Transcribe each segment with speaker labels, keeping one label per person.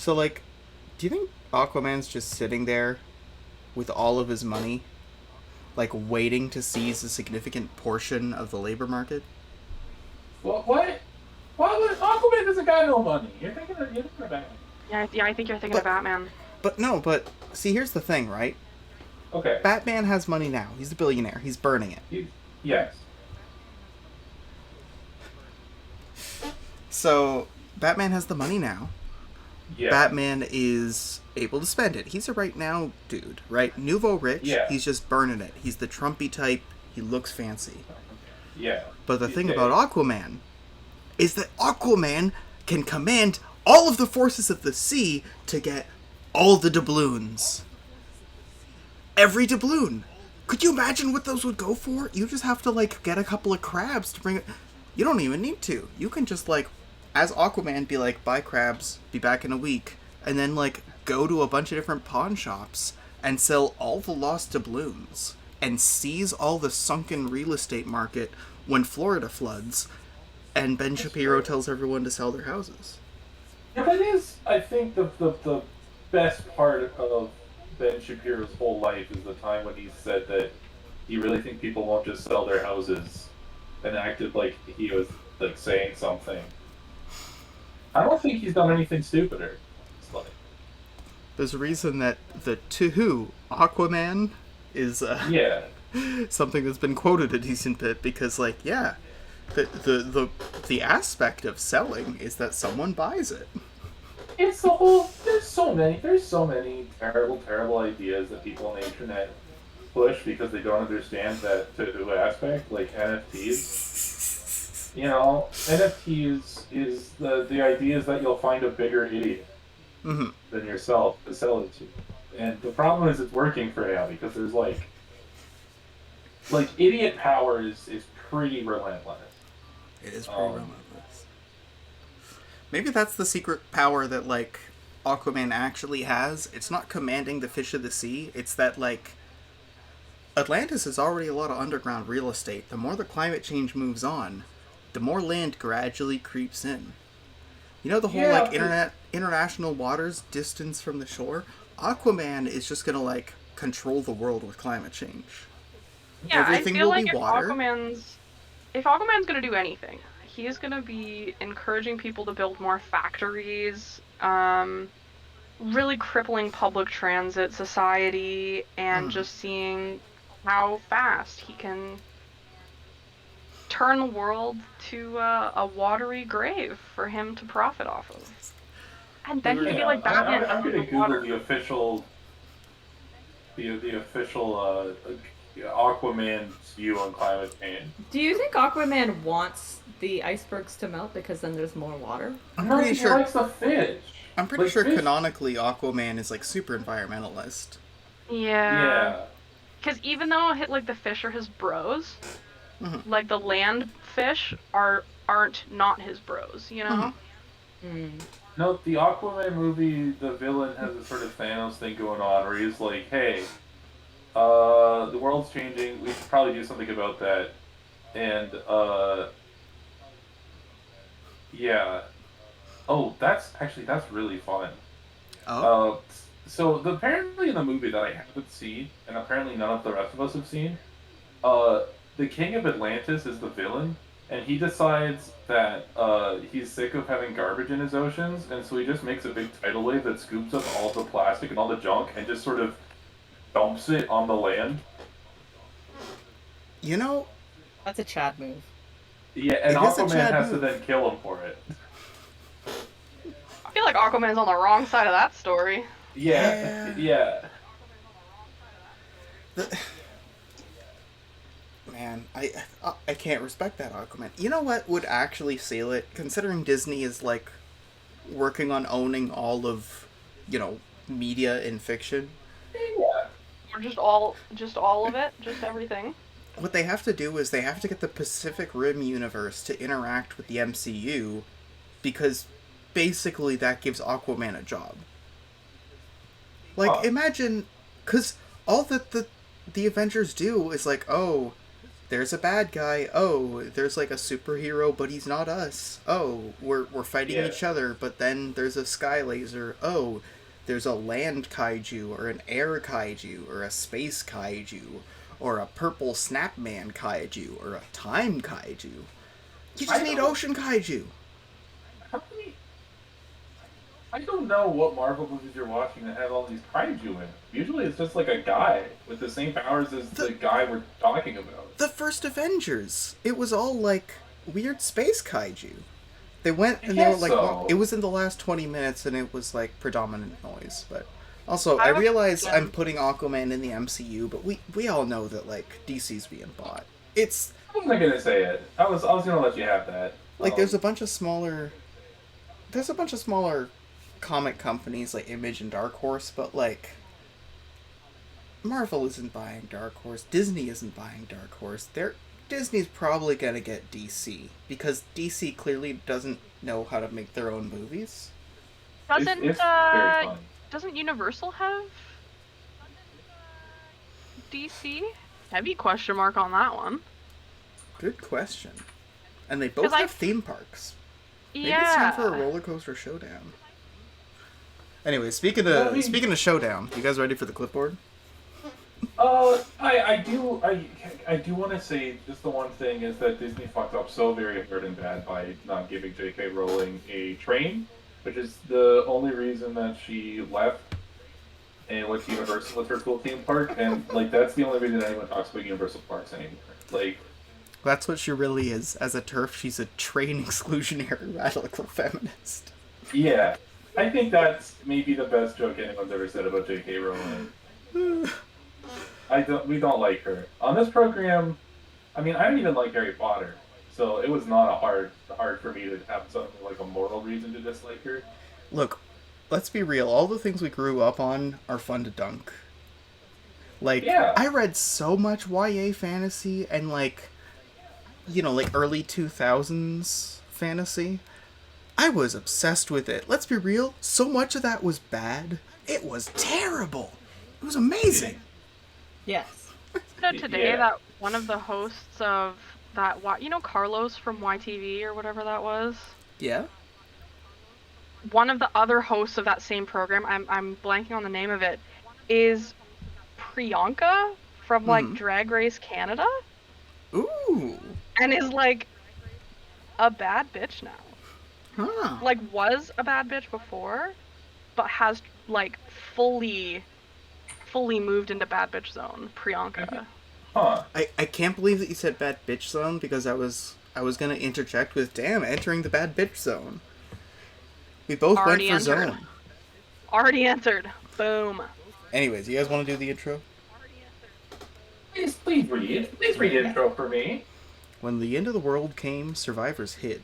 Speaker 1: So, like, do you think Aquaman's just sitting there with all of his money, like, waiting to seize a significant portion of the labor market?
Speaker 2: What? Why would Aquaman doesn't got no money? You're thinking of Batman.
Speaker 3: Yeah, I think you're thinking of
Speaker 1: But,
Speaker 3: Batman.
Speaker 1: but see, here's the thing, right?
Speaker 2: Okay.
Speaker 1: Batman has money now. He's a billionaire. He's burning it.
Speaker 2: Yes.
Speaker 1: So, Batman has the money now.
Speaker 2: Yeah.
Speaker 1: Batman is able to spend it. He's a right now dude, right? Nouveau rich.
Speaker 2: Yeah.
Speaker 1: He's just burning it. He's the Trumpy type. He looks fancy.
Speaker 2: Yeah.
Speaker 1: But the
Speaker 2: These
Speaker 1: thing about
Speaker 2: days.
Speaker 1: Aquaman is that Aquaman can command all of the forces of the sea to get all the doubloons. Every doubloon. Could you imagine what those would go for? You just have to, like, get a couple of crabs to bring it. You don't even need to. You can just, like, as Aquaman, be like, buy crabs, be back in a week, and then, like, go to a bunch of different pawn shops and sell all the lost doubloons and seize all the sunken real estate market when Florida floods, and Ben
Speaker 2: That's
Speaker 1: Shapiro
Speaker 2: true.
Speaker 1: tells everyone to sell their houses.
Speaker 2: Yeah, that is, I think, the best part of Ben Shapiro's whole life is the time when he said that he really think people won't just sell their houses and acted like he was like saying something. I don't think he's done anything stupider. It's like,
Speaker 1: There's a reason that the to who Aquaman is
Speaker 2: yeah,
Speaker 1: something that's been quoted a decent bit because, like, yeah, the aspect of selling is that someone buys it.
Speaker 2: it's the whole. There's so many terrible ideas that people on the internet push because they don't understand that to who aspect, like NFTs. NFTs is the idea is that you'll find a bigger idiot
Speaker 1: Mm-hmm.
Speaker 2: than yourself to sell it to. And the problem is it's working for him because there's like idiot power is pretty relentless.
Speaker 1: It is pretty
Speaker 2: Um,
Speaker 1: relentless. Maybe that's the secret power that, like, Aquaman actually has. It's not commanding the fish of the sea. It's that, like, Atlantis is already a lot of underground real estate. The more the climate change moves on, the more land gradually creeps in. You know the whole,
Speaker 2: yeah,
Speaker 1: like, international waters distance from the shore? Aquaman is just gonna, like, control the world with climate change.
Speaker 3: Yeah, I
Speaker 1: Everything
Speaker 3: feel
Speaker 1: will
Speaker 3: like
Speaker 1: be water.
Speaker 3: if Aquaman's gonna do anything, he's gonna be encouraging people to build more factories, really crippling public transit society, and
Speaker 1: Mm.
Speaker 3: just seeing how fast he can turn the world to a watery grave for him to profit off of. And
Speaker 1: We
Speaker 3: then he
Speaker 1: were
Speaker 3: can
Speaker 2: hang
Speaker 3: be
Speaker 2: on.
Speaker 3: like Batman
Speaker 2: I'm
Speaker 3: under
Speaker 2: gonna
Speaker 3: the
Speaker 2: Google
Speaker 3: water.
Speaker 2: the official Aquaman's view on climate change.
Speaker 4: Do you think Aquaman wants the icebergs to melt because then there's more water?
Speaker 1: I'm
Speaker 2: No,
Speaker 1: pretty
Speaker 2: he
Speaker 1: sure.
Speaker 2: likes the fish.
Speaker 1: I'm pretty
Speaker 2: Like
Speaker 1: sure
Speaker 2: fish.
Speaker 1: canonically Aquaman is, like, super environmentalist.
Speaker 3: Yeah.
Speaker 2: Yeah.
Speaker 3: Because even though like the fish are his bros,
Speaker 1: Mm-hmm.
Speaker 3: like the land fish aren't not his bros, you know?
Speaker 1: Mm-hmm.
Speaker 4: Hmm.
Speaker 2: No, the Aquaman movie, the villain has a sort of Thanos thing going on where he's like, "Hey, the world's changing. We should probably do something about that." And yeah. Oh, that's really fun.
Speaker 1: Oh.
Speaker 2: Uh, apparently in the movie that I haven't seen, and apparently none of the rest of us have seen, uh, the King of Atlantis is the villain, and he decides that he's sick of having garbage in his oceans, and so he just makes a big tidal wave that scoops up all the plastic and all the junk and just sort of dumps it on the land.
Speaker 1: You know,
Speaker 4: That's a Chad move.
Speaker 2: Yeah, and
Speaker 1: it is a
Speaker 2: Aquaman
Speaker 1: Chad
Speaker 2: has to
Speaker 1: move.
Speaker 2: then kill him for it.
Speaker 3: I feel like Aquaman's on the wrong side of that story.
Speaker 2: Yeah,
Speaker 1: Yeah.
Speaker 2: yeah.
Speaker 1: The, man, I can't respect that Aquaman. You know what would actually seal it? Considering Disney is, like, working on owning all of, media and fiction.
Speaker 2: Yeah.
Speaker 3: Or just all of it, just everything.
Speaker 1: What they have to do is they have to get the Pacific Rim universe to interact with the MCU, because basically that gives Aquaman a job. Like,
Speaker 2: Huh.
Speaker 1: imagine, because all that the Avengers do is, like, oh, there's a bad guy. Oh, there's like a superhero, but he's not us. Oh, we're fighting
Speaker 2: Yeah.
Speaker 1: each other, but then there's a sky laser. Oh, there's a land kaiju or an air kaiju or a space kaiju or a purple snapman kaiju or a time kaiju. You just
Speaker 2: I
Speaker 1: need
Speaker 2: don't-
Speaker 1: ocean kaiju.
Speaker 2: How many? I don't know what Marvel movies you're watching that have all these kaiju in it. Usually it's just like a guy with the same powers as the guy we're talking about.
Speaker 1: The first Avengers, it was all like weird space kaiju. They went and they were
Speaker 2: guess
Speaker 1: like,
Speaker 2: so.
Speaker 1: it was in the last 20 minutes and it was like predominant noise. But also, I
Speaker 3: I have a
Speaker 1: realize
Speaker 3: question.
Speaker 1: I'm putting Aquaman in the MCU, but we all know that like DC's being bought. It's
Speaker 2: I wasn't gonna say it. I was gonna let you have that.
Speaker 1: like there's a bunch of smaller comic companies like Image and Dark Horse, but like Marvel isn't buying Dark Horse, Disney isn't buying Dark Horse. Disney's probably gonna get DC because DC clearly doesn't know how to make their own movies.
Speaker 3: Doesn't
Speaker 2: it's very fun.
Speaker 3: doesn't Universal have DC? Heavy question mark on that one.
Speaker 1: Good question. And they both
Speaker 3: 'Cause I-
Speaker 1: have theme parks. Maybe
Speaker 3: Yeah.
Speaker 1: it's time for a roller coaster showdown. Anyway, speaking
Speaker 2: Well, I
Speaker 1: of
Speaker 2: mean-
Speaker 1: speaking of showdown, you guys ready for the clipboard?
Speaker 2: I do want to say just the one thing is that Disney fucked up so very hard and bad by not giving J.K. Rowling a train, which is the only reason that she left and went to Universal with her cool theme park, and like that's the only reason anyone talks about Universal parks anymore. Like,
Speaker 1: That's what she really is. As a TERF, she's a train exclusionary radical feminist.
Speaker 2: yeah, I think that's maybe the best joke anyone's ever said about J.K. Rowling. We don't like her on this program. I mean, I don't even like Harry Potter, so it was not hard for me to have something like a moral reason to dislike her.
Speaker 1: Look, let's be real. All the things we grew up on are fun to dunk. Like,
Speaker 2: Yeah.
Speaker 1: I read so much YA fantasy and like, like early 2000s fantasy. I was obsessed with it. Let's be real. So much of that was bad. It was terrible. It was amazing.
Speaker 4: Yes.
Speaker 3: Today
Speaker 2: Yeah.
Speaker 3: that one of the hosts of that, Carlos from YTV or whatever that was.
Speaker 1: Yeah?
Speaker 3: One of the other hosts of that same program, I'm blanking on the name of it, is Priyanka from like
Speaker 1: Mhm.
Speaker 3: Drag Race Canada,
Speaker 1: Ooh.
Speaker 3: and is like a bad bitch now.
Speaker 1: Huh.
Speaker 3: Like was a bad bitch before, but has like fully moved into bad bitch zone. Priyanka.
Speaker 2: Huh?
Speaker 1: I can't believe that you said bad bitch zone because I was gonna interject with damn entering the bad bitch zone. We both
Speaker 3: Already
Speaker 1: went for
Speaker 3: entered.
Speaker 1: zone.
Speaker 3: Already entered. Boom.
Speaker 1: Anyways, you guys want to do the intro?
Speaker 2: Please read. Please read intro for me.
Speaker 1: When the end of the world came, survivors hid.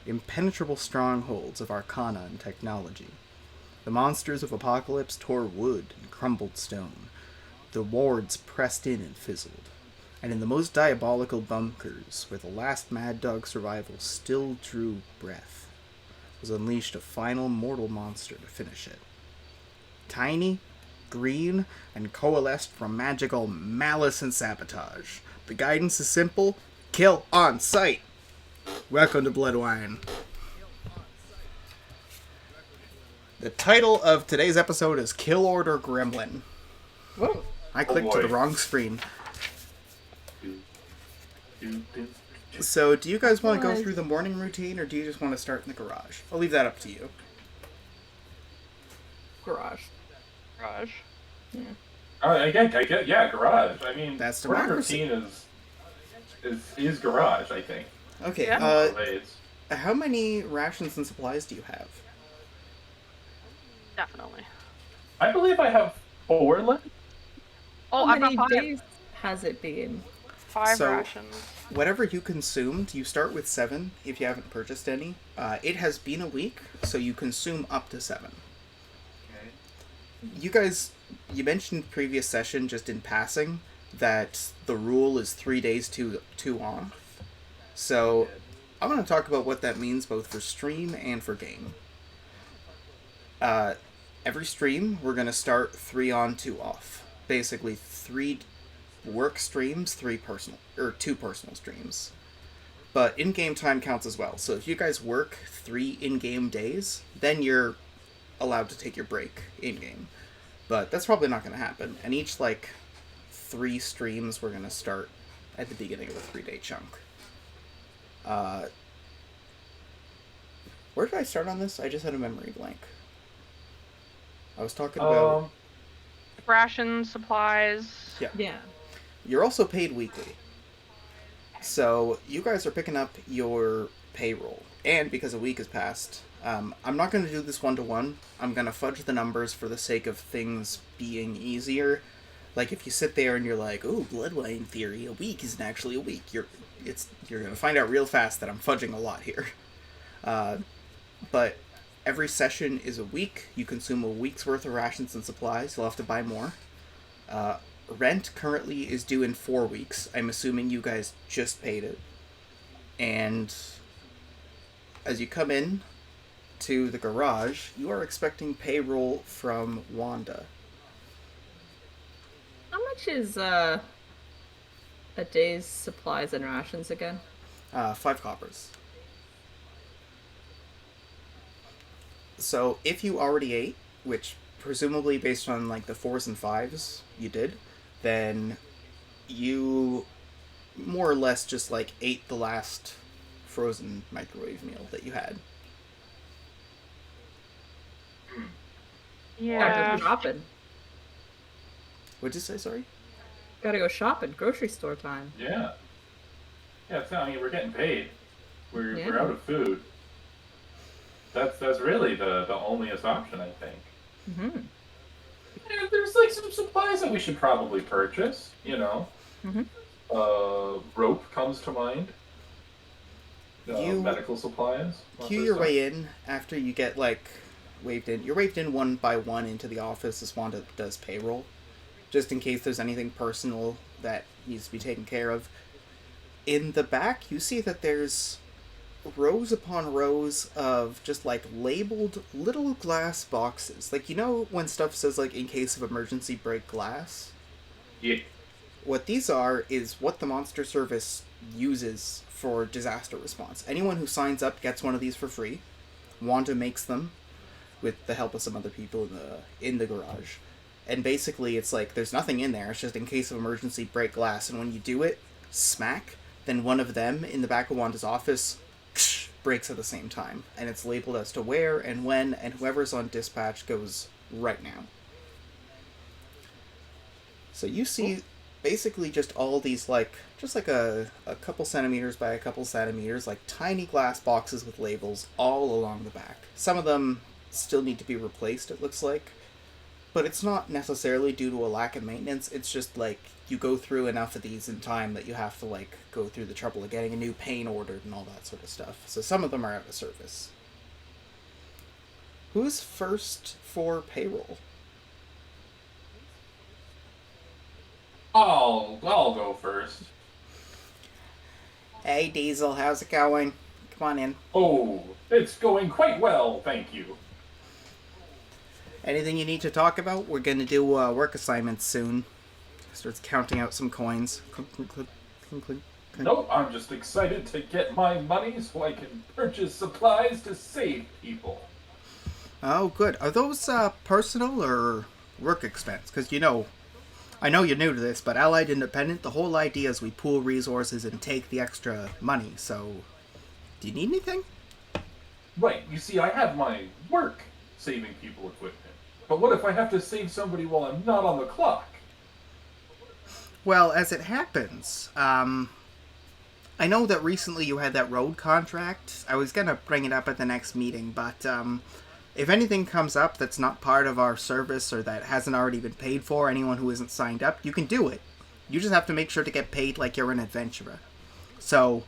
Speaker 1: Impenetrable strongholds of arcana and technology. The monsters of apocalypse tore wood and crumbled stone. The wards pressed in and fizzled. And in the most diabolical bunkers, where the last mad dog survival still drew breath, was unleashed a final mortal monster to finish it. Tiny, green, and coalesced from magical malice and sabotage. The guidance is simple: kill on sight. Welcome to Bloodwine. The title of today's episode is Kill Order Gremlin.
Speaker 4: Whoa.
Speaker 1: I clicked to
Speaker 2: boy.
Speaker 1: the wrong screen.
Speaker 2: Do.
Speaker 1: So, do you guys want to go
Speaker 4: Nice.
Speaker 1: through the morning routine, or do you just want to start in the garage? I'll leave that up to you.
Speaker 4: Garage.
Speaker 3: Raj.
Speaker 2: I get, yeah, garage. I mean,
Speaker 1: That's
Speaker 2: morning
Speaker 1: democracy.
Speaker 2: routine is garage. I think.
Speaker 1: Okay,
Speaker 3: Yeah.
Speaker 2: Ways.
Speaker 1: how many rations and supplies do you have?
Speaker 3: Definitely.
Speaker 2: I believe I have 4 left.
Speaker 3: Oh,
Speaker 4: How
Speaker 3: I've got
Speaker 4: many
Speaker 3: five.
Speaker 4: days has it been?
Speaker 3: 5
Speaker 1: So-
Speaker 3: rations.
Speaker 1: Whatever you consumed, you start with 7 if you haven't purchased any. It has been a week, so you consume up to 7. You guys, you mentioned previous session just in passing that the rule is 3 days two off. So I'm going to talk about what that means both for stream and for game. Every stream, we're going to start 3 on, 2 off. Basically, work streams, 2 personal streams. But in-game time counts as well. So if you guys work 3 in-game days, then you're allowed to take your break in-game. But that's probably not going to happen. And each, 3 streams we're going to start at the beginning of a 3-day chunk. Where did I start on this? I just had a memory blank. I was talking about...
Speaker 3: Ration, supplies.
Speaker 4: Yeah.
Speaker 1: You're also paid weekly. So you guys are picking up your payroll. And because a week has passed, I'm not going to do this one-to-one. I'm going to fudge the numbers for the sake of things being easier. Like, if you sit there and you're like, ooh, Bloodwine theory, a week isn't actually a week. You're going to find out real fast that I'm fudging a lot here. But every session is a week. You consume a week's worth of rations and supplies. You'll have to buy more. Rent currently is due in 4 weeks. I'm assuming you guys just paid it. And as you come in to the garage, you are expecting payroll from Wanda.
Speaker 4: How much is a day's supplies and rations again?
Speaker 1: 5 coppers. So if you already ate, which presumably based on the 4s and 5s you did, then you more or less just ate the last frozen microwave meal that you had.
Speaker 3: Yeah.
Speaker 4: Gotta go shopping.
Speaker 1: What'd you say, sorry?
Speaker 4: Gotta go shopping. Grocery store time.
Speaker 2: Yeah. Yeah, it's not, I mean, we're getting paid. We're
Speaker 4: Yeah.
Speaker 2: out of food. That's really the onlyest option, I think.
Speaker 4: Mm-hmm.
Speaker 2: Yeah, there's some supplies that we should probably purchase, you know.
Speaker 4: Mm-hmm.
Speaker 2: Rope comes to mind.
Speaker 1: You
Speaker 2: medical supplies.
Speaker 1: Cue your way in after you get waved in. You're waved in one by one into the office as Wanda does payroll, just in case there's anything personal that needs to be taken care of. In the back, you see that there's rows upon rows of just labeled little glass boxes. When stuff says in case of emergency break glass?
Speaker 2: Yeah.
Speaker 1: What these are is what the monster service uses for disaster response. Anyone who signs up gets one of these for free. Wanda makes them with the help of some other people in the garage. And basically it's there's nothing in there, it's just in case of emergency break glass, and when you do it, smack, then one of them in the back of Wanda's office breaks at the same time, and it's labeled as to where and when, and whoever's on dispatch goes right now. So you see basically just all these just a couple centimeters by a couple centimeters, tiny glass boxes with labels all along the back. Some of them still need to be replaced, it looks like, but it's not necessarily due to a lack of maintenance. It's just you go through enough of these in time that you have to go through the trouble of getting a new paint ordered and all that sort of stuff. So some of them are out of service. Who's first for payroll?
Speaker 2: I'll go first.
Speaker 1: Hey Diesel, how's it going? Come on in.
Speaker 2: Oh, it's going quite well, thank you.
Speaker 1: Anything you need to talk about? We're gonna do work assignments soon. Starts counting out some coins. Clink, clink, clink, clink, clink, clink.
Speaker 2: Nope, I'm just excited to get my money so I can purchase supplies to save people.
Speaker 1: Oh, good. Are those personal or work expense? Because I know you're new to this, but Allied Independent, the whole idea is we pool resources and take the extra money. So, do you need anything?
Speaker 2: Right, you see, I have my work saving people equipment. But what if I have to save somebody while I'm not on the clock?
Speaker 1: Well, as it happens, I know that recently you had that road contract. I was going to bring it up at the next meeting, but if anything comes up that's not part of our service or that hasn't already been paid for, anyone who isn't signed up, you can do it. You just have to make sure to get paid like you're an adventurer. So,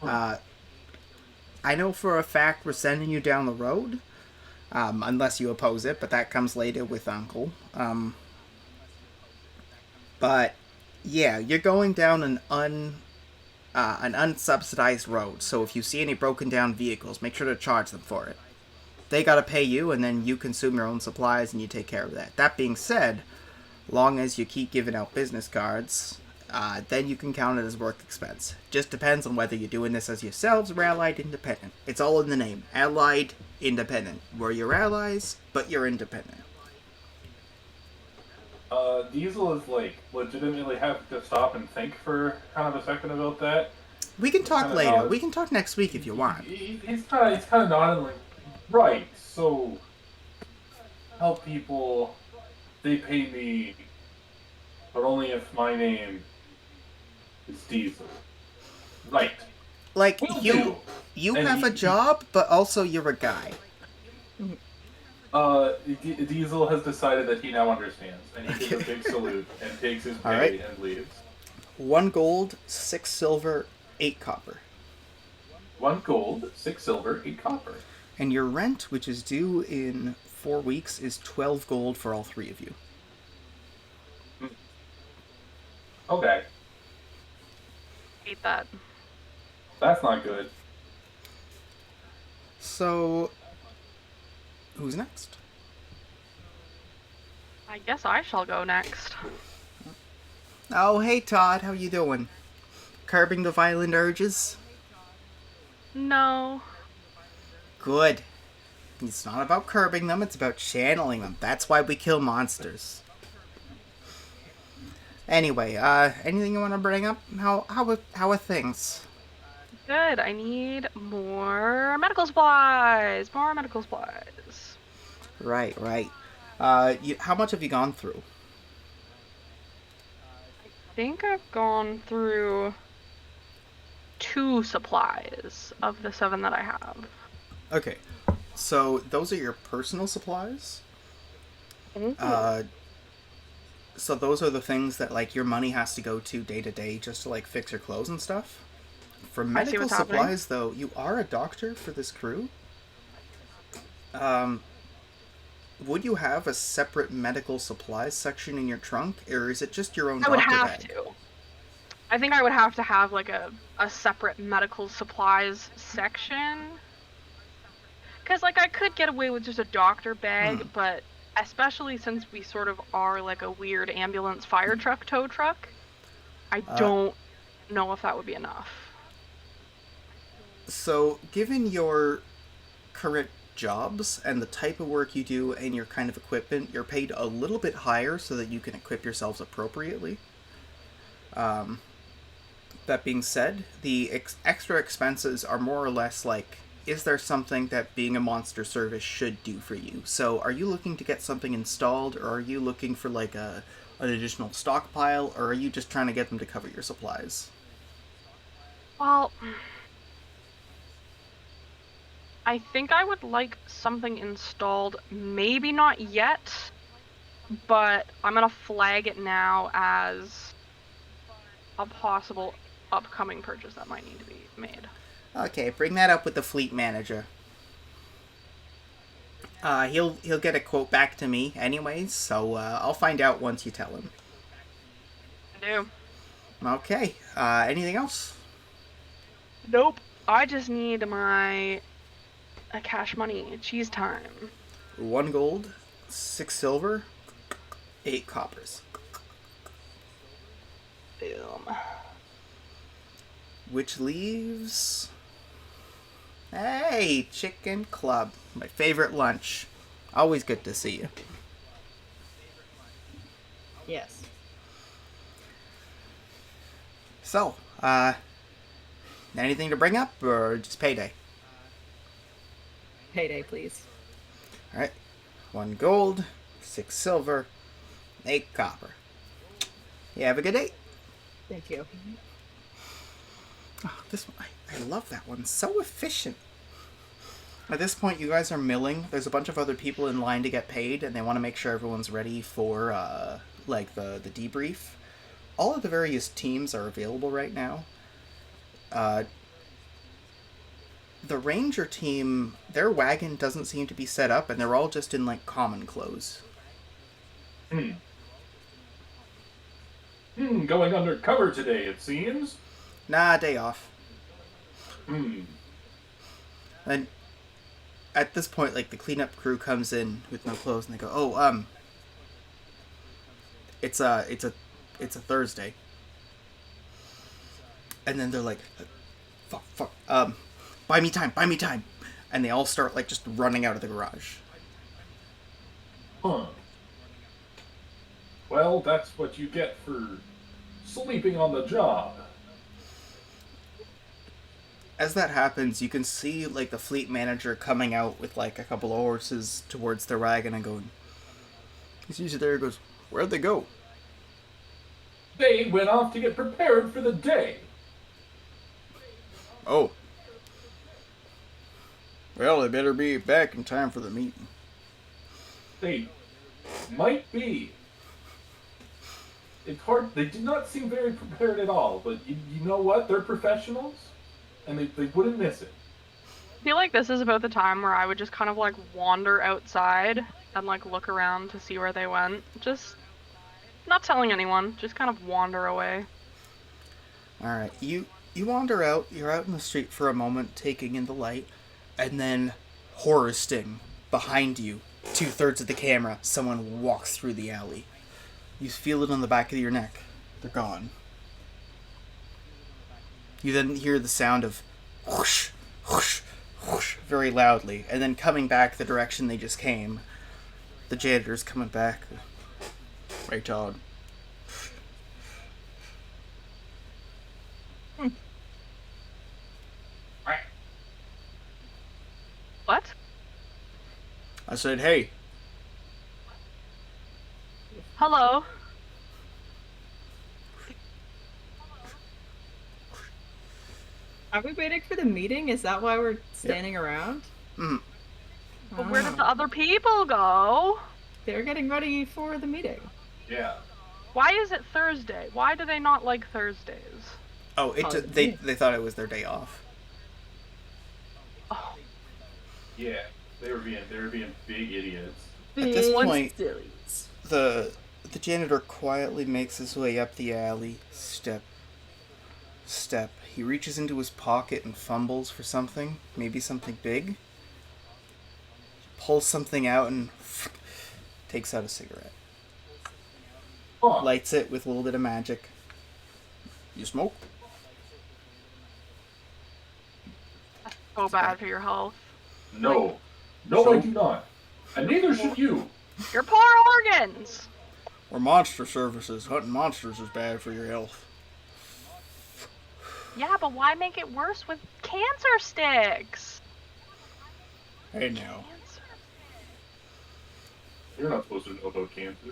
Speaker 1: I know for a fact we're sending you down the road, unless you oppose it, but that comes later with Uncle. But yeah, you're going down an unsubsidized road, so if you see any broken down vehicles, make sure to charge them for it. They gotta pay you, and then you consume your own supplies and you take care of that. That being said, long as you keep giving out business cards, then you can count it as work expense. Just depends on whether you're doing this as yourselves or allied independent. It's all in the name. Allied independent. We're your allies, but you're independent.
Speaker 2: Diesel is like legitimately have to stop and think for kind of a second about that.
Speaker 1: We can talk
Speaker 2: Kinda
Speaker 1: later.
Speaker 2: nods.
Speaker 1: We can talk next week if you want.
Speaker 2: He's kind of nodding like, right. So help people. They pay me, but only if my name is Diesel. Right.
Speaker 1: Like,
Speaker 2: Will
Speaker 1: you
Speaker 2: do.
Speaker 1: you
Speaker 2: And
Speaker 1: have a job, but also you're a guy.
Speaker 2: Diesel has decided that he now understands, and he gives a big salute and takes his pay
Speaker 1: Alright.
Speaker 2: and leaves.
Speaker 1: 1 gold, 6 silver, 8 copper.
Speaker 2: 1 gold, 6 silver, 8 copper.
Speaker 1: And your rent, which is due in 4 weeks, is 12 gold for all 3 of you.
Speaker 2: Okay,
Speaker 3: Hate that.
Speaker 2: that's not good.
Speaker 1: So, who's next?
Speaker 3: I guess I shall go next.
Speaker 1: Oh, hey Todd, how you doing? Curbing the violent urges?
Speaker 3: No.
Speaker 1: Good. It's not about curbing them, it's about channeling them. That's why we kill monsters. Anyway, anything you want to bring up? How are things?
Speaker 3: Good. I need more medical supplies. More medical supplies.
Speaker 1: Right. How much have you gone through?
Speaker 3: I think I've gone through 2 supplies of the 7 that I have.
Speaker 1: Okay, so those are your personal supplies?
Speaker 3: Ooh.
Speaker 1: So those are the things that, like, your money has to go to day just to, like, fix your clothes and stuff? For
Speaker 3: I see
Speaker 1: medical
Speaker 3: what's happening.
Speaker 1: supplies, though, you are a doctor for this crew. Would you have a separate medical supplies section in your trunk, or is it just your own
Speaker 3: I would
Speaker 1: doctor
Speaker 3: have
Speaker 1: bag?
Speaker 3: to. I think I would have to have like a separate medical supplies section. Because like I could get away with just a doctor bag, but especially since we sort of are like a weird ambulance fire truck tow truck, I don't know if that would be enough.
Speaker 1: So, given your current jobs and the type of work you do and your kind of equipment, you're paid a little bit higher so that you can equip yourselves appropriately. That being said, the extra expenses are more or less like, is there something that being a monster service should do for you? So, are you looking to get something installed, or are you looking for like an additional stockpile, or are you just trying to get them to cover your supplies?
Speaker 3: Well, I think I would like something installed, maybe not yet, but I'm gonna flag it now as a possible upcoming purchase that might need to be made.
Speaker 1: Okay, bring that up with the fleet manager. He'll get a quote back to me anyways, so I'll find out once you tell him.
Speaker 3: I do.
Speaker 1: Okay, anything else?
Speaker 3: Nope. I just need my cash money. Cheese time.
Speaker 1: 1 gold, 6 silver, 8 coppers.
Speaker 3: Boom.
Speaker 1: Which leaves... Hey, Chicken Club. My favorite lunch. Always good to see you.
Speaker 4: Yes.
Speaker 1: So, anything to bring up, or just payday?
Speaker 4: Payday, please.
Speaker 1: Alright. 1 gold, 6 silver, 8 copper. You have a good day.
Speaker 4: Thank you.
Speaker 1: Oh, this one, I love that one. So efficient. At this point, you guys are milling. There's a bunch of other people in line to get paid, and they want to make sure everyone's ready for, like, the debrief. All of the various teams are available right now. The ranger team, their wagon doesn't seem to be set up, and they're all just in, like, common clothes.
Speaker 2: Going undercover today, it seems.
Speaker 1: Nah, day off. And at this point, like, the cleanup crew comes in with no clothes, and they go, "Oh, it's a Thursday." And then they're like, fuck, buy me time. And they all start, like, just running out of the garage.
Speaker 2: Huh. Well, that's what you get for sleeping on the job.
Speaker 1: As that happens, you can see, like, the fleet manager coming out with, like, a couple of horses towards the wagon and going... He sees you there and goes, where'd they go?
Speaker 2: They went off to get prepared for the day.
Speaker 1: Oh. Well, they better be back in time for the meeting.
Speaker 2: They might be. It's hard. They did not seem very prepared at all, but you know what? They're professionals, and they wouldn't miss it.
Speaker 3: I feel like this is about the time where I would just kind of like wander outside and like look around to see where they went. Just not telling anyone, just kind of wander away.
Speaker 1: Alright, you wander out, you're out in the street for a moment, taking in the light, and then horror sting behind you, 2/3 of the camera, someone walks through the alley. You feel it on the back of your neck. They're gone. You then hear the sound of whoosh, whoosh, whoosh, very loudly, and then coming back the direction they just came. The janitor's coming back. Right, Todd.
Speaker 3: What?
Speaker 1: I said, hey.
Speaker 3: Hello?
Speaker 4: Are we waiting for the meeting? Is that why we're standing around?
Speaker 1: Mm.
Speaker 3: But where did the other people go?
Speaker 4: They're getting ready for the meeting.
Speaker 2: Yeah.
Speaker 3: Why is it Thursday? Why do they not like Thursdays?
Speaker 1: Oh, they thought it was their day off.
Speaker 3: Oh.
Speaker 2: Yeah. They were being big idiots.
Speaker 1: At this point, the janitor quietly makes his way up the alley, step. He reaches into his pocket and fumbles for something, maybe something big. Pulls something out and takes out a cigarette.
Speaker 2: Huh.
Speaker 1: Lights it with a little bit of magic. You smoke?
Speaker 3: So bad for your health.
Speaker 2: No. No, I do not. And neither should you.
Speaker 3: Your poor organs!
Speaker 1: Or monster services. Hunting monsters is bad for your health.
Speaker 3: Yeah, but why make it worse with cancer sticks?
Speaker 1: Hey now.
Speaker 2: You're not supposed to know about cancer.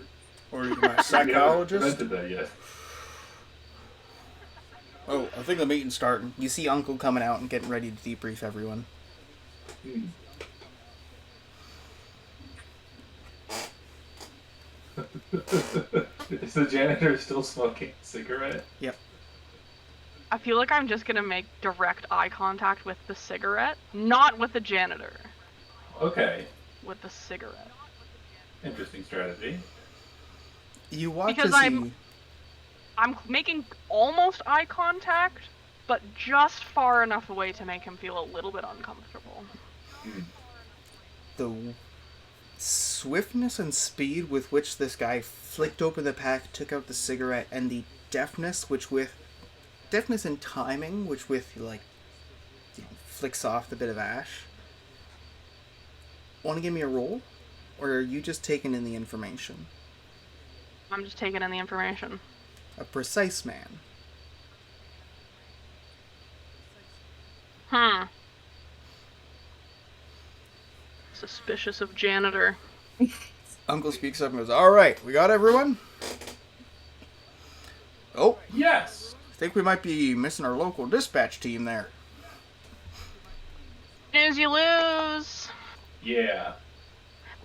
Speaker 1: Or you're my psychologist?
Speaker 2: I haven't invented that yet.
Speaker 1: Oh, I think the meeting's starting. You see Uncle coming out and getting ready to debrief everyone.
Speaker 2: Is the janitor still smoking a cigarette?
Speaker 1: Yep.
Speaker 3: I feel like I'm just gonna make direct eye contact with the cigarette, not with the janitor.
Speaker 2: Okay.
Speaker 3: With the cigarette.
Speaker 2: Interesting strategy.
Speaker 1: You watch
Speaker 3: Because
Speaker 1: as
Speaker 3: I'm making almost eye contact, but just far enough away to make him feel a little bit uncomfortable.
Speaker 1: the swiftness and speed with which this guy flicked open the pack, took out the cigarette, and the deftness and timing, which flicks off the bit of ash. Want to give me a roll? Or are you just taking in the information?
Speaker 3: I'm just taking in the information.
Speaker 1: A precise man.
Speaker 3: Suspicious of janitor.
Speaker 1: Uncle speaks up and goes, alright, we got everyone? Oh,
Speaker 2: Yes!
Speaker 1: I think we might be missing our local dispatch team there.
Speaker 3: Lose you lose.
Speaker 2: Yeah.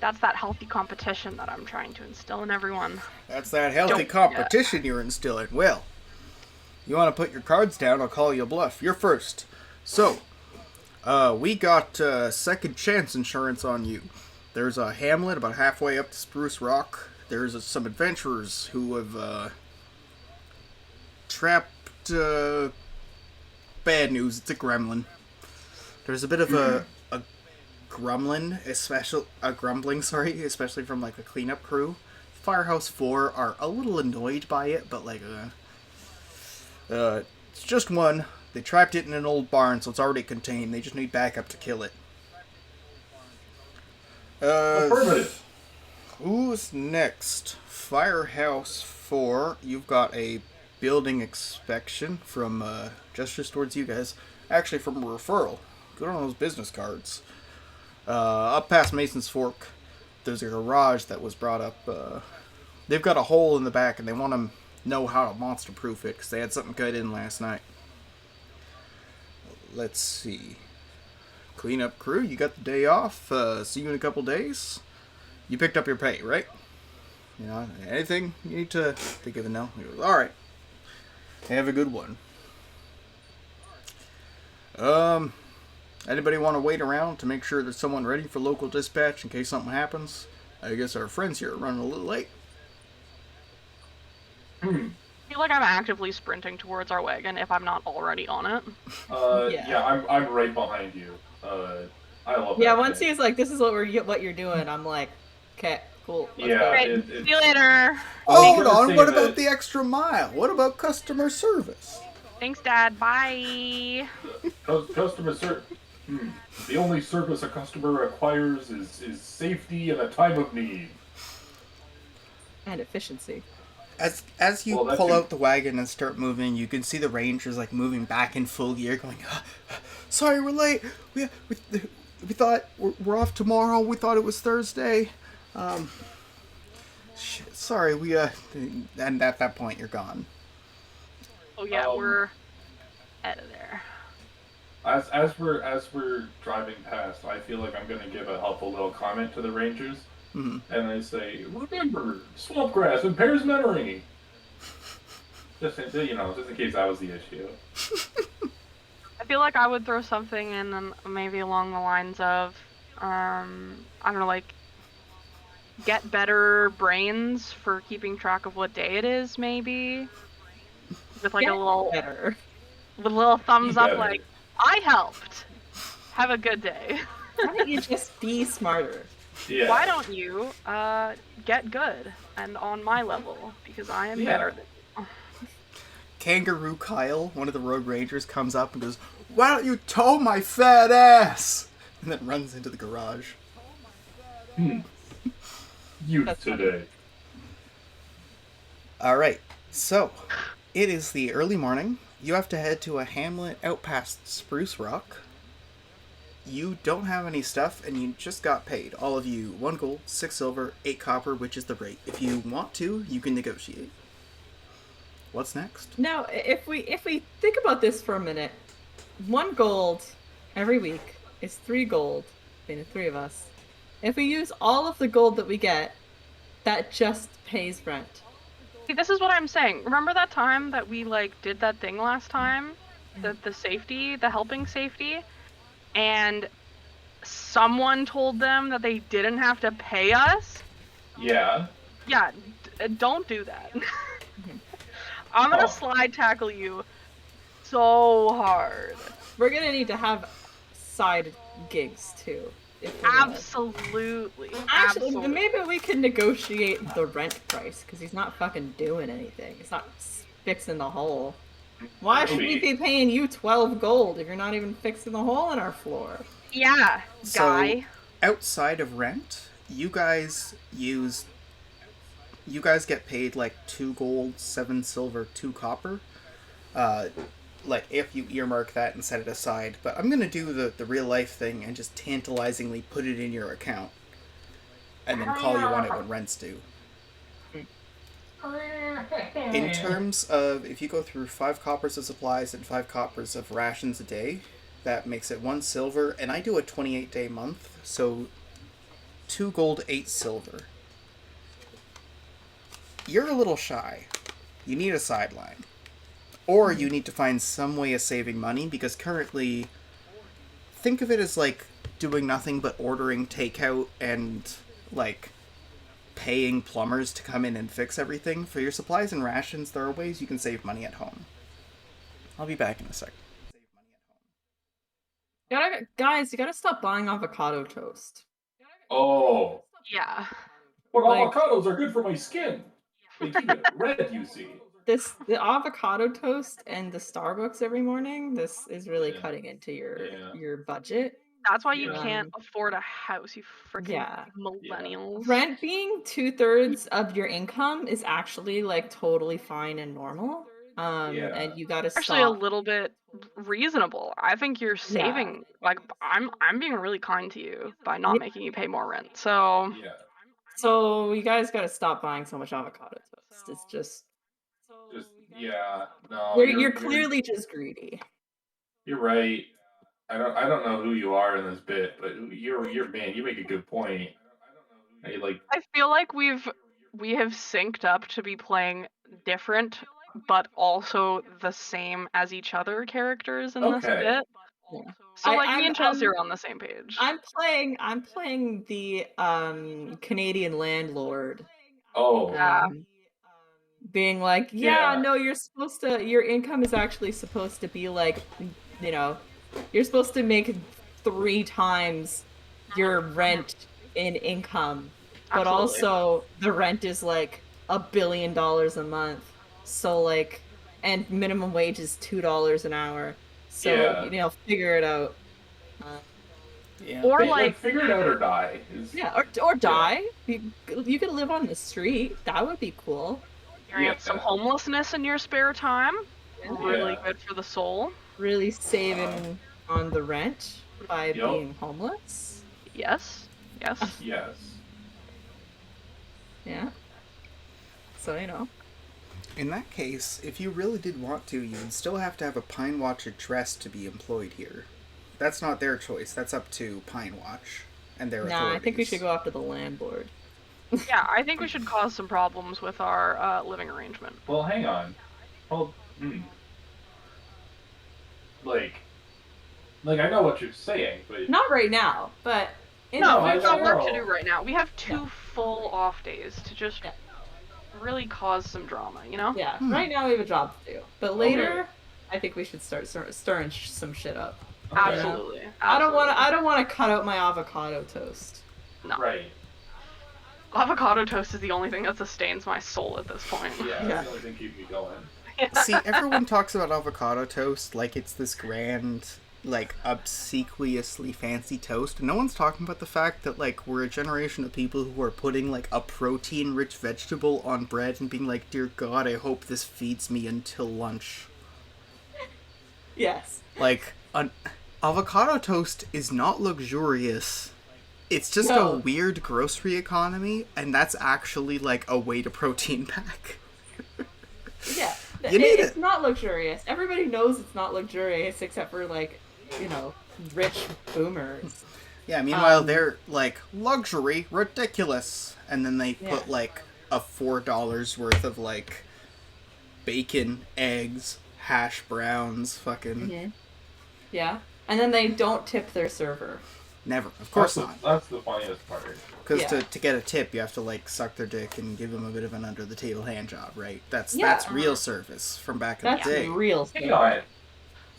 Speaker 3: That's that healthy competition that I'm trying to instill in everyone.
Speaker 1: That's that healthy competition you're instilling. Well, you want to put your cards down, I'll call you a bluff. You're first. So, we got second chance insurance on you. There's a hamlet about halfway up to Spruce Rock. There's some adventurers who have trapped... bad news, it's a gremlin. There's a bit of a grumbling, especially from like the cleanup crew. Firehouse 4 are a little annoyed by it, but It's just one. They trapped it in an old barn, so it's already contained. They just need backup to kill it.
Speaker 2: Affirmative.
Speaker 1: Who's next? Firehouse 4. You've got a building inspection from gestures towards you guys. Actually, from a referral. Good on those business cards. Up past Mason's Fork, there's a garage that was brought up. They've got a hole in the back, and they want to know how to monster-proof it because they had something cut in last night. Let's see. Cleanup crew, you got the day off. See you in a couple days. You picked up your pay, right? You know, anything you need to think of a no? He goes, all right. Have a good one. Anybody want to wait around to make sure there's someone ready for local dispatch in case something happens? I guess our friends here are running a little late.
Speaker 3: I feel like I'm actively sprinting towards our wagon if I'm not already on it.
Speaker 2: Yeah, I'm right behind you. I love that.
Speaker 4: Yeah, once he's like, "This is what you're doing," I'm like, "Okay, cool." Let's
Speaker 2: Yeah,
Speaker 4: go.
Speaker 3: Right, see you later.
Speaker 1: Hold
Speaker 2: gonna
Speaker 1: on,
Speaker 2: say
Speaker 1: what
Speaker 2: that-
Speaker 1: about the extra mile? What about customer service?
Speaker 3: Thanks, Dad. Bye.
Speaker 2: Customer service. The only service a customer requires is safety in a time of need.
Speaker 4: And efficiency.
Speaker 1: As you
Speaker 2: Well, that
Speaker 1: pull
Speaker 2: too.
Speaker 1: out the wagon and start moving, you can see the Rangers like moving back in full gear, going, "Sorry, we're late. We thought we're off tomorrow. We thought it was Thursday. Shit, sorry. And at that point, you're gone."
Speaker 3: Oh yeah, we're out of there.
Speaker 2: As we're driving past, I feel like I'm gonna give a helpful little comment to the Rangers, and I say, "Remember, swamp grass impairs memory." Just in case that was the issue.
Speaker 3: I feel like I would throw something in maybe along the lines of, I don't know, like, get better brains for keeping track of what day it is, maybe? With like
Speaker 4: Get
Speaker 3: a little
Speaker 4: better.
Speaker 3: with a little thumbs up,
Speaker 2: better.
Speaker 3: like, I helped. Have a good day.
Speaker 4: Why don't you just be smarter?
Speaker 2: Yeah.
Speaker 3: Why don't you get good and on my level, because I am better than you.
Speaker 1: Kangaroo Kyle, one of the Rogue Rangers, comes up and goes, "Why don't you tow my fat ass?" And then runs into the garage.
Speaker 2: Youth
Speaker 4: That's
Speaker 2: today.
Speaker 1: Alright, so it is the early morning. You have to head to a hamlet out past Spruce Rock. You don't have any stuff, and you just got paid. All of you, 1 gold, 6 silver, 8 copper, which is the rate. If you want to, you can negotiate. What's next?
Speaker 4: Now, if we think about this for a minute, 1 gold every week is 3 gold between the 3 of us. If we use all of the gold that we get, that just pays rent.
Speaker 3: See, this is what I'm saying. Remember that time that we did that thing last time? The safety, the helping safety? And someone told them that they didn't have to pay us?
Speaker 2: Yeah.
Speaker 3: Yeah, don't do that. I'm gonna slide tackle you so hard.
Speaker 4: We're gonna need to have side gigs too. If we're gonna-
Speaker 3: Absolutely.
Speaker 4: Actually,
Speaker 3: Absolutely.
Speaker 4: maybe we can negotiate the rent price because he's not fucking doing anything. He's not fixing the hole. Why should we be paying you 12 gold if you're not even fixing the hole in our floor?
Speaker 3: Yeah, guy.
Speaker 1: So, outside of rent, you guys get paid 2 gold, 7 silver, 2 copper. If you earmark that and set it aside. But I'm gonna do the real life thing and just tantalizingly put it in your account. And then call you on it when rent's due. In terms of, if you go through 5 coppers of supplies and 5 coppers of rations a day, that makes it 1 silver, and I do a 28-day month, so 2 gold, 8 silver. You're a little shy. You need a sideline. Or you need to find some way of saving money, because currently, think of it as doing nothing but ordering takeout and paying plumbers to come in and fix everything. For your supplies and rations, there are ways you can save money at home. I'll be back in a sec.
Speaker 4: Guys, you gotta stop buying avocado toast.
Speaker 2: Oh.
Speaker 3: Yeah.
Speaker 2: But avocados are good for my skin. They keep it red, you see.
Speaker 4: the avocado toast and the Starbucks every morning. This is really
Speaker 2: Yeah.
Speaker 4: cutting into
Speaker 2: Yeah.
Speaker 4: your budget.
Speaker 3: That's why you
Speaker 2: Yeah.
Speaker 3: can't afford a house, you freaking
Speaker 4: Yeah.
Speaker 3: millennials.
Speaker 4: Rent being 2/3 of your income is actually like totally fine and normal.
Speaker 2: Yeah.
Speaker 4: And you gotta
Speaker 3: Actually, a
Speaker 4: stop.
Speaker 3: little bit reasonable. I think you're saving. Like, I'm being really kind to you by not
Speaker 4: Yeah.
Speaker 3: making you pay more rent. So
Speaker 2: Yeah.
Speaker 4: So you guys gotta stop buying so much avocado toast. It's just
Speaker 2: Just yeah. No,
Speaker 4: you're clearly just greedy.
Speaker 2: you're right. I don't know who you are in this bit, but you're man. You make a good point. I like
Speaker 3: I feel like we have synced up to be playing different, but also the same as each other characters in this
Speaker 2: okay.
Speaker 3: bit.
Speaker 4: Yeah.
Speaker 3: So like me
Speaker 4: I'm
Speaker 3: and Chelsea are on the same page.
Speaker 4: I'm playing the Canadian landlord.
Speaker 2: Oh.
Speaker 4: Being like, yeah,
Speaker 2: Yeah.
Speaker 4: no, your income is actually supposed to be like, you know, you're supposed to make 3 times your rent in income, but
Speaker 3: Absolutely.
Speaker 4: also the rent is like $1 billion a month. So like, and minimum wage is $2 an hour. So,
Speaker 2: Yeah.
Speaker 4: figure it out.
Speaker 1: Yeah.
Speaker 3: Or
Speaker 2: Like figure it out or die.
Speaker 4: Yeah, or die. You could live on the street. That would be cool.
Speaker 3: experience some homelessness in your spare time. Really
Speaker 2: Yeah.
Speaker 3: good for the soul.
Speaker 4: Really saving on the rent by
Speaker 2: Yep.
Speaker 4: being homeless.
Speaker 3: Yes. Yes.
Speaker 2: Yes.
Speaker 4: Yeah. So,
Speaker 1: In that case, if you really did want to, you would still have to have a Pine Watch address to be employed here. That's not their choice. That's up to Pine Watch and their authorities.
Speaker 4: I think we should go after the landlord.
Speaker 3: Yeah, I think we should cause some problems with our living arrangement.
Speaker 2: Well, hang on. Well, like I know what you're saying, but
Speaker 4: Not right now, but in
Speaker 3: No,
Speaker 4: the
Speaker 3: we've got
Speaker 4: future.
Speaker 3: work to do right now. We have 2 full off days to just really cause some drama, you know?
Speaker 4: Yeah, right now we have a job to do. But later, I think we should start stirring some shit up.
Speaker 2: okay.
Speaker 3: Absolutely.
Speaker 4: I don't want to cut out my avocado toast.
Speaker 3: No.
Speaker 2: Right.
Speaker 3: Avocado toast is the only thing that sustains my soul at this point.
Speaker 2: Yeah,
Speaker 4: Yeah.
Speaker 2: that's the only thing keeping me going.
Speaker 1: See, everyone talks about avocado toast like it's this grand, like, obsequiously fancy toast. No one's talking about the fact that, like, we're a generation of people who are putting, like, a protein-rich vegetable on bread and being like, dear God, I hope this feeds me until lunch.
Speaker 4: Yes.
Speaker 1: Like, an avocado toast is not luxurious. It's just
Speaker 4: No.
Speaker 1: a weird grocery economy, and that's actually, like, a way to protein pack.
Speaker 4: Yeah.
Speaker 1: You need
Speaker 4: It's
Speaker 1: it.
Speaker 4: not luxurious. Everybody knows it's not luxurious except for, like, rich boomers.
Speaker 1: Yeah, meanwhile, they're like, luxury, ridiculous. And then they put, like, a $4 worth of, like, bacon, eggs, hash browns, fucking...
Speaker 4: Yeah. And then they don't tip their server.
Speaker 1: Never. Of course not.
Speaker 2: That's the funniest part.
Speaker 1: Because
Speaker 4: Yeah.
Speaker 1: to get a tip, you have to, like, suck their dick and give them a bit of an under-the-table hand job, right? That's real service from back in
Speaker 4: That's
Speaker 1: the day.
Speaker 4: real stuff.
Speaker 2: Hang on.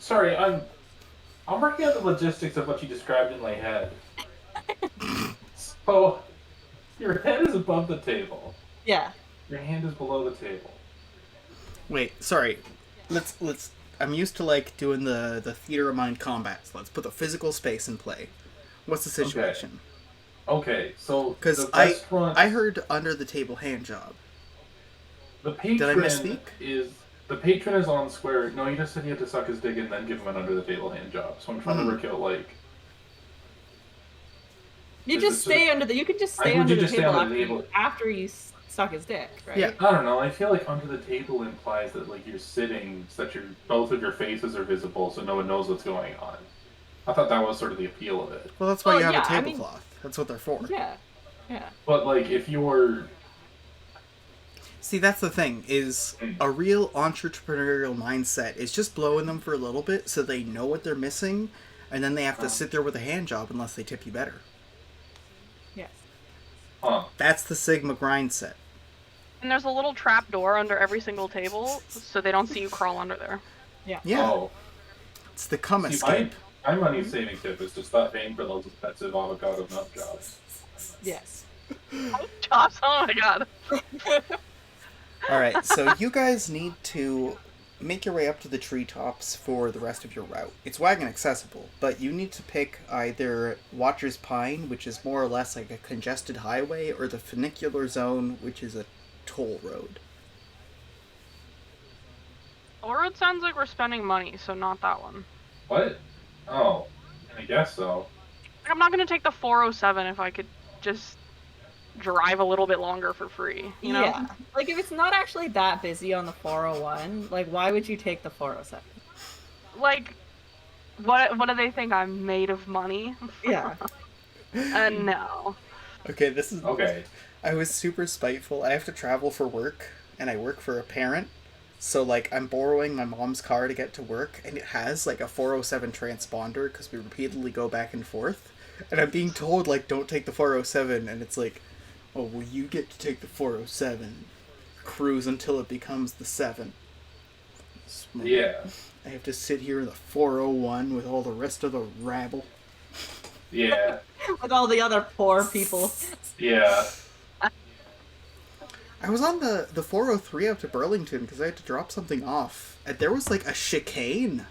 Speaker 2: Sorry, I'm working out the logistics of what you described in my head. So, your head is above the table.
Speaker 4: Yeah.
Speaker 2: Your hand is below the table.
Speaker 1: Wait, sorry. Let's... I'm used to, like, doing the theater of mind combat, so let's put the physical space in play. What's the situation?
Speaker 2: Okay, so
Speaker 1: Because
Speaker 2: the restaurant,
Speaker 1: I heard under-the-table hand job.
Speaker 2: the patron
Speaker 1: Did I misspeak?
Speaker 2: the patron is on square. No, you just said you had to suck his dick and then give him an under the table hand job. So I'm trying to work out like.
Speaker 4: You
Speaker 2: Is
Speaker 4: just
Speaker 2: it
Speaker 4: stay
Speaker 2: sort
Speaker 4: under the. You could just
Speaker 2: Like,
Speaker 4: stay
Speaker 2: would
Speaker 4: under
Speaker 2: you
Speaker 4: the
Speaker 2: just stay
Speaker 4: table
Speaker 2: under the table?
Speaker 4: after you suck his dick, right?
Speaker 1: Yeah.
Speaker 2: I don't know. I feel like under the table implies that like you're sitting, so that both of your faces are visible, so no one knows what's going on. I thought that was sort of the appeal of it.
Speaker 1: Well, that's why
Speaker 4: Well,
Speaker 1: you have
Speaker 4: yeah,
Speaker 1: a
Speaker 4: I mean-
Speaker 1: tablecloth. That's what they're for.
Speaker 4: Yeah. Yeah.
Speaker 2: But like if you're
Speaker 1: See, that's the thing, is a real entrepreneurial mindset is just blowing them for a little bit so they know what they're missing, and then they have to sit there with a hand job unless they tip you better.
Speaker 4: Yes.
Speaker 1: That's the Sigma grind set.
Speaker 3: And there's a little trap door under every single table, so they don't see you crawl under there.
Speaker 4: Yeah.
Speaker 1: Yeah,
Speaker 2: oh,
Speaker 1: it's the cum
Speaker 2: see,
Speaker 1: escape.
Speaker 2: my money saving tip is to stop paying for those expensive avocado nut jobs.
Speaker 4: Yes.
Speaker 3: Chops, oh my god.
Speaker 1: Alright, so you guys need to make your way up to the treetops for the rest of your route. It's wagon accessible, but you need to pick either Watcher's Pine, which is more or less like a congested highway, or the Funicular Zone, which is a toll road.
Speaker 3: Or it sounds like we're spending money, so not that one.
Speaker 2: What? Oh, I guess so.
Speaker 3: I'm not gonna take the 407 if I could just drive a little bit longer for free, you know?
Speaker 4: Yeah. Like, if it's not actually that busy on the 401, like, why would you take the 407?
Speaker 3: Like, what do they think? I'm made of money?
Speaker 4: Yeah.
Speaker 3: No.
Speaker 1: Okay, this is...
Speaker 2: Okay.
Speaker 1: I was super spiteful. I have to travel for work, and I work for a parent. So, like, I'm borrowing my mom's car to get to work, and it has, like, a 407 transponder, because we repeatedly go back and forth. And I'm being told, like, don't take the 407, and it's like, oh, well, you get to take the 407. Cruise until it becomes the 7.
Speaker 2: Yeah.
Speaker 1: I have to sit here in the 401 with all the rest of the rabble.
Speaker 2: Yeah.
Speaker 4: With all the other poor people.
Speaker 2: Yeah.
Speaker 1: I was on the 403 out to Burlington because I had to drop something off. And there was like a chicane.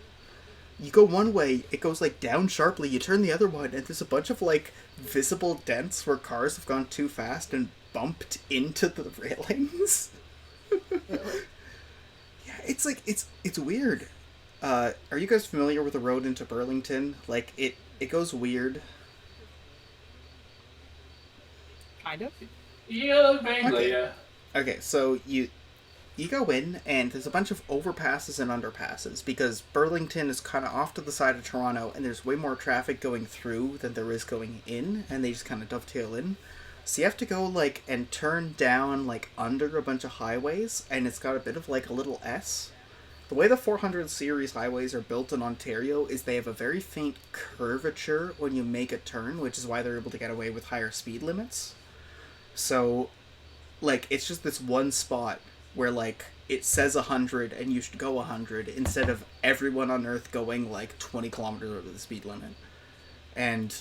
Speaker 1: You go one way, it goes like down sharply, you turn the other one, and there's a bunch of like visible dents where cars have gone too fast and bumped into the railings. Yeah, it's like, it's weird. Are you guys familiar with the road into Burlington? Like, it goes weird.
Speaker 4: Kind of.
Speaker 2: Yeah, vaguely,
Speaker 1: Okay.
Speaker 2: yeah.
Speaker 1: Okay, so you go in, and there's a bunch of overpasses and underpasses, because Burlington is kind of off to the side of Toronto, and there's way more traffic going through than there is going in, and they just kind of dovetail in. So you have to go, like, and turn down, like, under a bunch of highways, and it's got a bit of, like, a little S. The way the 400 series highways are built in Ontario is they have a very faint curvature when you make a turn, which is why they're able to get away with higher speed limits. So, like, it's just this one spot where, like, it says 100 and you should go 100 instead of everyone on Earth going, like, 20 kilometers over the speed limit. And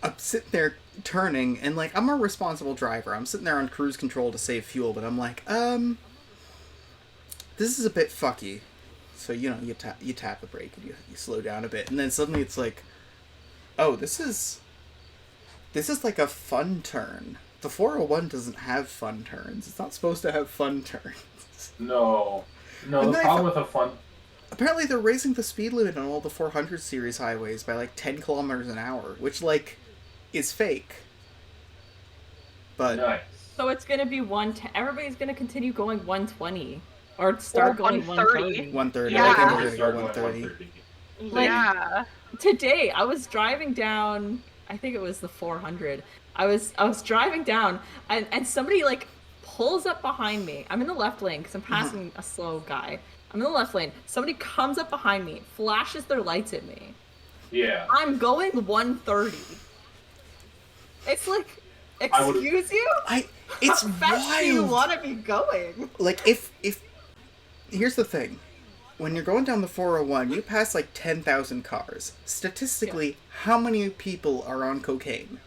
Speaker 1: I'm sitting there turning, and, like, I'm a responsible driver. I'm sitting there on cruise control to save fuel, but I'm like, this is a bit fucky. So, you know, you tap the brake and you slow down a bit, and then suddenly it's like, oh, this is like a fun turn. The 401 doesn't have fun turns. It's not supposed to have fun turns.
Speaker 2: No. No,
Speaker 1: And
Speaker 2: the
Speaker 1: then I
Speaker 2: problem with a fun...
Speaker 1: Apparently they're raising the speed limit on all the 400 series highways by like 10 kilometers an hour, which, like, is fake. But
Speaker 2: Nice.
Speaker 4: So it's gonna be everybody's gonna continue going 120. Or start
Speaker 3: Or
Speaker 4: going
Speaker 3: 130.
Speaker 1: 130.
Speaker 3: Yeah.
Speaker 1: I think we're
Speaker 2: Start
Speaker 1: gonna go
Speaker 2: going
Speaker 1: 130.
Speaker 4: Like,
Speaker 3: Yeah.
Speaker 4: Today, I was driving down, I think it was the 400. I was driving down, and somebody, like, pulls up behind me. I'm in the left lane, because I'm passing a slow guy. I'm in the left lane. Somebody comes up behind me, flashes their lights at me.
Speaker 2: Yeah.
Speaker 4: I'm going 130. It's like,
Speaker 2: I would-
Speaker 4: excuse you?
Speaker 1: It's
Speaker 4: How fast do you
Speaker 1: wild.
Speaker 4: want to be going?
Speaker 1: Like, if here's the thing. When you're going down the 401, you pass like 10,000 cars. Statistically, how many people are on cocaine?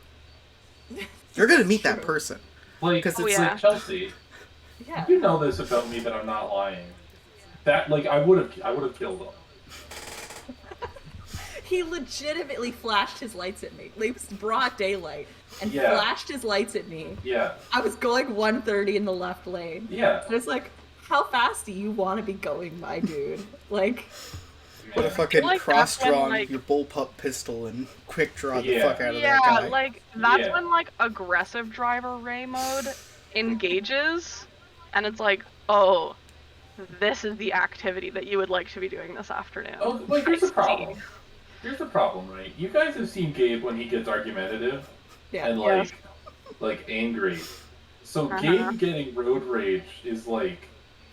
Speaker 1: You're gonna meet that
Speaker 4: True.
Speaker 1: person.
Speaker 2: Like,
Speaker 1: 'Cause
Speaker 3: Oh,
Speaker 1: it's
Speaker 3: yeah.
Speaker 2: like, Chelsea,
Speaker 4: Yeah.
Speaker 2: you know this about me that I'm not lying. That, like, I would have killed him.
Speaker 4: He legitimately flashed his lights at me. Like, it was broad daylight, and
Speaker 2: Yeah.
Speaker 4: flashed his lights at me.
Speaker 2: Yeah.
Speaker 4: I was going 130 in the left lane.
Speaker 2: Yeah.
Speaker 4: And it's like, how fast do you want to be going, my dude? Like,
Speaker 1: What a
Speaker 2: Man.
Speaker 1: fucking
Speaker 3: like that's when,
Speaker 1: cross-drawn
Speaker 3: like-
Speaker 1: your bullpup pistol and quick draw the
Speaker 2: Yeah.
Speaker 1: fuck out of
Speaker 3: Yeah,
Speaker 1: that guy.
Speaker 3: like, that's
Speaker 2: Yeah.
Speaker 3: when, like, aggressive driver Ray mode engages, and it's like, oh, this is the activity that you would like to be doing this afternoon.
Speaker 2: Oh, like, here's the
Speaker 3: I see.
Speaker 2: problem. Here's the problem, right? You guys have seen Gabe when he gets argumentative
Speaker 4: yeah.
Speaker 2: and,
Speaker 3: Yes.
Speaker 2: like angry. So
Speaker 3: Uh-huh.
Speaker 2: Gabe getting road rage is like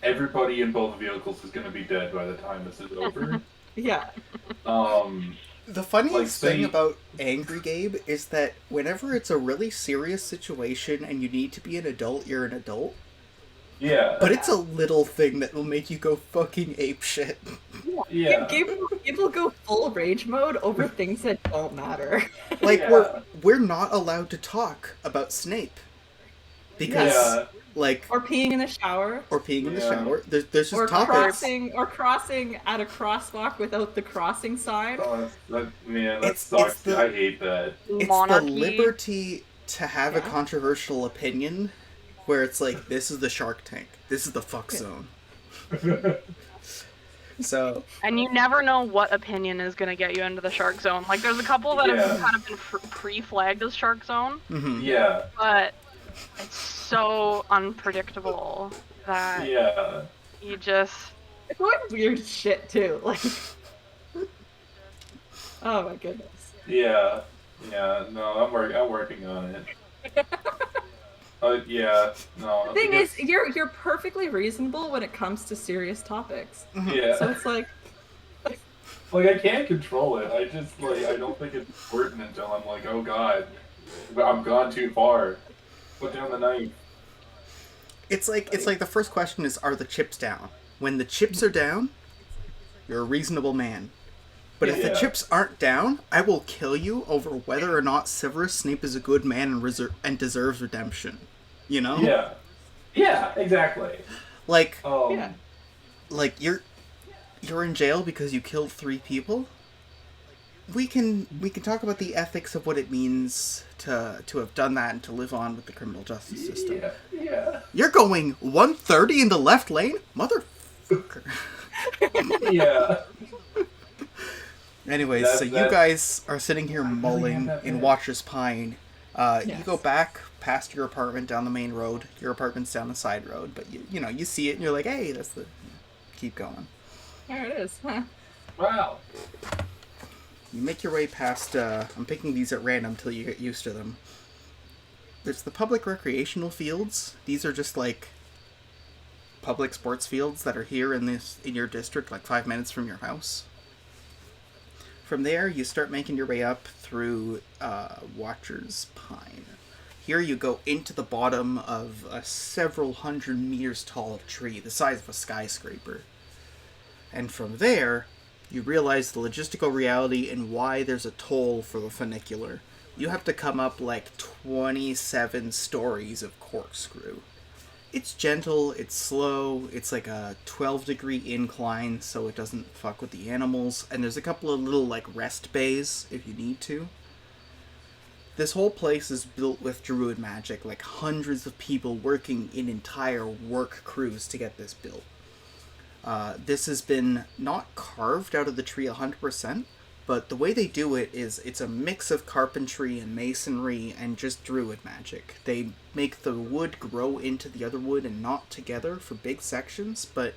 Speaker 2: everybody in both vehicles is gonna be dead by the time this is over.
Speaker 4: Yeah.
Speaker 1: The funniest
Speaker 2: Like,
Speaker 1: thing
Speaker 2: say-
Speaker 1: about Angry Gabe is that whenever it's a really serious situation and you need to be an adult, you're an adult.
Speaker 2: Yeah.
Speaker 1: But it's a little thing that will make you go fucking apeshit.
Speaker 2: Yeah.
Speaker 4: Gabe will go full rage mode over things that don't matter.
Speaker 1: Like,
Speaker 2: Yeah.
Speaker 1: we're not allowed to talk about Snape. because
Speaker 2: Yeah.
Speaker 1: like
Speaker 4: Or peeing in the shower.
Speaker 1: or peeing in the
Speaker 2: Yeah.
Speaker 1: shower. There's just
Speaker 4: Or
Speaker 1: topics.
Speaker 4: crossing at a crosswalk without the crossing sign.
Speaker 2: Oh, that
Speaker 1: It's
Speaker 2: sucks.
Speaker 1: the
Speaker 2: I hate that.
Speaker 1: it's the
Speaker 3: Monarchy.
Speaker 1: liberty to have a
Speaker 4: Yeah.
Speaker 1: controversial opinion, where it's like this is the Shark Tank, this is the fuck
Speaker 4: Yeah.
Speaker 1: zone. So
Speaker 3: And you never know what opinion is going to get you into the shark zone. Like, there's a couple that have
Speaker 2: Yeah.
Speaker 3: kind of been pre-flagged as shark zone,
Speaker 1: mhm.
Speaker 2: Yeah.
Speaker 3: but it's so unpredictable that
Speaker 2: Yeah.
Speaker 3: you just...
Speaker 4: It's always weird shit too. Like, oh my goodness.
Speaker 2: Yeah. Yeah. No, I'm working on it. Yeah. No.
Speaker 4: The thing
Speaker 2: because-
Speaker 4: is, you're perfectly reasonable when it comes to serious topics.
Speaker 2: Yeah.
Speaker 4: So it's like,
Speaker 2: Like, I can't control it. I just, like, I don't think it's important until I'm like, oh god, I've gone too far. Put down the knife.
Speaker 1: It's like the first question is, are the chips down? When the chips are down, you're a reasonable man. But if the
Speaker 2: Yeah.
Speaker 1: chips aren't down, I will kill you over whether or not Severus Snape is a good man and deserves redemption. You know?
Speaker 2: Yeah. Yeah, exactly.
Speaker 1: Like
Speaker 4: yeah.
Speaker 1: like you're in jail because you killed 3 people. We can talk about the ethics of what it means to have done that and to live on with the criminal justice system.
Speaker 2: Yeah. Yeah.
Speaker 1: You're going 130 in the left lane, motherfucker.
Speaker 2: Yeah.
Speaker 1: Anyways,
Speaker 2: That-
Speaker 1: so you
Speaker 2: that-
Speaker 1: guys are sitting here
Speaker 2: really
Speaker 1: mulling
Speaker 2: have that
Speaker 1: in
Speaker 2: bad.
Speaker 1: Watcher's Pine. You
Speaker 4: Yes.
Speaker 1: go back past your apartment down the main road. Your apartment's down the side road, but you see it and you're like, hey, that's the. Keep going.
Speaker 4: There it is. Huh?
Speaker 2: Wow.
Speaker 1: You make your way past. I'm picking these at random till you get used to them. There's the public recreational fields. These are just like public sports fields that are here in your district, like 5 minutes from your house. From there, you start making your way up through Watcher's Pine. Here you go into the bottom of a several hundred meters tall tree, the size of a skyscraper. And from there, you realize the logistical reality and why there's a toll for the funicular. You have to come up like 27 stories of corkscrew. It's gentle, it's slow, it's like a 12-degree incline so it doesn't fuck with the animals, and there's a couple of little like rest bays if you need to. This whole place is built with druid magic, like hundreds of people working in entire work crews to get this built. This has been not carved out of the tree 100%, but the way they do it is it's a mix of carpentry and masonry and just druid magic. They make the wood grow into the other wood and not together for big sections, but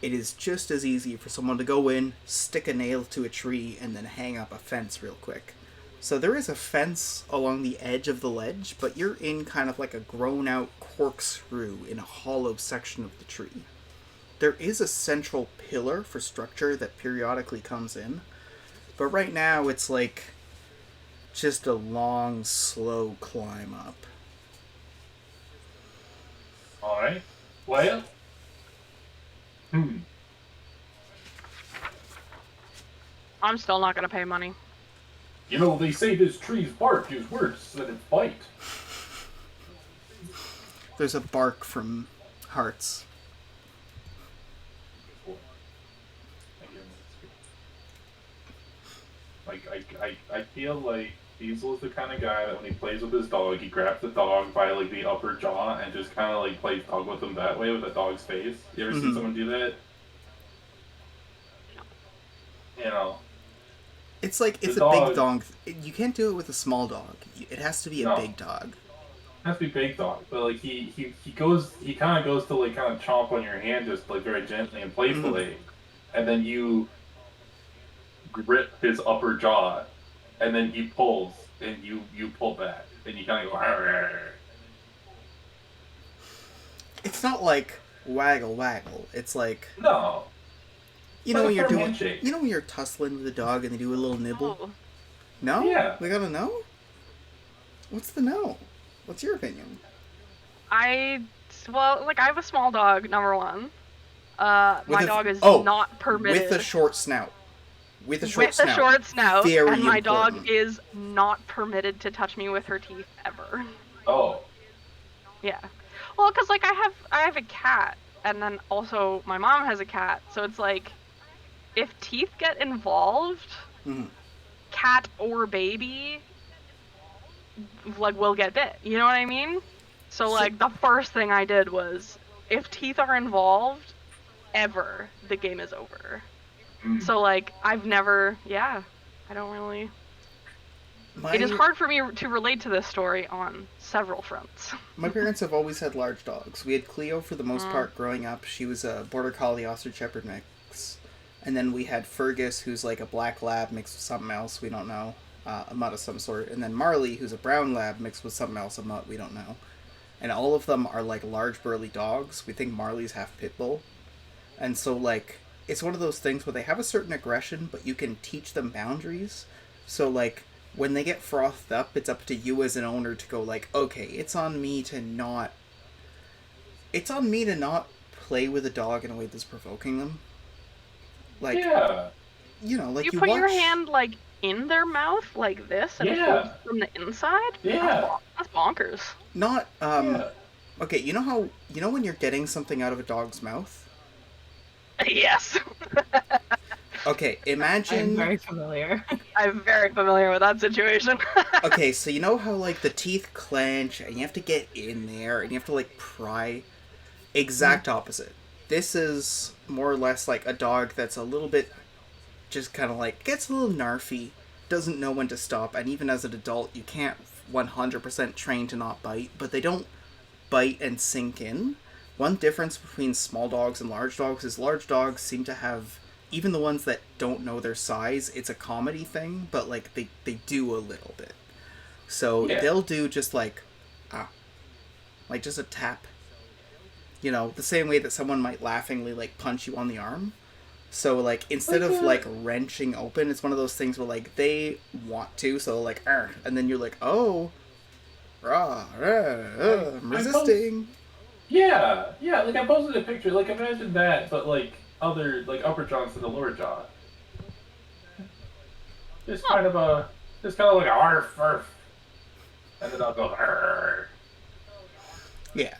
Speaker 1: it is just as easy for someone to go in, stick a nail to a tree, and then hang up a fence real quick. So there is a fence along the edge of the ledge, but you're in kind of like a grown-out corkscrew in a hollow section of the tree. There is a central pillar for structure that periodically comes in, but right now it's like just a long, slow climb up.
Speaker 2: Alright. Well.
Speaker 3: I'm still not gonna pay money.
Speaker 2: You know, they say this tree's bark is worse than its bite.
Speaker 1: There's a bark from Hearts.
Speaker 2: Like, I feel like Diesel is the kind of guy that when he plays with his dog, he grabs the dog by, like, the upper jaw and just kind of, like, plays dog with him that way with the dog's face. You ever seen someone do that? You know.
Speaker 1: It's like, it's
Speaker 2: The
Speaker 1: a big
Speaker 2: dog-
Speaker 1: dog. You can't do it with a small dog. It has to be a
Speaker 2: No.
Speaker 1: big dog.
Speaker 2: It has to be big dog, but like he kind of goes to like kind of chomp on your hand just like very gently and playfully, and then you grip his upper jaw, and then he pulls and you pull back and you kind of go. "Arr."
Speaker 1: It's not like waggle waggle. It's like,
Speaker 2: No,
Speaker 1: you know
Speaker 2: Like
Speaker 1: when
Speaker 2: a
Speaker 1: you're
Speaker 2: firm
Speaker 1: doing,
Speaker 2: handshake.
Speaker 1: you know when you're tussling with a dog and they do a little nibble.
Speaker 3: Oh,
Speaker 1: No?
Speaker 2: Yeah.
Speaker 1: We gotta know? What's the no? What's your opinion?
Speaker 3: I have a small dog, number one. My
Speaker 1: With a-
Speaker 3: dog is
Speaker 1: oh,
Speaker 3: not permitted.
Speaker 1: With a short snout. With a short
Speaker 3: with
Speaker 1: snout.
Speaker 3: a short snout,
Speaker 1: Very
Speaker 3: and my
Speaker 1: important.
Speaker 3: dog is not permitted to touch me with her teeth ever.
Speaker 2: oh,
Speaker 3: Yeah. Well, because like I have a cat, and then also my mom has a cat, so it's like if teeth get involved,
Speaker 1: Mhm.
Speaker 3: cat or baby, like will get bit. You know what I mean? So
Speaker 1: So,
Speaker 3: like the first thing I did was if teeth are involved, ever the game is over.
Speaker 2: Mm.
Speaker 3: So like I've never, yeah, I don't really. It is
Speaker 1: my
Speaker 3: hard for me to relate to this story on several fronts.
Speaker 1: my parents have always had large dogs. We had Cleo for the most
Speaker 3: Mm.
Speaker 1: part growing up. She was a border collie ostrich shepherd mix, and then we had Fergus, who's like a black lab mixed with something else we don't know, a mutt of some sort, and then Marley, who's a brown lab mixed with something else, a mutt we don't know. And all of them are like large burly dogs. We think Marley's half pit bull, and so like it's one of those things where they have a certain aggression, but you can teach them boundaries. So like when they get frothed up, it's up to you as an owner to go like, okay, it's on me to not play with a dog in a way that's provoking them. Like,
Speaker 2: Yeah,
Speaker 3: You
Speaker 1: like you
Speaker 3: put your
Speaker 1: watch
Speaker 3: hand like in their mouth like this and hold
Speaker 2: yeah,
Speaker 3: it from the inside?
Speaker 2: yeah,
Speaker 3: That's bonkers.
Speaker 1: not
Speaker 2: yeah.
Speaker 1: okay, you know how when you're getting something out of a dog's mouth?
Speaker 3: Yes.
Speaker 1: Okay,
Speaker 4: I'm
Speaker 1: imagine
Speaker 4: very familiar.
Speaker 3: I'm very familiar with that situation.
Speaker 1: okay, so you know how like the teeth clench and you have to get in there and you have to like pry. Exact opposite. This is more or less like a dog that's a little bit just kind of like gets a little narfy, doesn't know when to stop, and even as an adult, you can't 100% train to not bite, but they don't bite and sink in. One difference between small dogs and large dogs is large dogs seem to have, even the ones that don't know their size, it's a comedy thing, but like they do a little bit. So
Speaker 2: Yeah.
Speaker 1: they'll do just ah, like just a tap. The same way that someone might laughingly like punch you on the arm. So like instead
Speaker 2: Like
Speaker 1: of like wrenching open, it's one of those things where like they want to, so like and then you're like, oh, I'm
Speaker 2: I post,
Speaker 1: resisting.
Speaker 2: yeah, yeah. Like I posted a picture. Like imagine that, but like other like upper jaw instead of lower jaw. Just
Speaker 3: Huh.
Speaker 2: just kind of like a arf, arf, and then I'll go arf.
Speaker 1: Yeah,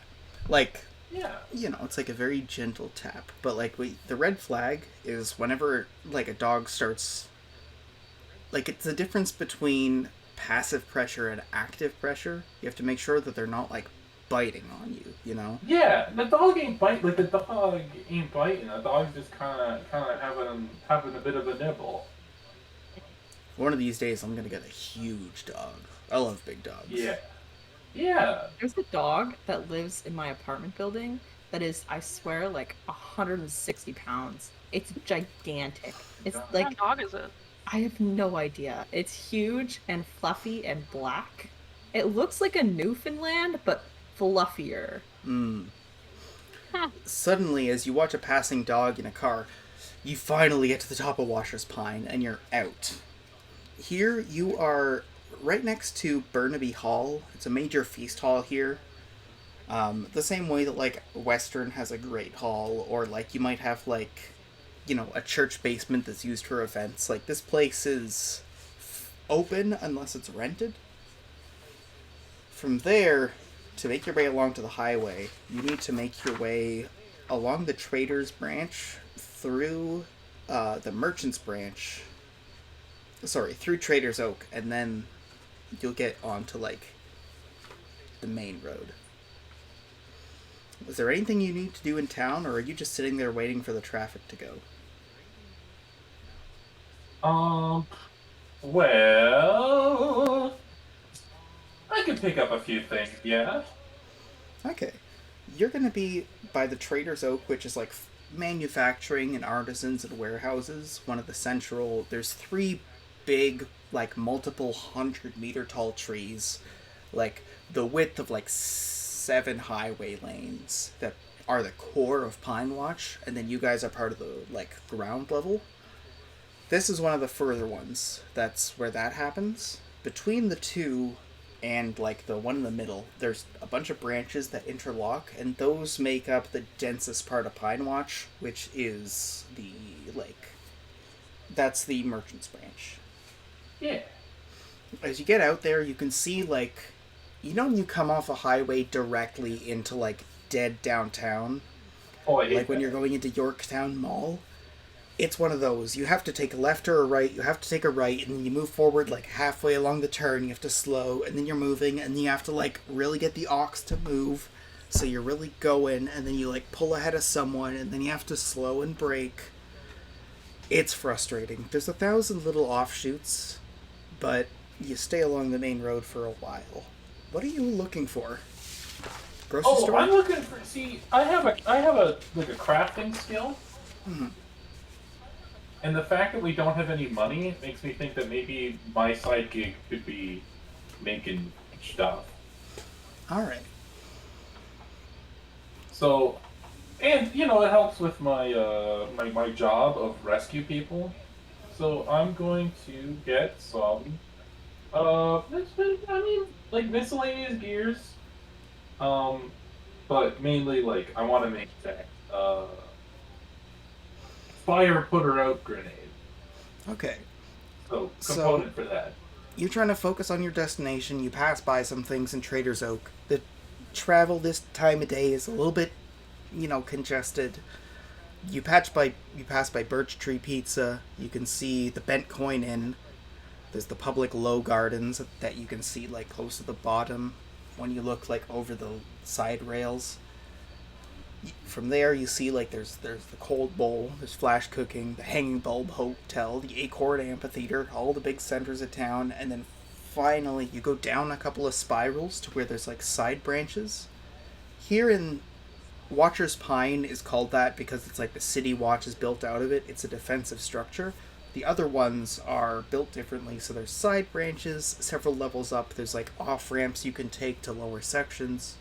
Speaker 1: like
Speaker 2: Yeah,
Speaker 1: it's like a very gentle tap. But like the red flag is whenever like a dog starts, like it's the difference between passive pressure and active pressure. You have to make sure that they're not like biting on you.
Speaker 2: yeah. The dog ain't bite. Like the dog ain't biting. The dog's just kind of having a bit of a nibble.
Speaker 1: One of these days, I'm gonna get a huge dog. I love big dogs.
Speaker 2: Yeah, yeah.
Speaker 4: There's a dog that lives in my apartment building that is, I swear, like 160 pounds. It's gigantic. It's
Speaker 2: God.
Speaker 3: What kind
Speaker 4: like,
Speaker 3: of dog is it?
Speaker 4: I have no idea. It's huge and fluffy and black. It looks like a Newfoundland, but fluffier.
Speaker 3: Hmm.
Speaker 1: Suddenly, as you watch a passing dog in a car, you finally get to the top of Washer's Pine and you're out. Here, you are right next to Burnaby Hall. It's a major feast hall here. The same way that, like, Western has a great hall, or, like, you might have, like, a church basement that's used for events. Like, this place is open unless it's rented. From there, to make your way along to the highway, you need to make your way along the Traders branch through the Merchants branch. Sorry, through Traders Oak, and then you'll get onto like the main road. Is there anything you need to do in town, or are you just sitting there waiting for the traffic to go?
Speaker 2: Um. Well, I could pick up a few things. Yeah.
Speaker 1: Okay. You're going to be by the Trader's Oak, which is like manufacturing and artisans and warehouses. One of the central. There's three big, like multiple 100-meter tall trees, like the width of like 7 highway lanes that are the core of Pine Watch, and then you guys are part of the like ground level. This is one of the further ones. That's where that happens. Between the two and like the one in the middle, there's a bunch of branches that interlock, and those make up the densest part of Pine Watch, which is the like that's the Merchants branch.
Speaker 2: Yeah.
Speaker 1: As you get out there, you can see like You know when you come off a highway directly into, like, dead downtown?
Speaker 2: Oh, I hate
Speaker 1: Like when
Speaker 2: that.
Speaker 1: you're going into Yorktown Mall? It's one of those. You have to take a left or a right, you have to take a right, and then you move forward, like, halfway along the turn, you have to slow, and then you're moving, and then you have to, like, really get the ox to move, so you're really going, and then you, like, pull ahead of someone, and then you have to slow and brake. It's frustrating. There's 1,000 little offshoots, but you stay along the main road for a while. What are you looking for? Grocery
Speaker 2: Oh,
Speaker 1: store?
Speaker 2: I'm looking for. See, I have a like a crafting skill, and the fact that we don't have any money makes me think that maybe my side gig could be making stuff.
Speaker 1: Alright.
Speaker 2: So, and it helps with my job of rescue people. So I'm going to get some I mean like miscellaneous gears. Um, but mainly like I want to make that fire putter out grenade.
Speaker 1: Okay.
Speaker 2: So
Speaker 1: So,
Speaker 2: component for that.
Speaker 1: you're trying to focus on your destination, you pass by some things in Trader's Oak. The travel this time of day is a little bit, congested. You pass by Birch Tree Pizza, you can see the Bent Coin Inn. There's the public low gardens that you can see like close to the bottom when you look like over the side rails. From there you see like there's the Cold Bowl, there's Flash Cooking, the Hanging Bulb Hotel, the Acorn Amphitheater, all the big centers of town, and then finally you go down a couple of spirals to where there's like side branches. Here in Watcher's Pine is called that because it's like the city watch is built out of it. It's a defensive structure. The other ones are built differently, so there's side branches, several levels up. There's like off ramps you can take to lower sections.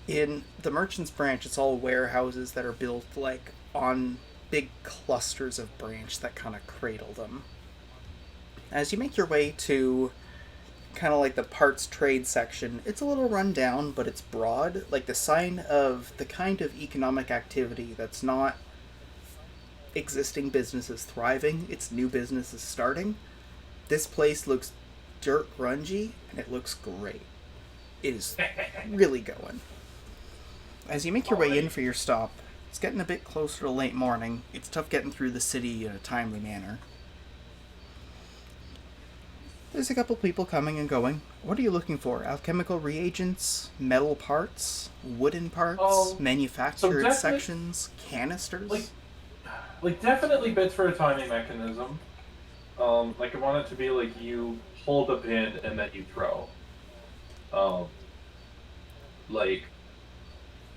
Speaker 1: In the Merchants branch, it's all warehouses that are built like on big clusters of branch that kind of cradle them. As you make your way to kind of like the parts trade section, it's a little run down, but it's broad, like the sign of the kind of economic activity that's not existing businesses thriving, it's new businesses starting. This place looks dirt grungy, and it looks great. It is really going. As you make your way in
Speaker 2: Alright.
Speaker 1: for your stop, it's getting a bit closer to late morning. It's tough getting through the city in a timely manner. There's a couple people coming and going. What are you looking for? Alchemical reagents, metal parts, wooden parts,
Speaker 2: Um, so
Speaker 1: manufactured
Speaker 2: definitely
Speaker 1: sections,
Speaker 2: like
Speaker 1: canisters?
Speaker 2: definitely bits for a timing mechanism. Like I want it to be like you hold a pin and then you throw. Um, like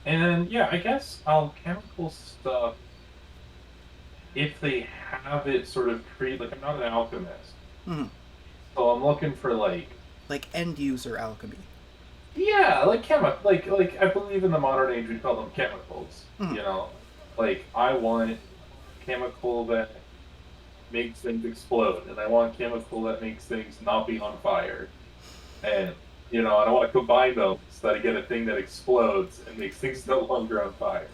Speaker 2: and yeah, I guess alchemical stuff if they have it sort of create like I'm not an alchemist,
Speaker 1: Hmm.
Speaker 2: so I'm looking for like
Speaker 1: Like end user alchemy.
Speaker 2: yeah, like like I believe in the modern age we'd call them chemicals.
Speaker 1: Hmm.
Speaker 2: Like I want chemical that makes things explode, and I want chemical that makes things not be on fire, and I don't want to combine them so that I get a thing that explodes and makes things no longer on fire.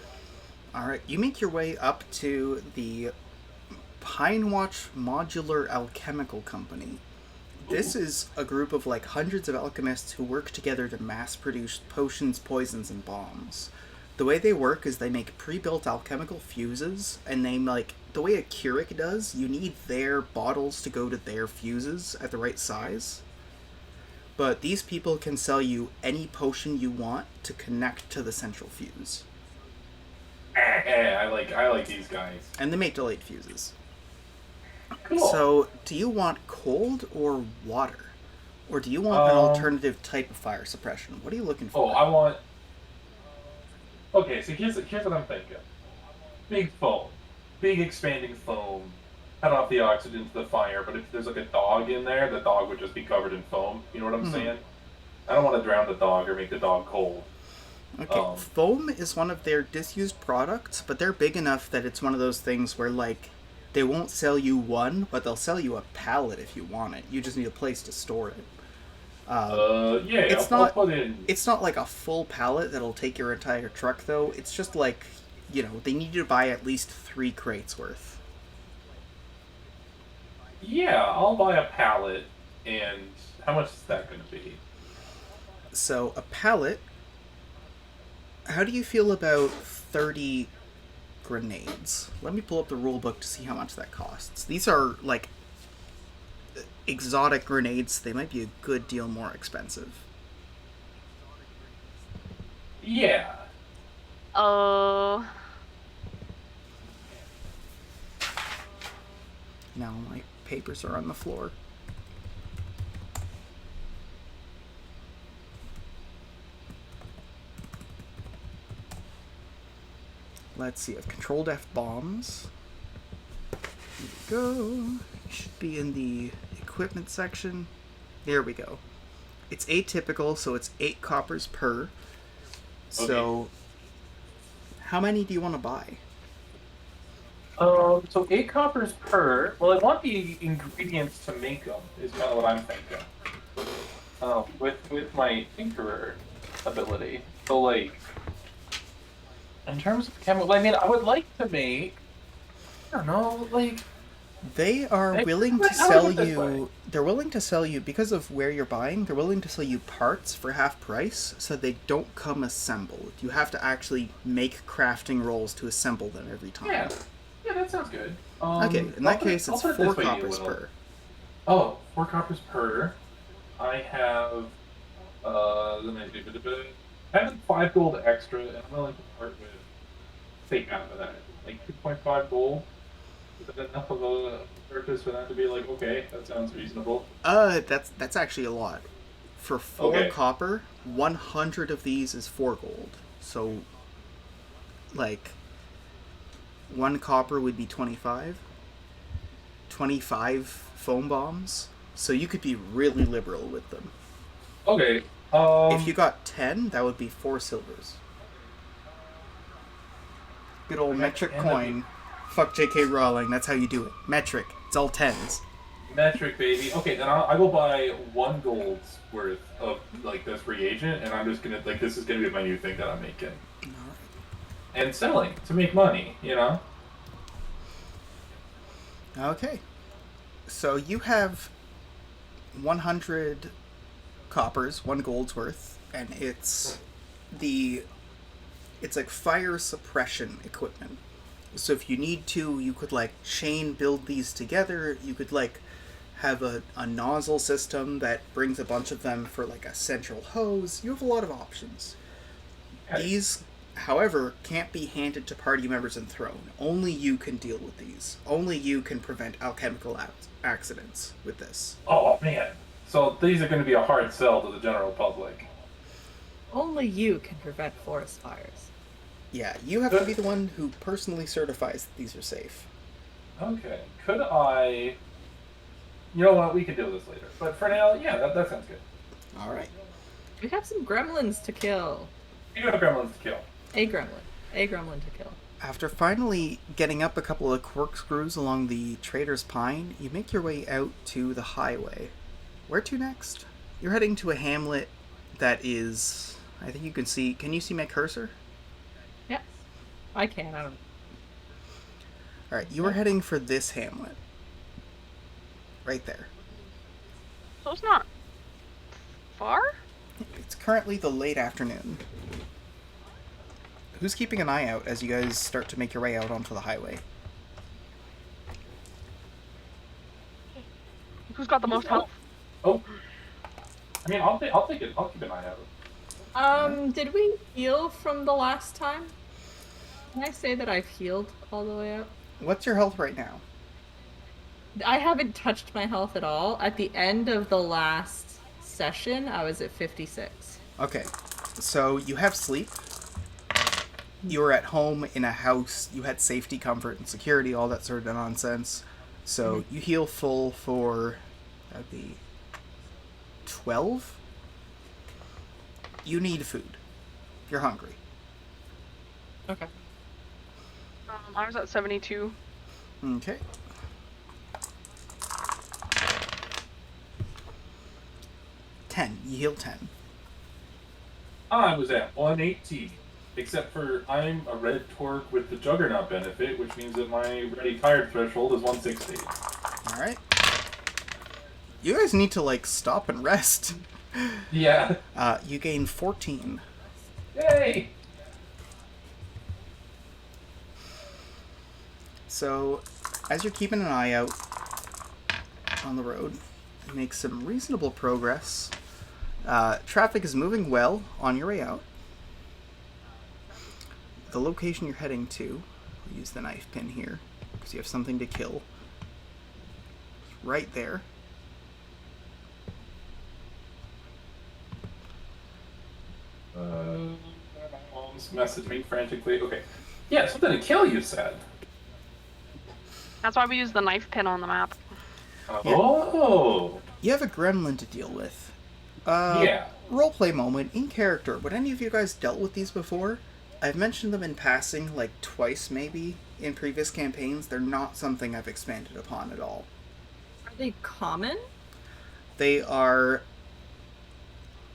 Speaker 1: Alright, you make your way up to the Pine Watch Modular Alchemical Company. This
Speaker 2: Ooh,
Speaker 1: is a group of like hundreds of alchemists who work together to mass produce potions, poisons, and bombs. The way they work is they make pre-built alchemical fuses, and they like the way a Keurig does. You need their bottles to go to their fuses at the right size. But these people can sell you any potion you want to connect to the central fuse,
Speaker 2: I like these guys.
Speaker 1: and they make delayed fuses.
Speaker 2: Cool.
Speaker 1: So, do you want cold or water? Or do you want an
Speaker 2: Um.
Speaker 1: alternative type of fire suppression? What are you looking
Speaker 2: Oh,
Speaker 1: for?
Speaker 2: I want. Okay, so here's what I'm thinking. Big foam, big expanding foam. Cut off the oxygen to the fire, but if there's like a dog in there, the dog would just be covered in foam. You know what I'm
Speaker 1: Hmm.
Speaker 2: saying? I don't want to drown the dog or make the dog cold.
Speaker 1: Okay,
Speaker 2: Um,
Speaker 1: foam is one of their disused products, but they're big enough that it's one of those things where, like, they won't sell you one, but they'll sell you a pallet if you want it. You just need a place to store it.
Speaker 2: yeah,
Speaker 1: It's
Speaker 2: I'll
Speaker 1: not
Speaker 2: put in.
Speaker 1: it's not like a full pallet that'll take your entire truck though. It's just like, they need you to buy at least 3 crates worth.
Speaker 2: Yeah, I'll buy a pallet, and how much is that going to be?
Speaker 1: So a pallet. How do you feel about 30 grenades? Let me pull up the rule book to see how much that costs. These are like exotic grenades. They might be a good deal more expensive.
Speaker 2: Yeah.
Speaker 3: Oh.
Speaker 1: Now my papers are on the floor. Let's see, I've controlled F bombs. Here we go. Should be in the equipment section. There we go. It's atypical, so it's 8 coppers per. So, how many do you want to buy?
Speaker 2: So 8 coppers per. Well, I want the ingredients to make them. Is kind of what I'm thinking. With my tinkerer ability. So like, in terms of chemical, I mean, I would like to make. I don't know, like.
Speaker 1: They are willing to sell you. They're willing to sell you because of where you're buying. They're willing to sell you parts for half price, so they don't come assembled. You have to actually make crafting rolls to assemble them every time.
Speaker 2: Yeah, that sounds good.
Speaker 1: Okay, in that case, it's 4 coppers per.
Speaker 2: Oh, 4 coppers per. I have. I have 5 gold extra, and I'm willing to part with. Take out of that, like 2.5 gold. Is that enough of a purchase for that to be like, okay, that sounds reasonable?
Speaker 1: That's actually a lot. For 4 copper, 100 of these is 4 gold. So, like, 1 copper would be 25. 25 foam bombs. So you could be really liberal with them.
Speaker 2: Okay.
Speaker 1: If you got 10, that would be 4 silvers. Good old metric coin. Fuck J.K. Rowling, that's how you do it. Metric. It's all 10s.
Speaker 2: Metric, baby. Okay, then I will buy 1 gold's worth of, like, this reagent, and I'm just gonna, like, this is gonna be my new thing that I'm making.
Speaker 1: Alright.
Speaker 2: And selling, to make money, you know?
Speaker 1: Okay. So you have 100 coppers, 1 gold's worth, and it's like fire suppression equipment. So if you need to, you could like chain build these together. You could like have a nozzle system that brings a bunch of them for like a central hose. You have a lot of options.
Speaker 2: Okay.
Speaker 1: These, however, can't be handed to party members and thrown. Only you can deal with these. Only you can prevent alchemical accidents with this.
Speaker 2: Oh, man. So these are going to be a hard sell to the general public.
Speaker 4: Only you can prevent forest fires.
Speaker 1: Yeah, you have to be the one who personally certifies that these are safe.
Speaker 2: Okay. Could I... You know what? We can deal with this later. But for now, yeah, that sounds good.
Speaker 1: Alright.
Speaker 4: We have some gremlins to kill.
Speaker 2: You have gremlins to kill.
Speaker 4: A gremlin. A gremlin to kill.
Speaker 1: After finally getting up a couple of corkscrews along the Trader's Pine, you make your way out to the highway. Where to next? You're heading to a hamlet that is... I think you can see... Can you see my cursor?
Speaker 4: Yes. I can. I don't...
Speaker 1: Alright, you were heading for this hamlet. Right there.
Speaker 3: So it's not far?
Speaker 1: It's currently the late afternoon. Who's keeping an eye out as you guys start to make your way out onto the highway?
Speaker 3: Who's got the most health?
Speaker 2: Oh. I mean, I'll take it. I'll keep an eye out.
Speaker 4: Did we heal from the last time? Can I say that I've healed all the way up?
Speaker 1: What's your health right now?
Speaker 4: I haven't touched my health at all. At the end of the last session, I was at 56.
Speaker 1: Okay, so you have sleep. You were at home in a house. You had safety, comfort, and security, all that sort of nonsense. So you heal full for, that'd be 12? You need food. You're hungry.
Speaker 4: Okay.
Speaker 3: I was at 72.
Speaker 1: Okay. You heal 10.
Speaker 2: I was at 118. Except for I'm a red torque with the Juggernaut benefit, which means that my ready tired threshold is 160.
Speaker 1: Alright. You guys need to, like, stop and rest.
Speaker 2: Yeah.
Speaker 1: You gain 14.
Speaker 2: Yay!
Speaker 1: So, as you're keeping an eye out on the road, you make some reasonable progress. Traffic is moving well on your way out. The location you're heading to, I'll use the knife pin here, because you have something to kill. It's right there.
Speaker 2: My mom's messaged me frantically. Okay. Yeah, something to kill, you said.
Speaker 3: That's why we use the knife pin on the map.
Speaker 2: Oh!
Speaker 1: You have a gremlin to deal with.
Speaker 2: Yeah.
Speaker 1: Roleplay moment, in character. Would any of you guys dealt with these before? I've mentioned them in passing, like twice maybe, in previous campaigns. They're not something I've expanded upon at all.
Speaker 4: Are they common?
Speaker 1: They are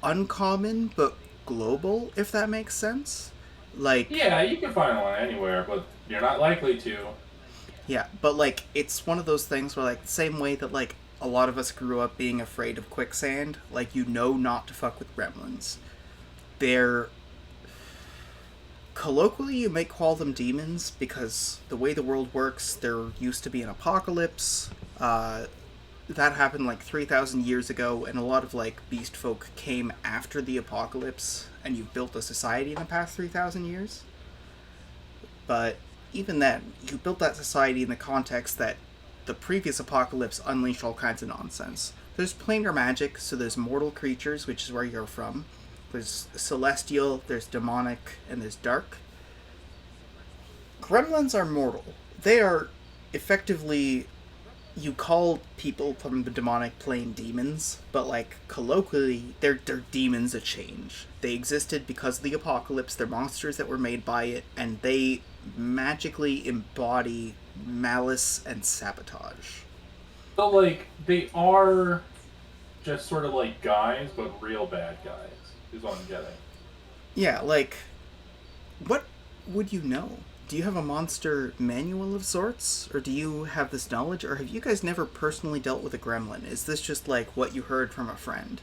Speaker 1: uncommon, but global, if that makes sense. Like,
Speaker 2: Yeah, you can find one anywhere, but you're not likely to.
Speaker 1: yeah, but like, it's one of those things where, like, the same way that, like, a lot of us grew up being afraid of quicksand, like, you know not to fuck with gremlins. They're... Colloquially, you may call them demons, because the way the world works, there used to be an apocalypse. That happened like 3,000 years ago, and a lot of like beast folk came after the apocalypse, and you've built a society in the past 3,000 years. But even then, you built that society in the context that the previous apocalypse unleashed all kinds of nonsense. There's planar magic, so there's mortal creatures, which is where you're from. There's celestial, there's demonic, and there's dark. Gremlins are mortal. They are effectively, you call people from the demonic plane demons, but like colloquially, they're demons of change. They existed because of the apocalypse. They're monsters that were made by it, and they magically embody malice and sabotage.
Speaker 2: So, like, they are just sort of like guys, but real bad guys, is what I'm getting.
Speaker 1: Yeah, like, what would you know? Do you have a monster manual of sorts? Or do you have this knowledge? Or have you guys never personally dealt with a gremlin? Is this just like what you heard from a friend?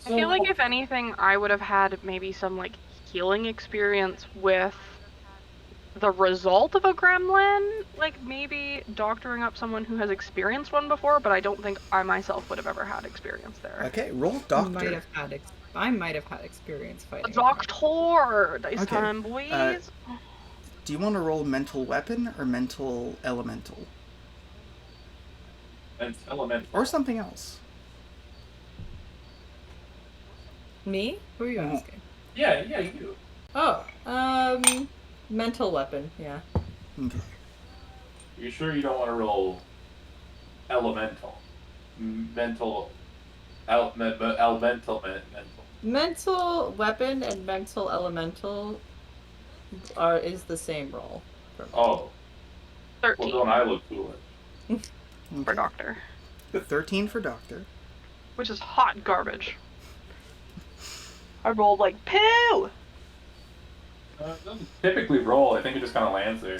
Speaker 3: I feel like if anything, I would have had maybe some like healing experience with the result of a gremlin, like maybe doctoring up someone who has experienced one before, but I don't think I myself would have ever had experience there.
Speaker 1: Okay, roll
Speaker 4: I might
Speaker 1: doctor.
Speaker 4: have had I might have had experience
Speaker 3: A
Speaker 4: fighting.
Speaker 3: doctor! Dice
Speaker 1: Okay,
Speaker 3: time, boys!
Speaker 1: Do you want to roll mental weapon or mental elemental?
Speaker 2: And elemental.
Speaker 1: Or something else?
Speaker 4: Me? Who are you
Speaker 1: Oh.
Speaker 4: asking?
Speaker 2: Yeah, you.
Speaker 4: Oh, mental weapon. Yeah.
Speaker 1: Okay.
Speaker 2: You sure you don't want to roll elemental? Mental. Elemental.
Speaker 4: Mental weapon and mental elemental is the same roll.
Speaker 2: Oh.
Speaker 3: 13
Speaker 2: Well, don't I look cooler?
Speaker 3: for doctor.
Speaker 1: 13 for doctor.
Speaker 3: Which is hot garbage. I rolled like poo!
Speaker 2: It doesn't typically roll. I think it just kind of lands there.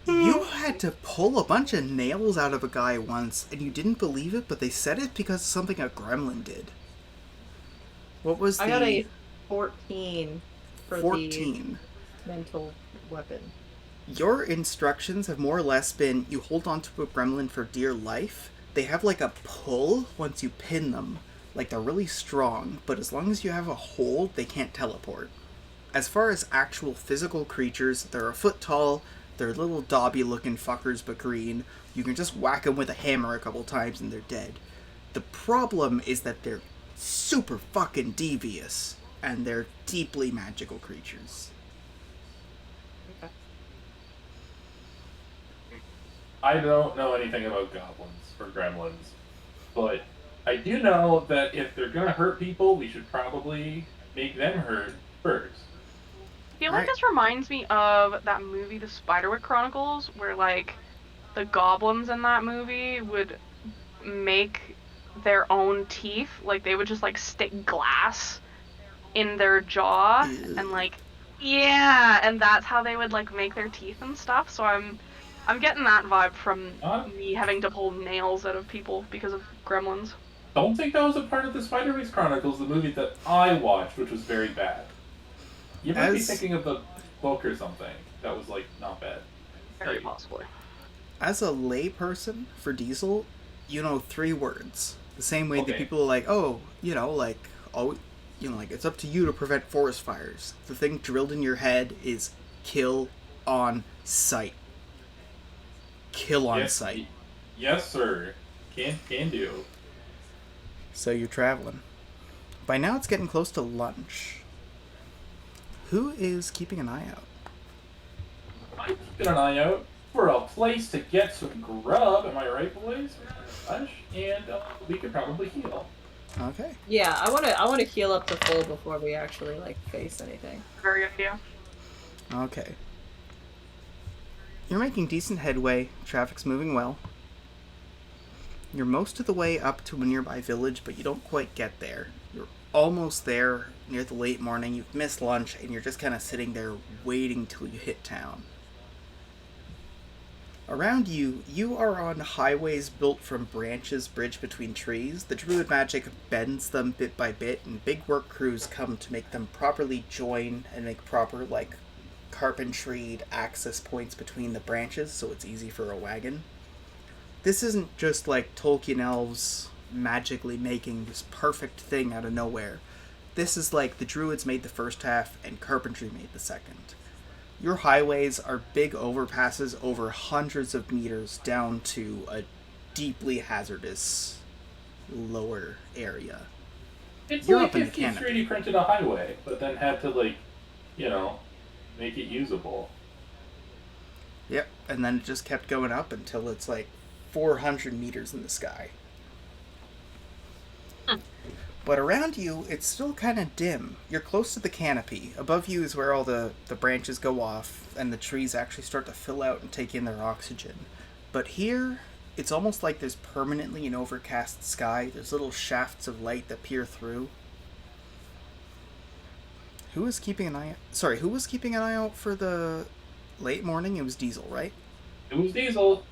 Speaker 1: You had to pull a bunch of nails out of a guy once, and you didn't believe it, but they said it because of something a gremlin did. What was
Speaker 4: I got a 14 for
Speaker 1: 14.
Speaker 4: the mental weapon.
Speaker 1: Your instructions have more or less been you hold on to a gremlin for dear life. They have like a pull once you pin them. Like they're really strong, but as long as you have a hold, they can't teleport. As far as actual physical creatures, they're a foot tall, they're little dobby looking fuckers but green. You can just whack them with a hammer a couple times and they're dead. The problem is that they're super fucking devious, and they're deeply magical creatures.
Speaker 4: Okay.
Speaker 2: I don't know anything about goblins or gremlins, but I do know that if they're gonna hurt people, we should probably make them hurt first.
Speaker 3: I feel like this reminds me of that movie, The Spiderwick Chronicles, where like the goblins in that movie would make their own teeth. Like they would just like stick glass in their jaw and like and that's how they would like make their teeth and stuff. So I'm getting that vibe from me having to pull nails out of people because of gremlins.
Speaker 2: don't think that was a part of the Spider Race Chronicles, the movie that I watched, which was very bad. You might be thinking of the book or something that was, like, not bad.
Speaker 3: Very possibly.
Speaker 1: As a layperson for Diesel, you know 3 words. The same way that
Speaker 2: Okay.
Speaker 1: people are like, oh, you know, like, always, you know, like, it's up to you to prevent forest fires. The thing drilled in your head is kill on sight. Kill on sight.
Speaker 2: Yes, sir. Can do.
Speaker 1: So you're traveling. By now it's getting close to lunch. Who is keeping an eye out?
Speaker 2: I'm keeping an eye out for a place to get some grub. Am I right, boys? And we could probably heal.
Speaker 1: Okay.
Speaker 4: Yeah, I wanna heal up to full before we actually like face anything.
Speaker 3: Very good idea.
Speaker 1: Okay. You're making decent headway. Traffic's moving well. You're most of the way up to a nearby village, but you don't quite get there. You're almost there near the late morning. You've missed lunch, and you're just kind of sitting there waiting till you hit town. Around you, you are on highways built from branches bridged between trees. The druid magic bends them bit by bit, and big work crews come to make them properly join and make proper, like, carpentried access points between the branches so it's easy for a wagon. This isn't just like Tolkien elves magically making this perfect thing out of nowhere. This is like the druids made the first half and carpentry made the second. Your highways are big overpasses over hundreds of meters down to a deeply hazardous lower area.
Speaker 2: It's
Speaker 1: You're
Speaker 2: like
Speaker 1: up in
Speaker 2: if
Speaker 1: the
Speaker 2: you
Speaker 1: canopy.
Speaker 2: 3D printed a highway, but then had to, like, you know, make it usable.
Speaker 1: Yep, and then it just kept going up until it's like 400 meters in the sky. But around you, it's still kind of dim. You're close to the canopy. Above you is where all the branches go off, and the trees actually start to fill out and take in their oxygen. But here, it's almost like there's permanently an overcast sky. There's little shafts of light that peer through. Who was keeping an eye out for the late morning? It was Diesel, right?
Speaker 2: It was Diesel.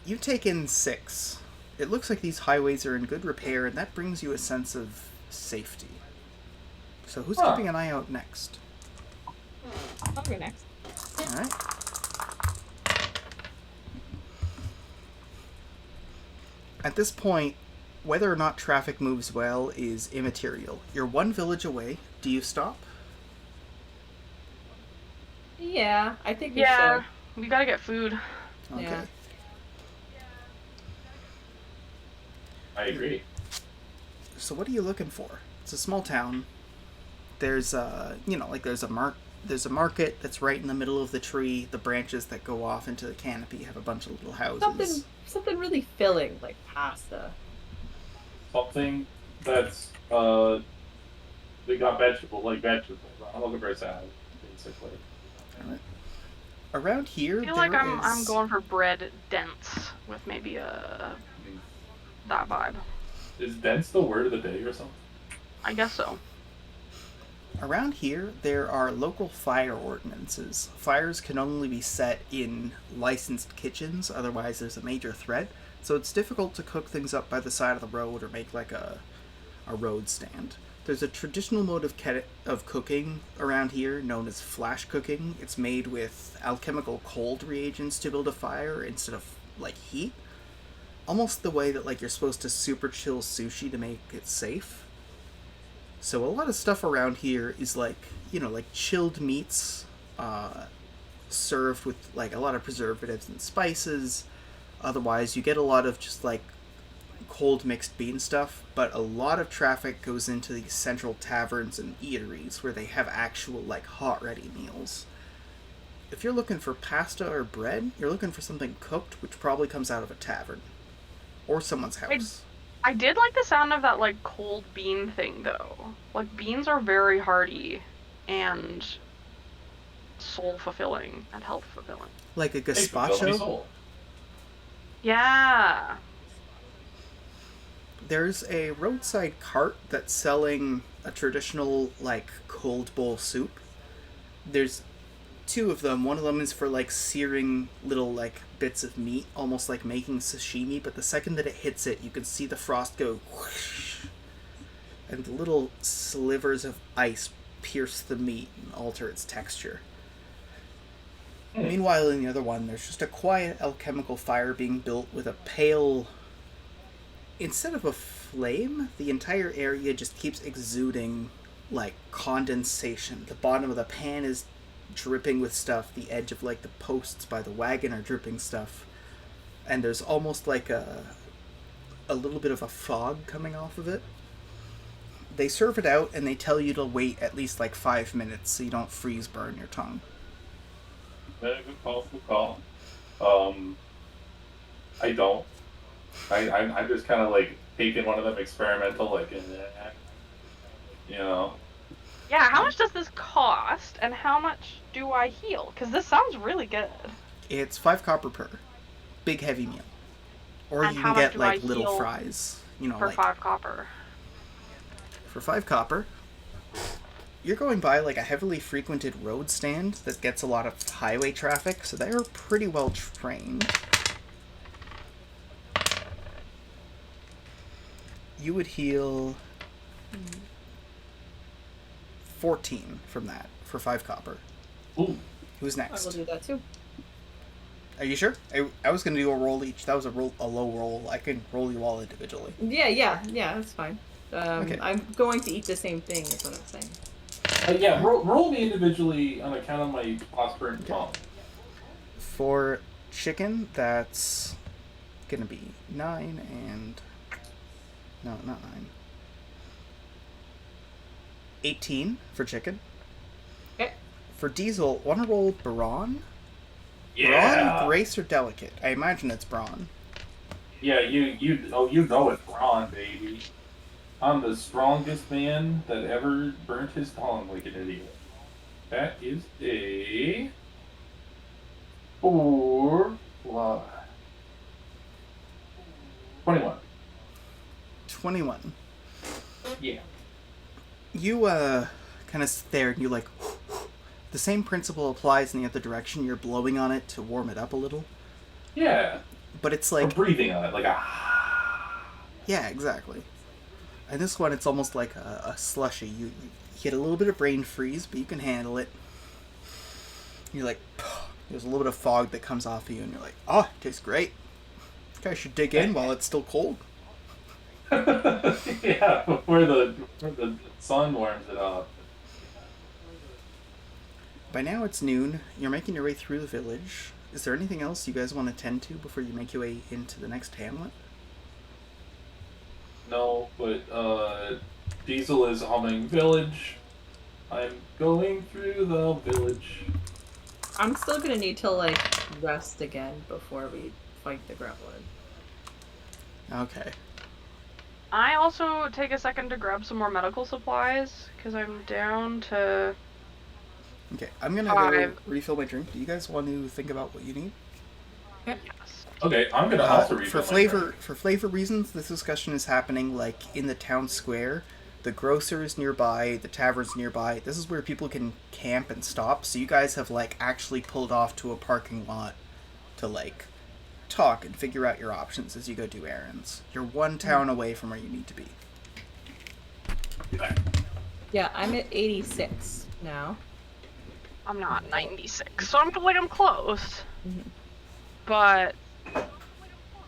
Speaker 1: You take in 6. It looks like these highways are in good repair, and that brings you a sense of safety. So who's keeping an eye out next?
Speaker 4: I'll go next.
Speaker 1: Alright. At this point, whether or not traffic moves well is immaterial. You're 1 village away. Do you stop?
Speaker 4: Yeah, I think we
Speaker 3: Yeah,
Speaker 4: should.
Speaker 3: we gotta get food.
Speaker 1: Okay.
Speaker 4: Yeah.
Speaker 2: I agree.
Speaker 1: So what are you looking for? It's a small town. There's there's a market that's right in the middle of the tree. The branches that go off into the canopy have a bunch of little houses.
Speaker 4: Something really filling, like pasta.
Speaker 2: Something that's, we got vegetables. I'm looking for a salad, basically.
Speaker 1: Alright. Around here,
Speaker 3: I feel like I'm
Speaker 1: is-
Speaker 3: going for bread dense with maybe that vibe.
Speaker 2: Is dense the word of the day or something?
Speaker 3: I guess so.
Speaker 1: Around here, there are local fire ordinances. Fires can only be set in licensed kitchens, otherwise there's a major threat. So it's difficult to cook things up by the side of the road or make like a road stand. There's a traditional mode of cooking around here known as flash cooking. It's made with alchemical cold reagents to build a fire instead of like heat. Almost the way that like you're supposed to super chill sushi to make it safe. So a lot of stuff around here is like, like chilled meats, served with like a lot of preservatives and spices. Otherwise, you get a lot of just like cold mixed bean stuff, but a lot of traffic goes into these central taverns and eateries where they have actual like hot ready meals. If you're looking for pasta or bread, you're looking for something cooked, which probably comes out of a tavern or someone's house.
Speaker 3: I did like the sound of that like cold bean thing though. Like beans are very hearty and soul fulfilling and health fulfilling.
Speaker 1: Like a
Speaker 2: Hey, fulfill my
Speaker 1: gazpacho.
Speaker 2: soul.
Speaker 3: Yeah.
Speaker 1: There's a roadside cart that's selling a traditional like cold bowl soup. There's two of them. One of them is for like searing little like bits of meat, almost like making sashimi, but the second that it hits it, you can see the frost go whoosh, and the little slivers of ice pierce the meat and alter its texture. Meanwhile, in the other one, there's just a quiet alchemical fire being built with a pale... Instead of a flame, the entire area just keeps exuding, like, condensation. The bottom of the pan is dripping with stuff. The edge of, like, the posts by the wagon are dripping stuff. And there's almost like a little bit of a fog coming off of it. They serve it out, and they tell you to wait at least, like, 5 minutes so you don't freeze burn your tongue.
Speaker 2: Good call, good call. I don't. I'm just kind of like taking one of them experimental, like, you know.
Speaker 3: Yeah, how much does this cost, and how much do I heal? Because this sounds really good.
Speaker 1: It's 5 copper per big heavy meal, or
Speaker 3: And
Speaker 1: you
Speaker 3: how
Speaker 1: can
Speaker 3: much
Speaker 1: get
Speaker 3: do I
Speaker 1: like little
Speaker 3: heal
Speaker 1: fries. You know,
Speaker 3: For
Speaker 1: like
Speaker 3: 5 copper.
Speaker 1: for 5 copper. You're going by like a heavily frequented road stand that gets a lot of highway traffic, so they're pretty well trained. You would heal 14 from that for 5 copper.
Speaker 2: Ooh.
Speaker 1: Who's
Speaker 4: I will
Speaker 1: next?
Speaker 4: do that too.
Speaker 1: Are you sure? I was going to do a roll each. That was a low roll. I can roll you all individually.
Speaker 4: Yeah, that's fine.
Speaker 1: Okay.
Speaker 4: I'm going to eat the same thing, is what I'm saying.
Speaker 2: Yeah, roll me individually on account of my phosphorus tongue.
Speaker 1: For chicken, that's going to be 9 and... No, not 9. 18 for chicken.
Speaker 4: Okay.
Speaker 1: For diesel, want to roll brawn?
Speaker 2: Yeah.
Speaker 1: Brawn, grace, or delicate? I imagine it's brawn.
Speaker 2: Yeah, you know it's brawn, baby. I'm the strongest man that ever burnt his tongue like an idiot. That is a 4 plus 21.
Speaker 1: 21.
Speaker 2: Yeah.
Speaker 1: You kind of stare and you like... The same principle applies in the other direction. You're blowing on it to warm it up a little.
Speaker 2: Yeah.
Speaker 1: But it's
Speaker 2: Or
Speaker 1: like...
Speaker 2: breathing on it, like a...
Speaker 1: Yeah, exactly. And this one, it's almost like a slushy. You get a little bit of brain freeze, but you can handle it. You're like... There's a little bit of fog that comes off of you, and you're like, oh, it tastes great. I should dig in while it's still cold.
Speaker 2: Yeah, before the sun warms it up.
Speaker 1: By now it's noon. You're making your way through the village. Is there anything else you guys want to tend to before you make your way into the next hamlet?
Speaker 2: No, but Diesel is humming village. I'm going through the village.
Speaker 4: I'm still gonna need to, like, rest again before we fight the Gremlin.
Speaker 1: Okay.
Speaker 3: I also take a second to grab some more medical supplies, because I'm down to...
Speaker 1: Okay, I'm gonna go refill my drink. Do you guys want to think about what you need?
Speaker 3: Yes.
Speaker 2: Okay, I'm gonna also refill
Speaker 1: for
Speaker 2: my drink.
Speaker 1: flavor reasons, this discussion is happening like in the town square. The grocer is nearby, the tavern's nearby. This is where people can camp and stop. So you guys have like actually pulled off to a parking lot to like talk and figure out your options as you go do errands. You're one town away from where you need to be.
Speaker 4: Yeah, I'm at 86 now.
Speaker 3: I'm not 96, so I'm close.
Speaker 4: Mm-hmm.
Speaker 3: But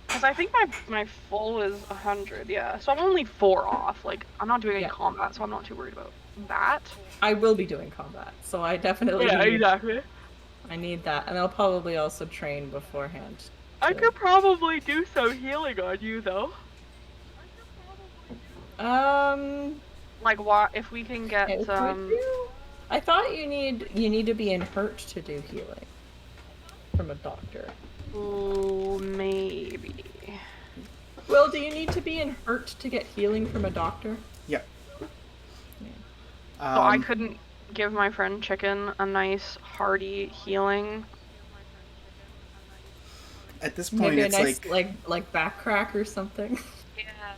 Speaker 3: because I think my full is 100, yeah. So I'm only 4 off. Like I'm not doing any combat, so I'm not too worried about that.
Speaker 4: I will be doing combat, so I definitely
Speaker 3: exactly.
Speaker 4: I need that, and I'll probably also train beforehand.
Speaker 3: I could probably do some healing on you though. Like what if we can get some?
Speaker 4: I thought you need to be in hurt to do healing from a doctor.
Speaker 3: Oh, maybe.
Speaker 4: Well, do you need to be in hurt to get healing from a doctor?
Speaker 1: Yeah.
Speaker 3: So I couldn't give my friend Chicken a nice hearty healing.
Speaker 1: At this point,
Speaker 4: maybe
Speaker 1: it's
Speaker 4: a nice like back crack or something.
Speaker 3: Yeah.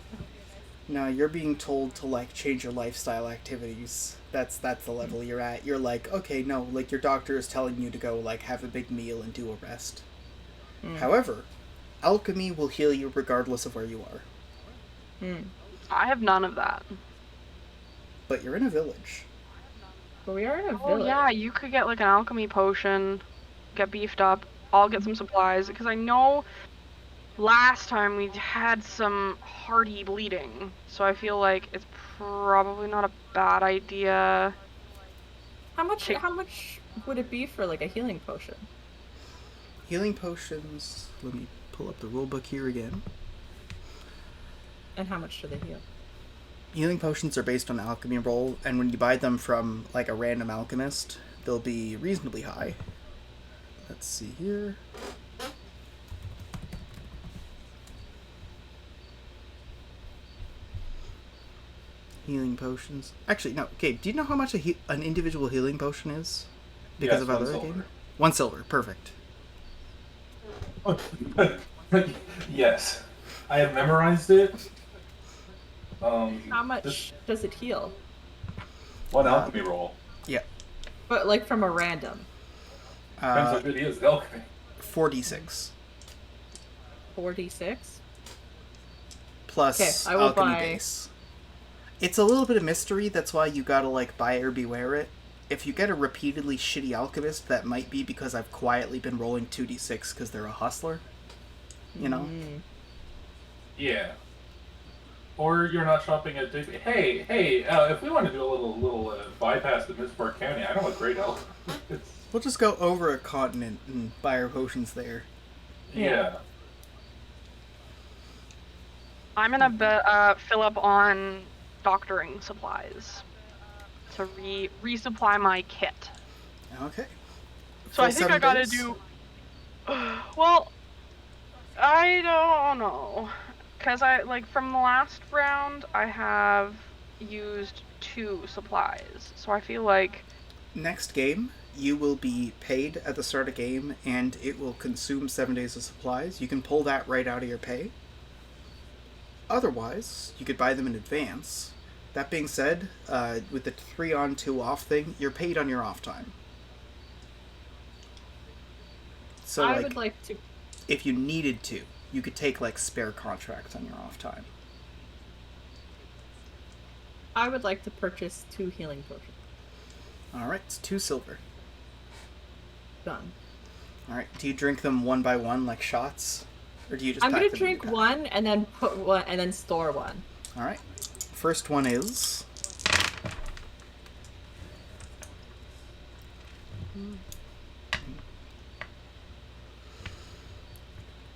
Speaker 1: No, you're being told to like change your lifestyle activities. That's the level you're at. You're like, okay, no, like your doctor is telling you to go like have a big meal and do a rest. However, alchemy will heal you regardless of where you are.
Speaker 3: I have none of that.
Speaker 1: But you're in a village.
Speaker 4: But we are in a
Speaker 3: Oh
Speaker 4: village.
Speaker 3: yeah, you could get like an alchemy potion, get beefed up. I'll get some supplies because I know last time we had some hearty bleeding, so I feel like it's probably not a bad idea.
Speaker 4: How much would it be for like a healing potion?
Speaker 1: Healing potions. Let me pull up the rulebook here again.
Speaker 4: And how much do they heal?
Speaker 1: Healing potions are based on alchemy roll, and when you buy them from like a random alchemist, they'll be reasonably high. Let's see here. Healing potions. Actually, no. Okay, do you know how much an individual healing potion is? Because
Speaker 2: Yes,
Speaker 1: of
Speaker 2: 1
Speaker 1: other
Speaker 2: silver.
Speaker 1: game? 1 silver. Perfect.
Speaker 2: Yes, I have memorized it.
Speaker 4: How much does it heal?
Speaker 2: One alchemy roll.
Speaker 1: Yeah.
Speaker 4: But like from a random.
Speaker 2: Depends how good he is at alchemy.
Speaker 1: 4d6.
Speaker 4: 4d6?
Speaker 1: Plus
Speaker 4: Okay, I will
Speaker 1: alchemy
Speaker 4: buy-
Speaker 1: base. It's a little bit of mystery, that's why you gotta like buyer beware it. If you get a repeatedly shitty alchemist, that might be because I've quietly been rolling 2d6 because they're a hustler. You know?
Speaker 2: Yeah. Or you're not shopping at Digby. Hey, if we want to do a little bypass to Mistborn County, I know a great alchemist.
Speaker 1: We'll just go over a continent and buy our potions there.
Speaker 2: Yeah.
Speaker 3: I'm gonna fill up on doctoring supplies to resupply my kit.
Speaker 1: Okay.
Speaker 3: So I
Speaker 1: Full
Speaker 3: think
Speaker 1: 7
Speaker 3: I gotta
Speaker 1: days?
Speaker 3: do. Well, I don't know, cause I like from the last round I have used 2 supplies, so I feel like
Speaker 1: Next game, you will be paid at the start of game, and it will consume 7 days of supplies. You can pull that right out of your pay. Otherwise, you could buy them in advance. That being said, with the 3 on 2 off thing, you're paid on your off time. So,
Speaker 4: I would like to.
Speaker 1: if you needed to, you could take like spare contracts on your off time.
Speaker 4: I would like to purchase 2 healing potions.
Speaker 1: Alright, it's 2 silver.
Speaker 4: Done.
Speaker 1: Alright, do you drink them one by one like shots? Or do you just
Speaker 4: I'm
Speaker 1: pack
Speaker 4: gonna
Speaker 1: them in your
Speaker 4: drink
Speaker 1: pack?
Speaker 4: one and then put one and then store one.
Speaker 1: Alright. First one is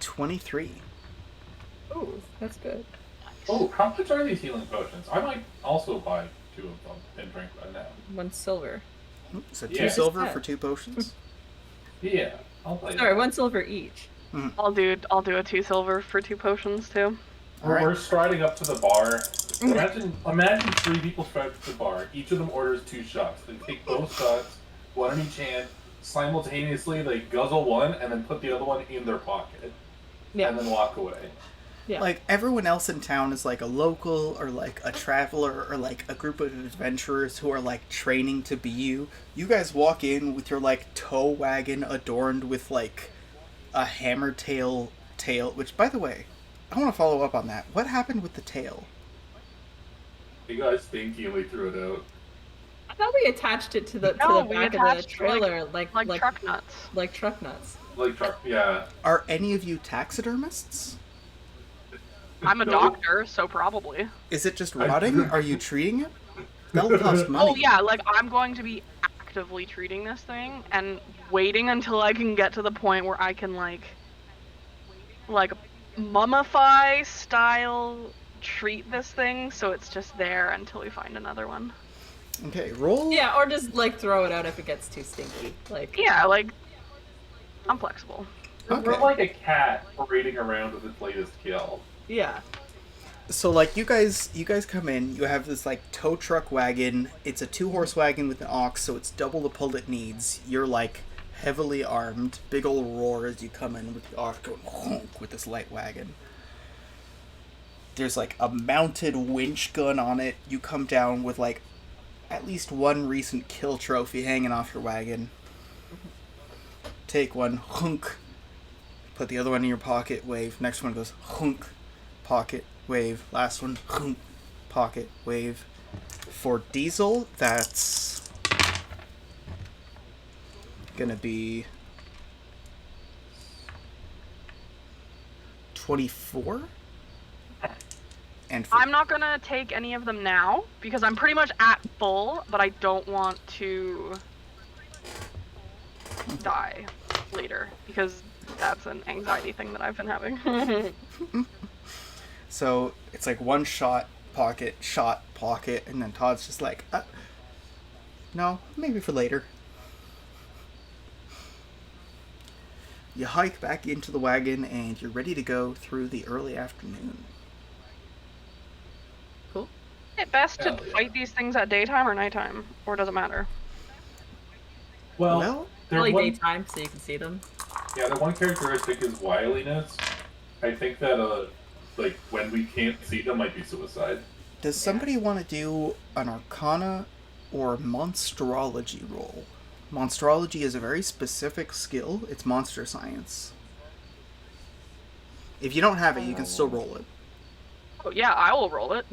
Speaker 1: 23.
Speaker 4: Ooh, that's good.
Speaker 2: Oh, how much are these healing potions? I might also buy 2 of them and drink one now.
Speaker 4: 1 silver.
Speaker 1: So 2
Speaker 2: Yeah.
Speaker 1: silver
Speaker 4: Yeah.
Speaker 1: for 2 potions.
Speaker 2: Yeah, I'll play
Speaker 4: Sorry,
Speaker 2: that.
Speaker 4: 1 silver each.
Speaker 3: I'll do a 2 silver for 2 potions too.
Speaker 2: We're striding up to the bar. Imagine 3 people stride up to the bar. Each of them orders 2 shots. They take both shots, one in each hand. Simultaneously, they guzzle one and then put the other one in their pocket,
Speaker 4: Yeah.
Speaker 2: and then walk away.
Speaker 4: Yeah.
Speaker 1: Like, everyone else in town is like a local or like a traveler or like a group of adventurers who are like training to be you. You guys walk in with your like tow wagon adorned with like a hammer tail, which, by the way, I want to follow up on that. What happened with the tail?
Speaker 2: You guys stinky and we threw it out.
Speaker 4: I thought we attached it to the
Speaker 3: No, we
Speaker 4: back of the
Speaker 3: attached,
Speaker 4: trailer
Speaker 3: like truck nuts.
Speaker 4: like truck nuts.
Speaker 2: Like, yeah.
Speaker 1: Are any of you taxidermists?
Speaker 3: I'm a
Speaker 2: No.
Speaker 3: doctor, so probably.
Speaker 1: Is it just rotting? Are you treating it? That'll cost money.
Speaker 3: Oh yeah, like I'm going to be actively treating this thing and waiting until I can get to the point where I can like mummify style treat this thing so it's just there until we find another one.
Speaker 1: Okay, roll.
Speaker 4: Yeah, or just like throw it out if it gets too stinky. Like
Speaker 3: Yeah, like I'm flexible.
Speaker 1: Okay.
Speaker 2: We're like a cat parading around with its latest kill.
Speaker 4: yeah.
Speaker 1: So like you guys come in, you have this like tow truck wagon. It's a 2-horse wagon with an ox, so it's double the pull it needs. You're like heavily armed, big old roar as you come in with the ox going honk with this light wagon. There's like a mounted winch gun on it. You come down with like at least one recent kill trophy hanging off your wagon. Take one, hunk. Put the other one in your pocket, wave. Next one goes hunk, pocket, wave. Last one, hunk, pocket, wave. For diesel, that's gonna be 24. And for
Speaker 3: I'm not gonna take any of them now because I'm pretty much at full, but I don't want to die later because that's an anxiety thing that I've been having.
Speaker 1: so it's like one shot, pocket, and then Todd's just like, no, maybe for later. You hike back into the wagon and you're ready to go through the early afternoon.
Speaker 4: Cool.
Speaker 3: Is it best to fight these things at daytime or nighttime? Or does it matter?
Speaker 2: Well,
Speaker 4: Early daytime so you can see them.
Speaker 2: Yeah, the one characteristic is wiliness. I think that, like, when we can't see them might be suicide.
Speaker 1: Does somebody want to do an Arcana or Monsterology roll? Monsterology is a very specific skill. It's monster science. If you don't have it, you can still roll it.
Speaker 3: Oh, yeah, I will roll it.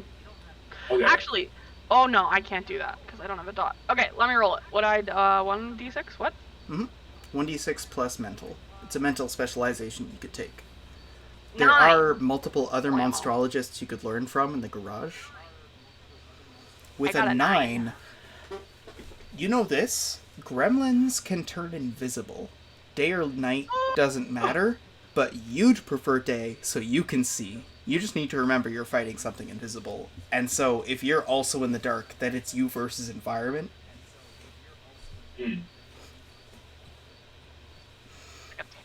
Speaker 2: Okay.
Speaker 3: Actually, oh no, I can't do that because I don't have a dot. Okay, let me roll it. What 1d6? What?
Speaker 1: 1d6 plus mental. It's a mental specialization you could take. There
Speaker 3: 9.
Speaker 1: are multiple other
Speaker 3: Wow.
Speaker 1: monsterologists you could learn from in the garage. With
Speaker 3: I got
Speaker 1: a
Speaker 3: a
Speaker 1: 9, you know this? Gremlins can turn invisible. Day or night doesn't matter, but you'd prefer day so you can see. You just need to remember you're fighting something invisible. And so if you're also in the dark, then it's you versus environment.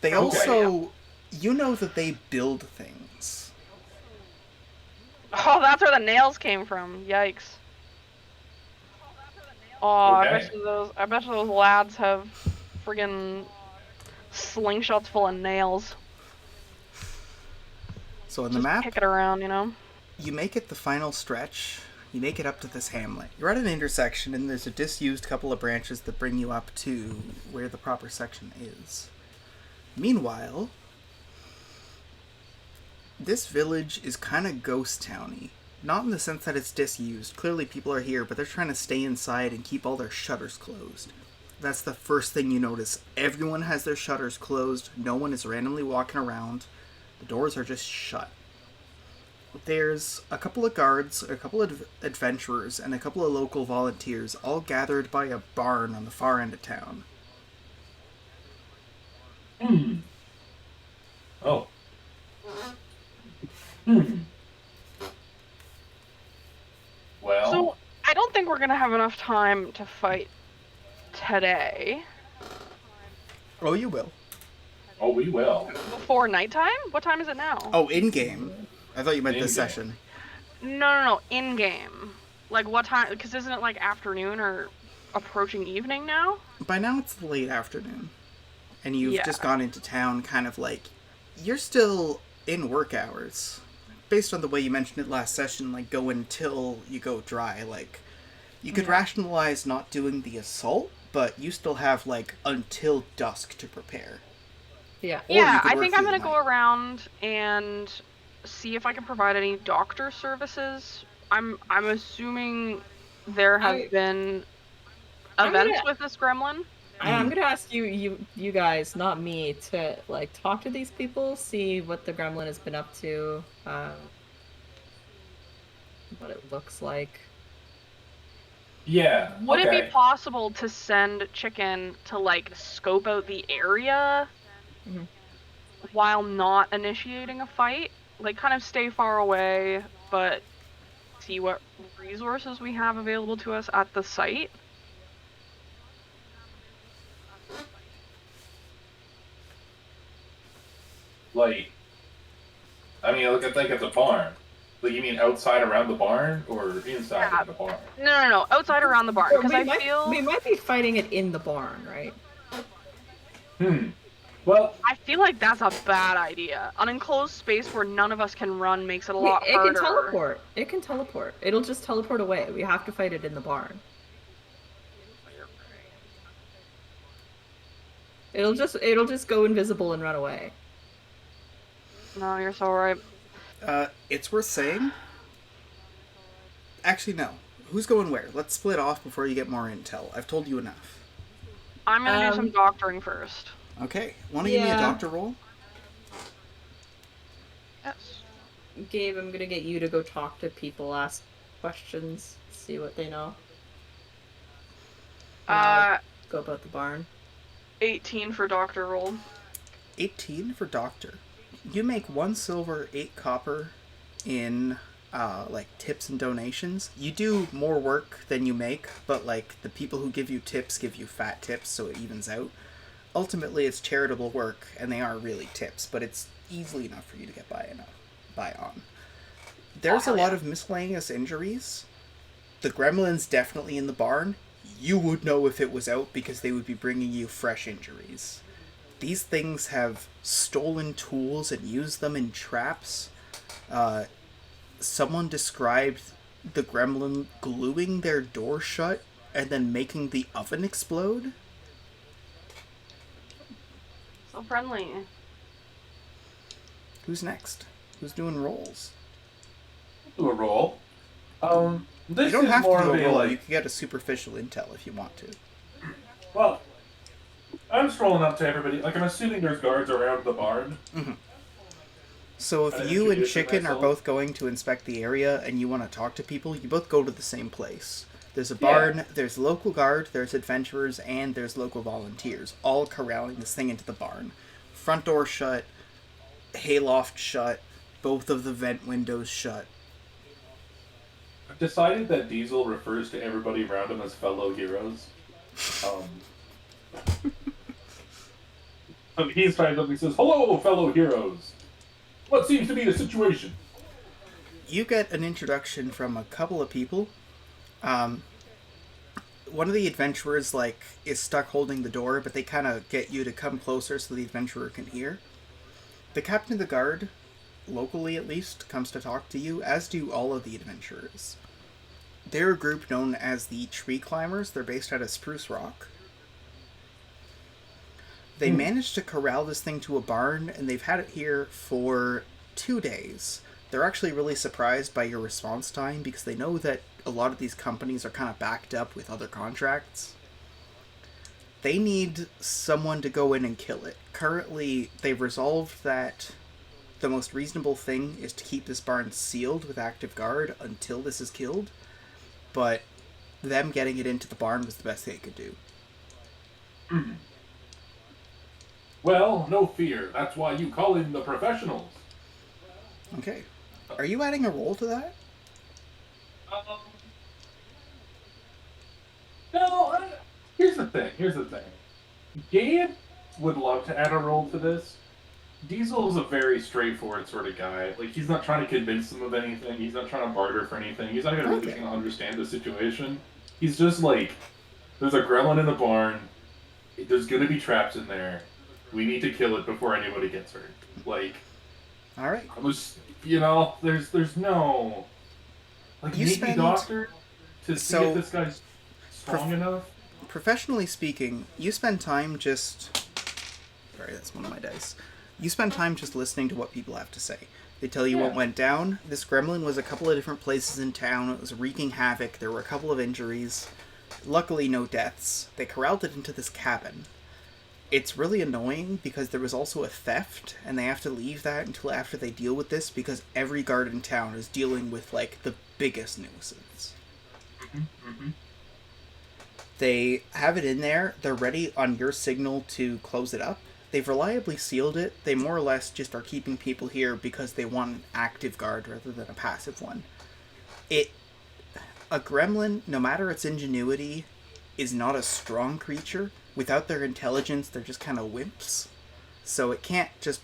Speaker 1: They also, you know that they build things.
Speaker 3: Oh, that's where the nails came from. Yikes. Oh,
Speaker 2: Okay.
Speaker 3: I bet you those lads have friggin' slingshots full of nails.
Speaker 1: So on the
Speaker 3: Just
Speaker 1: map,
Speaker 3: kick it around, you know?
Speaker 1: you make it the final stretch. You make it up to this hamlet. You're at an intersection, and there's a disused couple of branches that bring you up to where the proper section is. Meanwhile, this village is kind of ghost towny. Not in the sense that it's disused. Clearly people are here, but they're trying to stay inside and keep all their shutters closed. That's the first thing you notice. Everyone has their shutters closed. No one is randomly walking around. The doors are just shut. There's a couple of guards, a couple of adventurers, and a couple of local volunteers all gathered by a barn on the far end of town.
Speaker 2: Oh. Well.
Speaker 3: So, I don't think we're gonna have enough time to fight today.
Speaker 1: Oh, you will.
Speaker 2: Oh, we will.
Speaker 3: Before nighttime? What time is it now?
Speaker 1: Oh, in-game. I thought you meant this
Speaker 2: In-game.
Speaker 1: session.
Speaker 3: No, in-game. Like, what time? Because isn't it, like, afternoon or approaching evening now?
Speaker 1: By now it's the late afternoon. And you've
Speaker 3: Yeah.
Speaker 1: just gone into town kind of like... You're still in work hours. Based on the way you mentioned it last session, like, go until you go dry. Like, you could rationalize not doing the assault, but you still have, like, until dusk to prepare.
Speaker 4: Yeah.
Speaker 1: Or you
Speaker 3: Yeah,
Speaker 1: could
Speaker 3: I
Speaker 1: work
Speaker 3: think
Speaker 1: through
Speaker 3: I'm gonna
Speaker 1: the
Speaker 3: go
Speaker 1: night.
Speaker 3: around and see if I can provide any doctor services. I'm assuming there have been
Speaker 4: I'm
Speaker 3: events
Speaker 4: gonna-
Speaker 3: with this gremlin.
Speaker 4: I'm gonna ask you guys, not me, to like talk to these people, see what the gremlin has been up to, what it looks like.
Speaker 2: Yeah.
Speaker 3: Would it
Speaker 2: okay.
Speaker 3: be possible to send Chicken to, like, scope out the area
Speaker 4: Mhm.
Speaker 3: while not initiating a fight? Like, kind of stay far away, but see what resources we have available to us at the site?
Speaker 2: Like, I mean, look at like at the barn. Like, you mean outside around the barn or inside
Speaker 3: Yeah.
Speaker 2: of the barn?
Speaker 3: No, outside around the barn, because I feel...
Speaker 4: we might be fighting it in the barn, right?
Speaker 2: Well,
Speaker 3: I feel like that's a bad idea. An enclosed space where none of us can run makes it a
Speaker 4: Wait,
Speaker 3: lot
Speaker 4: it
Speaker 3: harder.
Speaker 4: can teleport. It can teleport. It'll just teleport away. We have to fight it in the barn. It'll just go invisible and run away.
Speaker 3: No, you're so right.
Speaker 1: It's worth saying. Actually, no. Who's going where? Let's split off before you get more intel. I've told you enough.
Speaker 3: I'm gonna do some doctoring first.
Speaker 1: Okay. Want to give me a doctor roll?
Speaker 3: Yes.
Speaker 4: Gabe, I'm gonna get you to go talk to people, ask questions, see what they know. Go about the barn.
Speaker 3: 18 for doctor roll.
Speaker 1: 18 for doctor. You make 1 silver, 8 copper in like tips and donations. You do more work than you make, but like the people who give you tips give you fat tips, so it evens out. Ultimately, it's charitable work, and they are really tips, but it's easily enough for you to get by on. There's a lot of miscellaneous injuries. The gremlin's definitely in the barn. You would know if it was out because they would be bringing you fresh injuries. These things have stolen tools and used them in traps. Someone described the gremlin gluing their door shut and then making the oven explode.
Speaker 3: So friendly.
Speaker 1: Who's next? Who's doing rolls?
Speaker 2: do a roll. This
Speaker 1: You don't
Speaker 2: is
Speaker 1: have to
Speaker 2: more
Speaker 1: do
Speaker 2: of
Speaker 1: a
Speaker 2: a
Speaker 1: roll.
Speaker 2: like.
Speaker 1: You can get a superficial intel if you want to.
Speaker 2: Well, I'm strolling up to everybody. Like, I'm assuming there's guards around the barn.
Speaker 1: So
Speaker 2: I
Speaker 1: if you and
Speaker 2: introduced
Speaker 1: Chicken are
Speaker 2: myself.
Speaker 1: both going to inspect the area and you want to talk to people, you both go to the same place. There's a barn, there's local guard, there's adventurers, and there's local volunteers, all corralling this thing into the barn. Front door shut, hayloft shut, both of the vent windows shut.
Speaker 2: I've decided that Diesel refers to everybody around him as fellow heroes. He signs up and says, "Hello, fellow heroes. What seems to be the situation?"
Speaker 1: You get an introduction from a couple of people. One of the adventurers is stuck holding the door, but they kind of get you to come closer so the adventurer can hear. The captain of the guard, locally at least, comes to talk to you, as do all of the adventurers. They're a group known as the Tree Climbers. They're based out of Spruce Rock. They managed to corral this thing to a barn, and they've had it here for 2 days. They're actually really surprised by your response time because they know that a lot of these companies are kind of backed up with other contracts. They need someone to go in and kill it. Currently, they've resolved that the most reasonable thing is to keep this barn sealed with active guard until this is killed, but them getting it into the barn was the best they could do.
Speaker 2: Well, no fear. That's why you call in the professionals.
Speaker 1: Okay. Are you adding a roll to that?
Speaker 2: No, here's the thing. Gabe would love to add a role to this. Diesel is a very straightforward sort of guy. Like, he's not trying to convince them of anything. He's not trying to barter for anything. He's not even really trying to understand the situation. He's just like, there's a gremlin in the barn. There's gonna be traps in there. We need to kill it before anybody gets hurt. Like,
Speaker 1: All right.
Speaker 2: I was, there's no, like,
Speaker 1: You
Speaker 2: maybe
Speaker 1: spend-
Speaker 2: doctor to see
Speaker 1: So-
Speaker 2: if this guy's strong enough.
Speaker 1: Professionally speaking, you spend time just... Sorry, that's one of my dice. You spend time just listening to what people have to say. They tell you what went down. This gremlin was a couple of different places in town. It was wreaking havoc. There were a couple of injuries. Luckily, no deaths. They corralled it into this cabin. It's really annoying because there was also a theft, and they have to leave that until after they deal with this because every guard in town is dealing with, the biggest nuisance. They have it in there. They're ready on your signal to close it up. They've reliably sealed it. They more or less just are keeping people here because they want an active guard rather than a passive one. A gremlin, no matter its ingenuity, is not a strong creature. Without their intelligence, they're just kind of wimps. So it can't just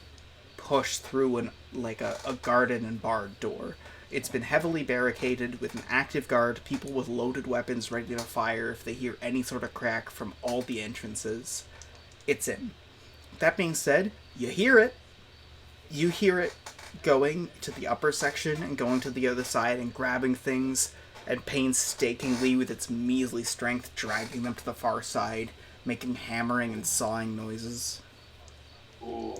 Speaker 1: push through a garden and barred door. It's been heavily barricaded with an active guard, people with loaded weapons ready to fire if they hear any sort of crack from all the entrances. It's in. That being said, you hear it. You hear it going to the upper section and going to the other side and grabbing things and painstakingly with its measly strength dragging them to the far side, making hammering and sawing noises.
Speaker 2: Ooh.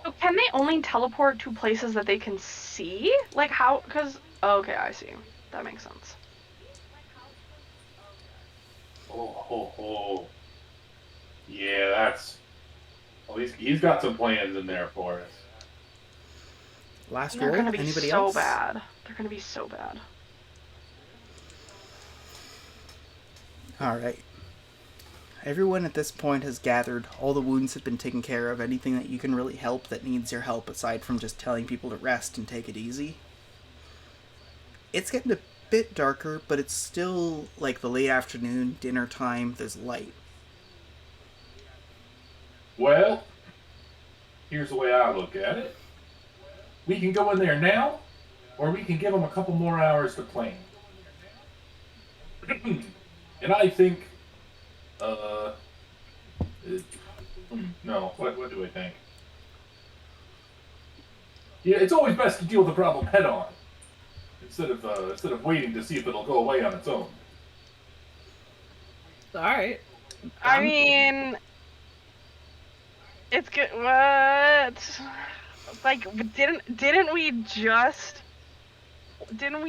Speaker 3: So can they only teleport to places that they can see? Like how? Because okay, I see. That makes sense.
Speaker 2: Oh. Yeah, that's... Well, he's got some plans in there for us.
Speaker 1: Last
Speaker 3: They're
Speaker 1: roll?
Speaker 3: gonna be
Speaker 1: Anybody
Speaker 3: so
Speaker 1: else?
Speaker 3: bad. They're gonna be so bad.
Speaker 1: Alright. Everyone at this point has gathered. All the wounds have been taken care of. Anything that you can really help that needs your help aside from just telling people to rest and take it easy. It's getting a bit darker, but it's still like the late afternoon, dinner time. There's light.
Speaker 2: Well, here's the way I look at it. We can go in there now, or we can give them a couple more hours to plan. And I think, no, what do I think? Yeah, it's always best to deal with the problem head on, instead of waiting to see if it'll go away on its own.
Speaker 4: All right.
Speaker 3: I mean, it's good. What? Like, didn't we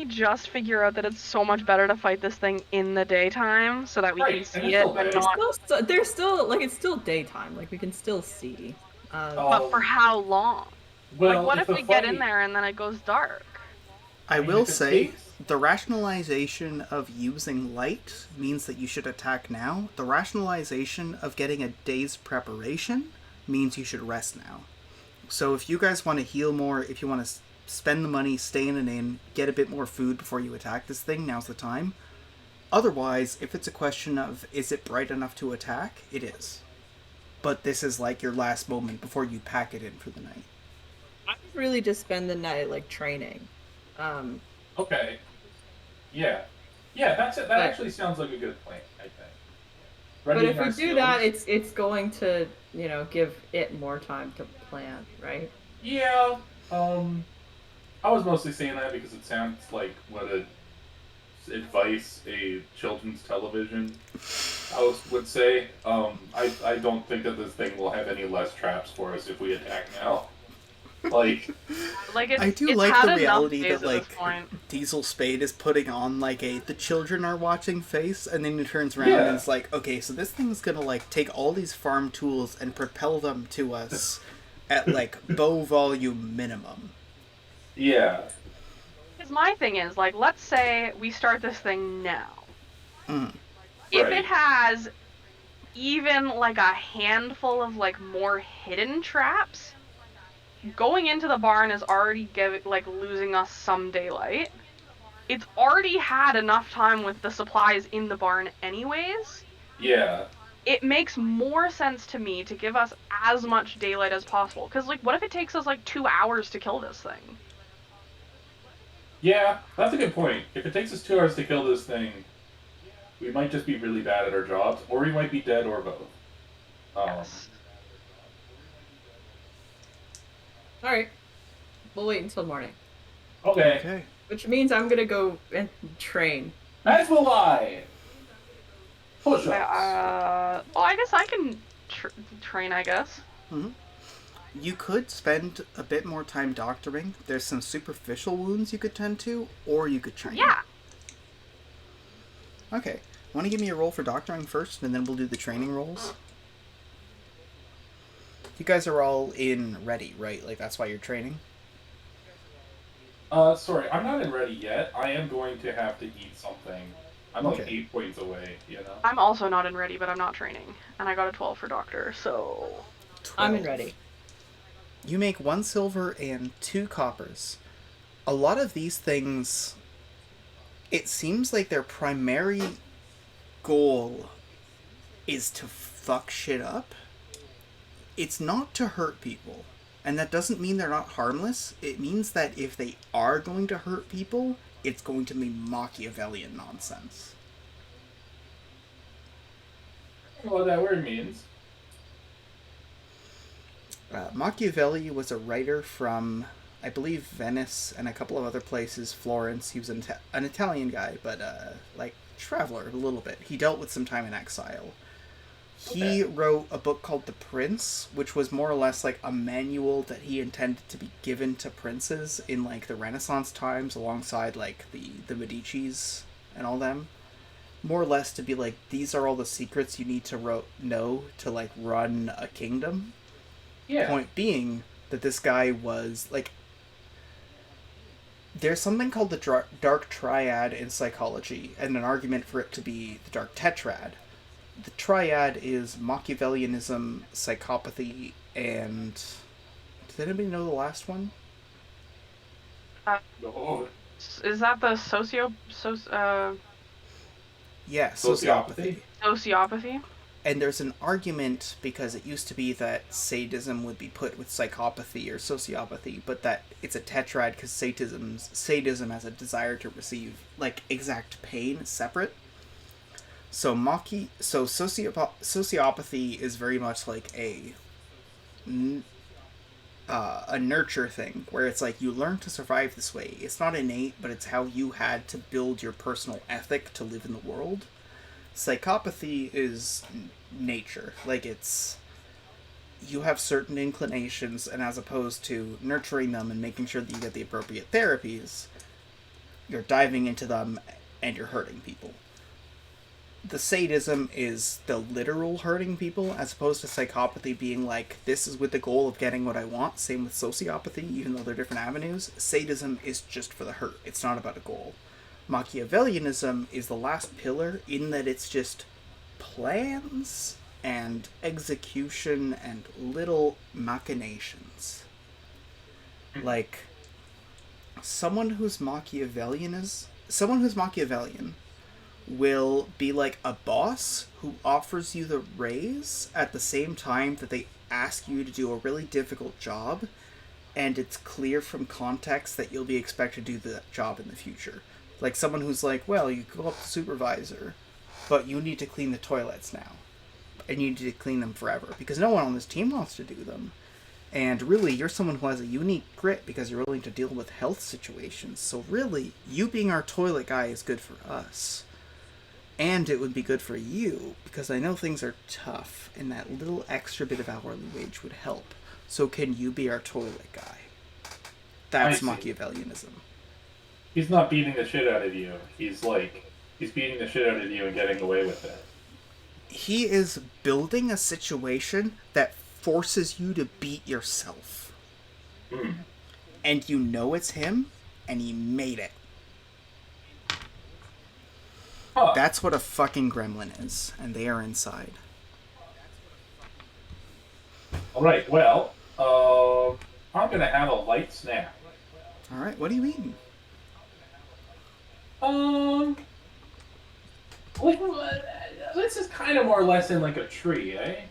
Speaker 3: just figure out that it's so much better to fight this thing in the daytime so that we
Speaker 2: Right,
Speaker 3: can
Speaker 2: and
Speaker 3: see
Speaker 2: it's
Speaker 3: it
Speaker 2: still
Speaker 3: and
Speaker 2: day.
Speaker 3: not?
Speaker 4: There's still like it's still daytime. Like we can still see.
Speaker 3: But for how long?
Speaker 2: Well,
Speaker 3: Like, what if
Speaker 2: the
Speaker 3: we get in
Speaker 2: fight-
Speaker 3: there and then it goes dark?
Speaker 1: I
Speaker 2: mean,
Speaker 1: will
Speaker 2: if it
Speaker 1: say,
Speaker 2: takes-
Speaker 1: the rationalization of using light means that you should attack now. The rationalization of getting a day's preparation means you should rest now. So if you guys want to heal more, if you want to spend the money, stay in an inn, get a bit more food before you attack this thing, now's the time. Otherwise, if it's a question of is it bright enough to attack, it is. But this is like your last moment before you pack it in for the night.
Speaker 4: I would really just spend the night like training.
Speaker 2: Okay. Yeah, that's it. That actually sounds like a good plan, I think.
Speaker 4: But
Speaker 2: Readying
Speaker 4: if we
Speaker 2: our
Speaker 4: do
Speaker 2: skills.
Speaker 4: that, it's going to give it more time to plan, right?
Speaker 2: Yeah. I was mostly saying that because it sounds like advice a children's television host would say. I don't think that this thing will have any less traps for us if we attack now. Like
Speaker 1: I do
Speaker 3: it's
Speaker 1: like
Speaker 3: had
Speaker 1: the
Speaker 3: enough
Speaker 1: reality
Speaker 3: days
Speaker 1: that
Speaker 3: at
Speaker 1: like
Speaker 3: this point.
Speaker 1: Diesel Spade is putting on like the children are watching face, and then he turns around
Speaker 2: Yeah.
Speaker 1: and it's like, okay, so this thing's gonna like take all these farm tools and propel them to us at like bow volume minimum.
Speaker 2: yeah.
Speaker 3: Because my thing is, like, let's say we start this thing now.
Speaker 1: Mm.
Speaker 3: If
Speaker 2: Right.
Speaker 3: it has even like a handful of like more hidden traps, going into the barn is already losing us some daylight. It's already had enough time with the supplies in the barn anyways.
Speaker 2: Yeah.
Speaker 3: It makes more sense to me to give us as much daylight as possible. Because, like, what if it takes us like 2 hours to kill this thing?
Speaker 2: Yeah, that's a good point. If it takes us 2 hours to kill this thing, we might just be really bad at our jobs, or we might be dead, or both.
Speaker 3: Yes.
Speaker 4: All right, we'll wait until morning,
Speaker 2: Okay.
Speaker 1: Okay.
Speaker 4: which means I'm gonna go and train.
Speaker 2: As will I. Push-ups.
Speaker 3: Well, I guess I can train, I guess.
Speaker 1: You could spend a bit more time doctoring. There's some superficial wounds you could tend to, or you could train.
Speaker 3: Yeah.
Speaker 1: Okay. Want to give me a roll for doctoring first, and then we'll do the training rolls? You guys are all in ready, right? Like, that's why you're training?
Speaker 2: Sorry, I'm not in ready yet. I am going to have to eat something. I'm like
Speaker 1: Okay.
Speaker 2: 8 points away, you know?
Speaker 3: I'm also not in ready, but I'm not training. And I got a 12 for doctor, so...
Speaker 1: 12.
Speaker 4: I'm in ready.
Speaker 1: You make 1 silver and 2 coppers. A lot of these things, it seems like their primary goal is to fuck shit up. It's not to hurt people. And that doesn't mean they're not harmless. It means that if they are going to hurt people, it's going to be Machiavellian nonsense.
Speaker 2: I don't know what that word means.
Speaker 1: Machiavelli was a writer from, I believe, Venice and a couple of other places, Florence. He was an Italian guy, but like traveler a little bit. He dealt with some time in exile. He wrote a book called The Prince, which was more or less like a manual that he intended to be given to princes in like the Renaissance times, alongside like the Medicis and all them. More or less to be like, these are all the secrets you need to know to like run a kingdom.
Speaker 2: Yeah.
Speaker 1: Point being that this guy was like, there's something called the dark triad in psychology, and an argument for it to be the dark tetrad. The triad is Machiavellianism, psychopathy, and does anybody know the last one?
Speaker 2: No.
Speaker 3: Is that the
Speaker 1: Yeah, sociopathy.
Speaker 3: sociopathy?
Speaker 1: And there's an argument, because it used to be that sadism would be put with psychopathy or sociopathy, but that it's a tetrad because sadism has a desire to receive like exact pain separate. So sociopathy is very much like a nurture thing, where it's like you learn to survive this way. It's not innate, but it's how you had to build your personal ethic to live in the world. Psychopathy is nature. Like, it's, you have certain inclinations, and as opposed to nurturing them and making sure that you get the appropriate therapies, you're diving into them and you're hurting people. The sadism is the literal hurting people, as opposed to psychopathy being like, this is with the goal of getting what I want. Same with sociopathy, even though they're different avenues. Sadism is just for the hurt. It's not about a goal. Machiavellianism is the last pillar, in that it's just plans and execution and little machinations. Like, someone who's Machiavellian will be like a boss who offers you the raise at the same time that they ask you to do a really difficult job, and it's clear from context that you'll be expected to do that job in the future. Like someone who's like, well, you go up to supervisor, but you need to clean the toilets now. And you need to clean them forever, because no one on this team wants to do them. And really, you're someone who has a unique grit because you're willing to deal with health situations. So really, you being our toilet guy is good for us. And it would be good for you, because I know things are tough, and that little extra bit of hourly wage would help. So can you be our toilet guy? That's Machiavellianism.
Speaker 2: He's not beating the shit out of you. He's beating the shit out of you and getting away with it.
Speaker 1: He is building a situation that forces you to beat yourself. And you know it's him, and he made it.
Speaker 2: Huh.
Speaker 1: That's what a fucking gremlin is, and they are inside.
Speaker 2: Alright, well, I'm gonna have a light snack.
Speaker 1: Alright, what do you mean?
Speaker 2: This is kind of more or less in like a tree, eh?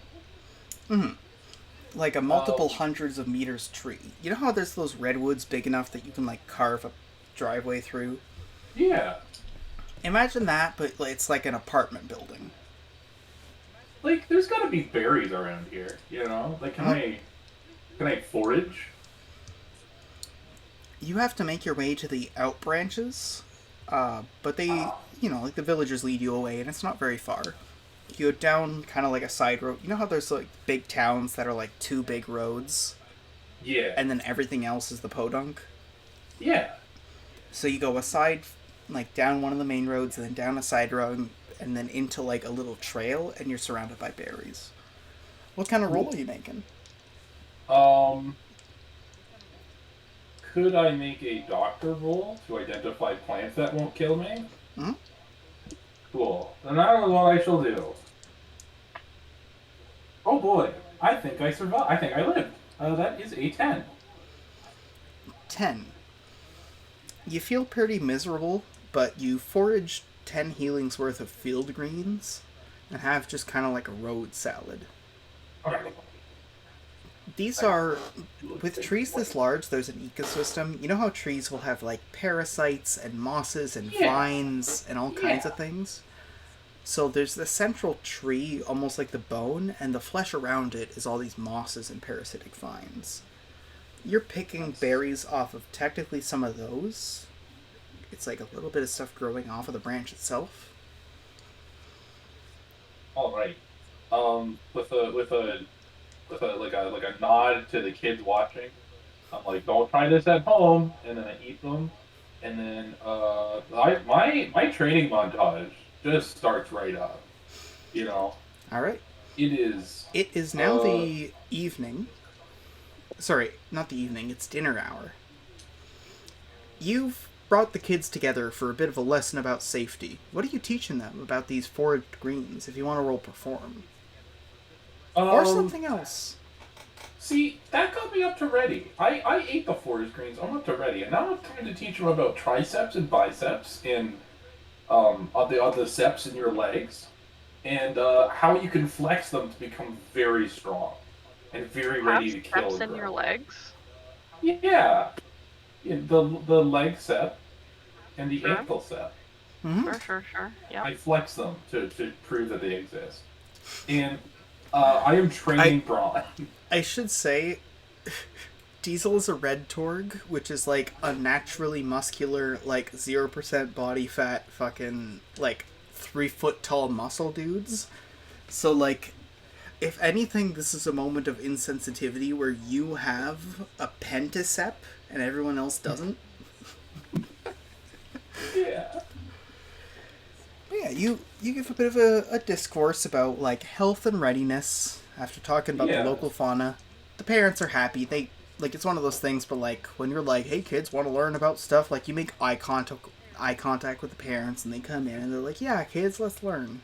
Speaker 1: Like a multiple hundreds of meters tree. You know how there's those redwoods big enough that you can like carve a driveway through?
Speaker 2: Yeah.
Speaker 1: Imagine that, but it's like an apartment building.
Speaker 2: Like, there's gotta be berries around here, you know? Like, can I forage?
Speaker 1: You have to make your way to the out branches, but they, like the villagers lead you away, and it's not very far. You go down kind of like a side road. You know how there's like big towns that are like two big roads?
Speaker 2: Yeah.
Speaker 1: And then everything else is the podunk?
Speaker 2: Yeah.
Speaker 1: So you go aside, like down one of the main roads, and then down a side road, and then into like a little trail, and you're surrounded by berries. What kind of roll are you making?
Speaker 2: Could I make a doctor roll to identify plants that won't kill me?
Speaker 1: Hmm?
Speaker 2: Cool. Then that is what I shall do. Oh boy, I think I survived. I think I lived. That is a 10.
Speaker 1: 10. You feel pretty miserable, but you forage 10 healings worth of field greens and have just kind of like a road salad.
Speaker 2: Okay.
Speaker 1: These are, with trees this large, there's an ecosystem. You know how trees will have like parasites and mosses and vines and all kinds of things? So there's the central tree, almost like the bone, and the flesh around it is all these mosses and parasitic vines. You're picking berries off of technically some of those. It's like a little bit of stuff growing off of the branch itself.
Speaker 2: All right. With a nod to the kids watching, I'm like, don't try this at home, and then I eat them, and then my training montage just starts right up. You know,
Speaker 1: All right.
Speaker 2: it is.
Speaker 1: It is now the evening. Sorry, not the evening, it's dinner hour. You've brought the kids together for a bit of a lesson about safety. What are you teaching them about these foraged greens if you want to roll perform? Or something else?
Speaker 2: See, that got me up to ready. I ate the forest greens. I'm up to ready, and now I'm trying to teach them about triceps and biceps and on the ceps in your legs, and how you can flex them to become very strong and very ready to kill.
Speaker 3: Reps in your legs.
Speaker 2: Yeah, the leg set and the
Speaker 3: Sure.
Speaker 2: ankle set.
Speaker 3: Sure. Yeah.
Speaker 2: I flex them to prove that they exist, and I am training Braun.
Speaker 1: I should say, Diesel is a red Torg, which is like a naturally muscular, like 0% body fat, fucking like 3 foot tall muscle dudes. So like, if anything, this is a moment of insensitivity where you have a penticep and everyone else doesn't.
Speaker 2: Yeah.
Speaker 1: Yeah, you give a bit of a discourse about like health and readiness after talking about the local fauna. The parents are happy. They like it's one of those things, but like when you're like, "Hey kids, want to learn about stuff?" Like you make eye contact with the parents, and they come in and they're like, "Yeah, kids, let's learn."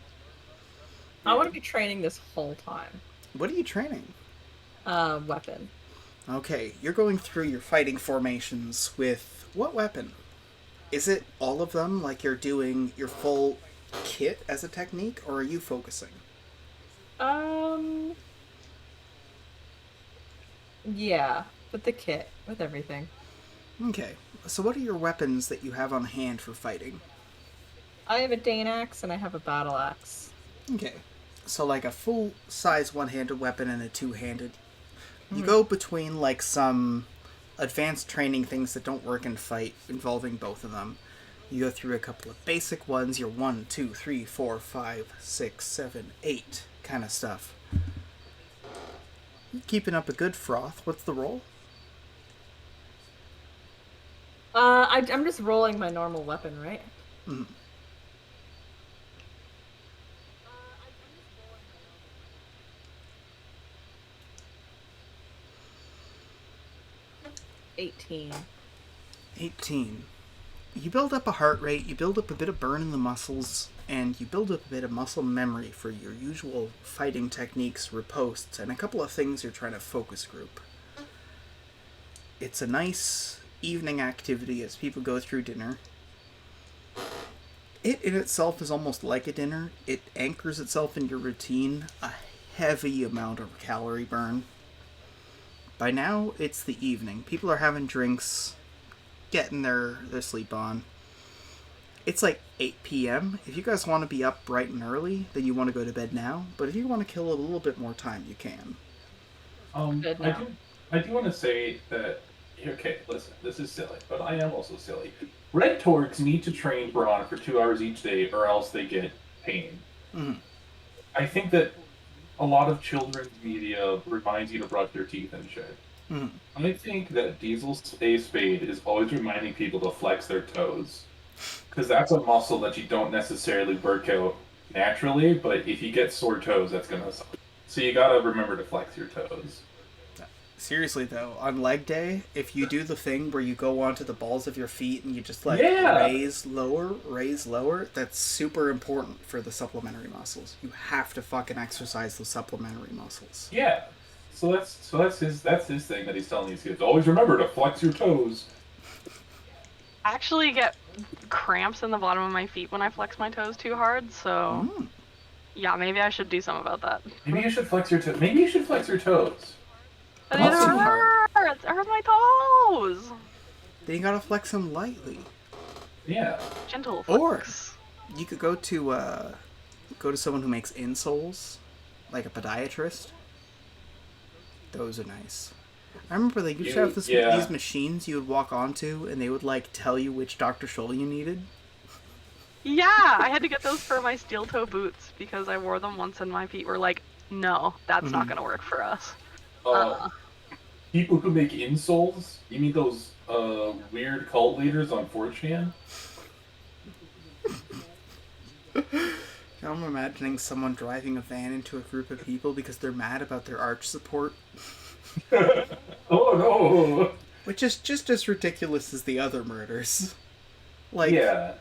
Speaker 4: I want to be training this whole time.
Speaker 1: What are you training?
Speaker 4: Weapon.
Speaker 1: Okay, you're going through your fighting formations with what weapon? Is it all of them? Like you're doing your full kit as a technique, or are you focusing?
Speaker 4: Yeah, with the kit, with everything.
Speaker 1: Okay, so what are your weapons that you have on hand for fighting?
Speaker 4: I have a Dane axe and I have a battle axe.
Speaker 1: Okay, so like a full-size one-handed weapon and a two-handed. You go between like some advanced training things that don't work in fight involving both of them. You go through a couple of basic ones, your 1, 2, 3, 4, 5, 6, 7, 8 kind of stuff. Keeping up a good froth. What's the roll?
Speaker 4: I'm just rolling my normal weapon, right? 18.
Speaker 1: 18. You build up a heart rate, you build up a bit of burn in the muscles, and you build up a bit of muscle memory for your usual fighting techniques, ripostes, and a couple of things you're trying to focus group. It's a nice evening activity as people go through dinner. It in itself is almost like a dinner. It anchors itself in your routine, a heavy amount of calorie burn. By now, it's the evening. People are having drinks, getting their sleep on. It's like 8 p.m. If you guys want to be up bright and early, then you want to go to bed now. But if you want to kill a little bit more time, you can.
Speaker 2: I do want to say that, okay, listen, this is silly, but I am also silly. Red Torgs need to train Braun for 2 hours each day, or else they get pain. I think that a lot of children's media reminds you to brush their teeth and shit. I think that Diesel A Spade is always reminding people to flex their toes. Because that's a muscle that you don't necessarily work out naturally, but if you get sore toes, that's going to suck. So you gotta remember to flex your toes.
Speaker 1: Seriously though, on leg day, if you do the thing where you go onto the balls of your feet and you just like raise lower, that's super important for the supplementary muscles. You have to fucking exercise those supplementary muscles.
Speaker 2: Yeah. So that's his thing that he's telling these kids. Always remember to flex your toes.
Speaker 3: I actually get cramps in the bottom of my feet when I flex my toes too hard, so yeah, maybe I should do something about that.
Speaker 2: Maybe you should flex your toes. Maybe you should flex your toes.
Speaker 3: But it hurts! It hurts my toes!
Speaker 1: Then you gotta flex them lightly.
Speaker 2: Yeah.
Speaker 3: Gentle
Speaker 1: Or
Speaker 3: flex.
Speaker 1: you could go to go to someone who makes insoles, like a podiatrist. Those are nice. I remember they used to have these machines you would walk onto, and they would like tell you which Dr. Scholl you needed.
Speaker 3: Yeah, I had to get those for my steel toe boots because I wore them once and my feet were like, no, that's not gonna work for us.
Speaker 2: People who make insoles? You mean those weird cult leaders on 4chan?
Speaker 1: I'm imagining someone driving a van into a group of people because they're mad about their arch support.
Speaker 2: Oh no!
Speaker 1: Which is just as ridiculous as the other murders. Like,
Speaker 2: yeah.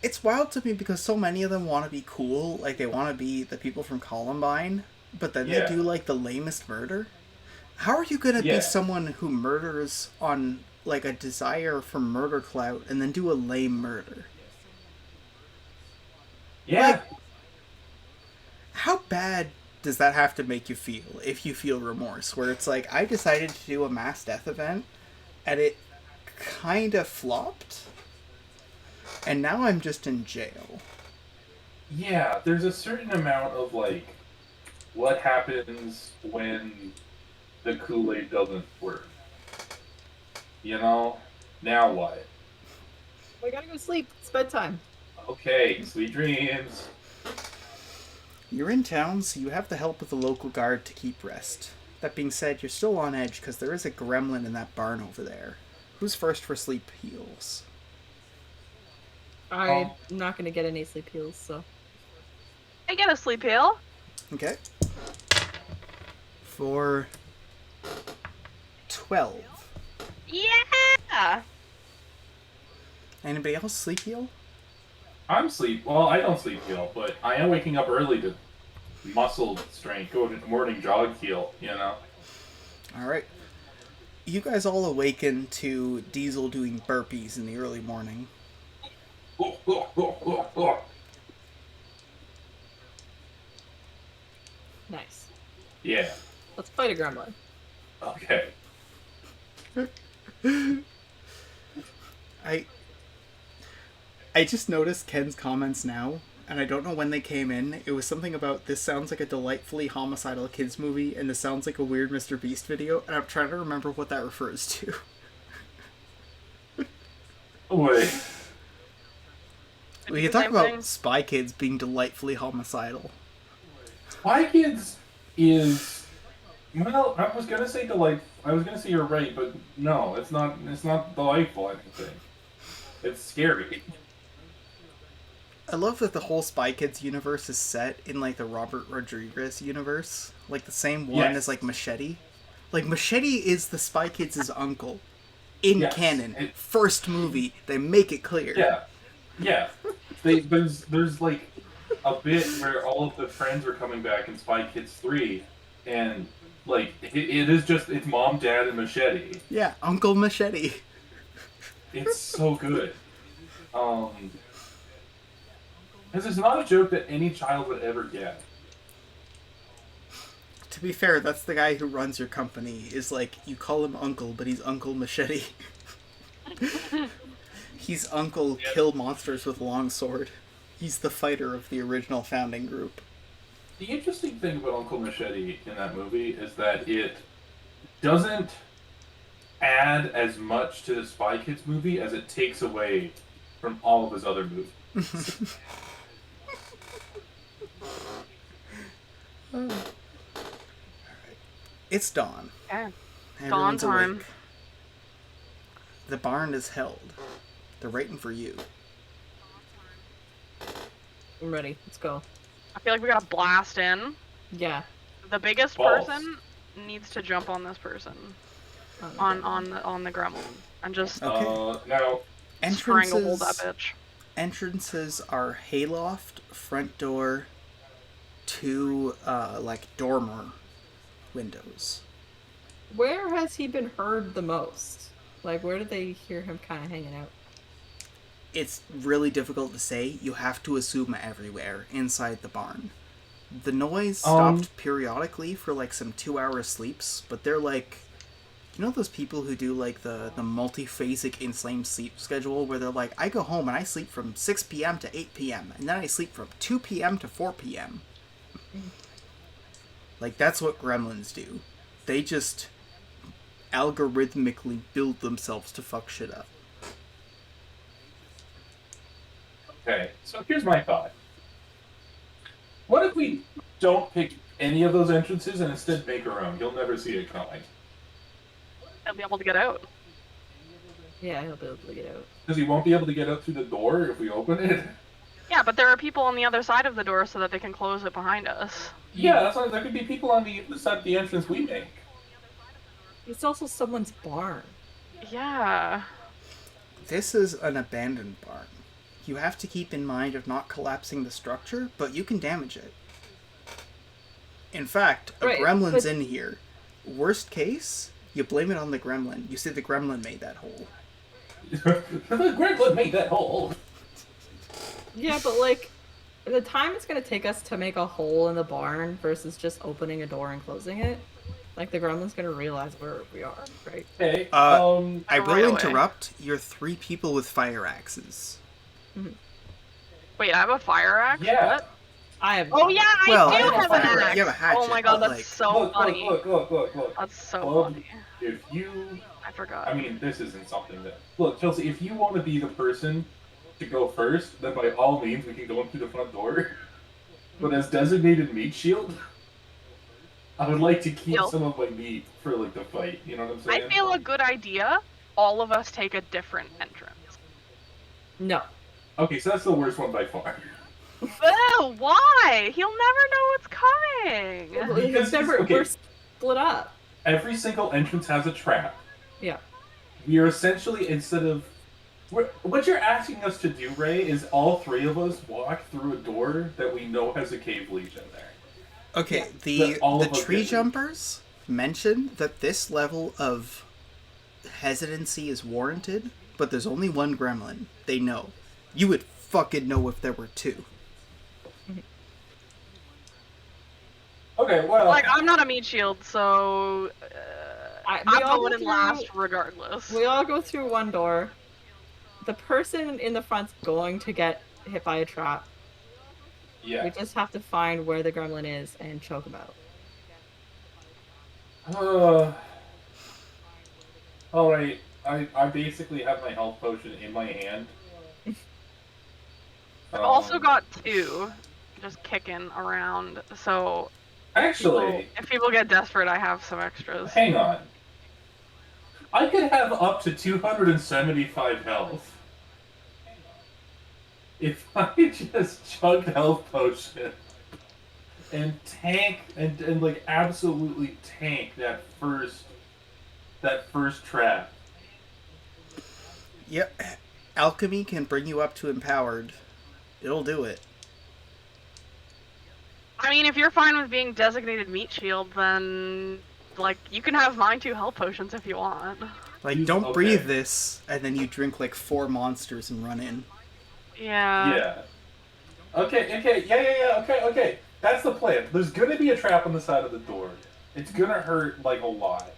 Speaker 1: It's wild to me because so many of them want to be cool, like they want to be the people from Columbine, but then they do like the lamest murder. How are you gonna be someone who murders on like a desire for murder clout and then do a lame murder?
Speaker 2: Yeah.
Speaker 1: Like, how bad does that have to make you feel if you feel remorse? Where it's like, I decided to do a mass death event and it kind of flopped, and now I'm just in jail.
Speaker 2: Yeah, there's a certain amount of like, what happens when the Kool-Aid doesn't work? You know? Now what?
Speaker 4: We gotta go sleep. It's bedtime.
Speaker 2: Okay, sweet dreams.
Speaker 1: You're in town, so you have the help of the local guard to keep rest. That being said, you're still on edge because there is a gremlin in that barn over there. Who's first for sleep heals?
Speaker 4: I'm not gonna get any sleep heals, so.
Speaker 3: I get a sleep heal.
Speaker 1: Okay. For 12.
Speaker 3: Yeah!
Speaker 1: Anybody else sleep heal?
Speaker 2: Well, I don't sleep heal, but I am waking up early to muscle strength, go to morning jog heal, you know?
Speaker 1: Alright. You guys all awaken to Diesel doing burpees in the early morning.
Speaker 4: Nice.
Speaker 2: Yeah.
Speaker 4: Let's fight a gremlin.
Speaker 2: Okay.
Speaker 1: I just noticed Ken's comments now, and I don't know when they came in. It was something about, this sounds like a delightfully homicidal kids movie, and this sounds like a weird Mr. Beast video, and I'm trying to remember what that refers to.
Speaker 2: Wait.
Speaker 1: We can talk about Spy Kids being delightfully homicidal.
Speaker 2: Spy Kids is... Well, I was gonna say you're right, but no, it's not delightful, I think. It's scary.
Speaker 1: I love that the whole Spy Kids universe is set in, like, the Robert Rodriguez universe. Like, the same one as, like, Machete. Like, Machete is the Spy Kids' uncle. In canon. First movie. They make it clear.
Speaker 2: Yeah. Yeah. There's, like, a bit where all of the friends are coming back in Spy Kids 3, and, like, it's Mom, Dad, and Machete.
Speaker 1: Yeah, Uncle Machete.
Speaker 2: It's so good. Because it's not a joke that any child would ever get.
Speaker 1: To be fair, that's the guy who runs your company. Is like, you call him Uncle, but he's Uncle Machete. He's Uncle Kill Monsters with Longsword. He's the fighter of the original founding group.
Speaker 2: The interesting thing about Uncle Machete in that movie is that it doesn't add as much to the Spy Kids movie as it takes away from all of his other movies.
Speaker 1: It's dawn.
Speaker 3: Yeah.
Speaker 1: Everyone's
Speaker 3: Dawn time.
Speaker 1: awake. The barn is held. They're waiting for you.
Speaker 4: I'm ready. Let's go.
Speaker 3: I feel like we gotta blast in.
Speaker 4: Yeah.
Speaker 3: The biggest
Speaker 2: Balls.
Speaker 3: person needs to jump on this person. On the gremlin. And just
Speaker 1: Okay.
Speaker 2: Now,
Speaker 3: stranglehold that bitch.
Speaker 1: Entrances are hayloft, front door, two like dormer windows.
Speaker 4: Where has he been heard the most? Like, where did they hear him kind of hanging out?
Speaker 1: It's really difficult to say. You have to assume everywhere inside the barn. The noise stopped periodically for like some 2-hour sleeps, but they're like, You know those people who do like the multiphasic insane sleep schedule where they're like, I go home and I sleep from 6 p.m. to 8 p.m. and then I sleep from 2 p.m. to 4 p.m. Like, that's what gremlins do. They just algorithmically build themselves to fuck shit up.
Speaker 2: Okay, so here's my thought. What if we don't pick any of those entrances and instead make our own? You'll never see it coming.
Speaker 3: I'll be able to get out.
Speaker 4: Yeah, he'll be able to get out.
Speaker 2: Because he won't be able to get out through the door if we open it.
Speaker 3: Yeah, but there are people on the other side of the door so that they can close it behind us.
Speaker 2: Yeah, that's why there could be people on the side of the entrance we make.
Speaker 4: It's also someone's barn.
Speaker 3: Yeah.
Speaker 1: This is an abandoned barn. You have to keep in mind of not collapsing the structure, but you can damage it. In fact, a gremlin's in here. Worst case, you blame it on the gremlin. You say the gremlin made that hole.
Speaker 2: The gremlin made that hole.
Speaker 4: Yeah, but like, the time it's gonna take us to make a hole in the barn versus just opening a door and closing it, like the gremlin's gonna realize where we are, right?
Speaker 2: Okay.
Speaker 1: I
Speaker 3: Right
Speaker 1: will
Speaker 3: away.
Speaker 1: interrupt. You're 3 people with fire axes.
Speaker 3: Wait, I have a fire axe?
Speaker 2: Yeah.
Speaker 3: What?
Speaker 4: I have.
Speaker 3: Oh yeah, I
Speaker 1: Well,
Speaker 3: do
Speaker 1: I have a
Speaker 3: have an
Speaker 1: fire-
Speaker 3: axe.
Speaker 1: you have a hatchet,
Speaker 3: Oh my god,
Speaker 1: but,
Speaker 3: that's
Speaker 1: like-
Speaker 3: so funny.
Speaker 2: Look.
Speaker 3: That's so
Speaker 2: Well,
Speaker 3: funny.
Speaker 2: If you...
Speaker 3: I forgot.
Speaker 2: I mean, this isn't something that... Look, Chelsea, if you want to be the person to go first, then by all means we can go in through the front door. But as designated meat shield, I would like to keep
Speaker 3: Deal.
Speaker 2: some of my meat for, like, the fight. You know what I'm saying?
Speaker 3: I feel a good idea. All of us take a different entrance.
Speaker 4: No.
Speaker 2: Okay, so that's the worst one by far.
Speaker 3: Oh, why? He'll never know what's coming.
Speaker 2: Because
Speaker 4: We're split up.
Speaker 2: Every single entrance has a trap.
Speaker 4: Yeah.
Speaker 2: We are essentially, instead of... What you're asking us to do, Ray, is all 3 of us walk through a door that we know has a cave leech in there.
Speaker 1: Okay,
Speaker 2: That all
Speaker 1: the
Speaker 2: of us
Speaker 1: tree
Speaker 2: get.
Speaker 1: jumpers mentioned that this level of hesitancy is warranted, but there's only one gremlin. They know. You would fucking know if there were 2.
Speaker 2: Okay, well...
Speaker 3: Like, I'm not a meat shield, so
Speaker 4: we
Speaker 3: I'm
Speaker 4: all
Speaker 3: going
Speaker 4: go
Speaker 3: in
Speaker 4: through-
Speaker 3: last regardless.
Speaker 4: We all go through one door. The person in the front's going to get hit by a trap.
Speaker 2: Yeah.
Speaker 4: We just have to find where the gremlin is and choke him out.
Speaker 2: Alright, I basically have my health potion in my hand.
Speaker 3: I've also got 2 just kicking around, so
Speaker 2: Actually,
Speaker 3: if people get desperate, I have some extras.
Speaker 2: hang on. I could have up to 275 health. If I just chugged health potion and tank and like absolutely tank that first trap.
Speaker 1: Yep. Alchemy can bring you up to empowered. It'll do it.
Speaker 3: I mean, if you're fine with being designated meat shield, then like you can have mine 2 health potions if you want.
Speaker 1: Like, don't breathe this, and then you drink like 4 monsters and run in.
Speaker 3: Yeah.
Speaker 2: Yeah. Okay, yeah, okay. That's the plan. There's gonna be a trap on the side of the door. It's gonna hurt, like, a lot.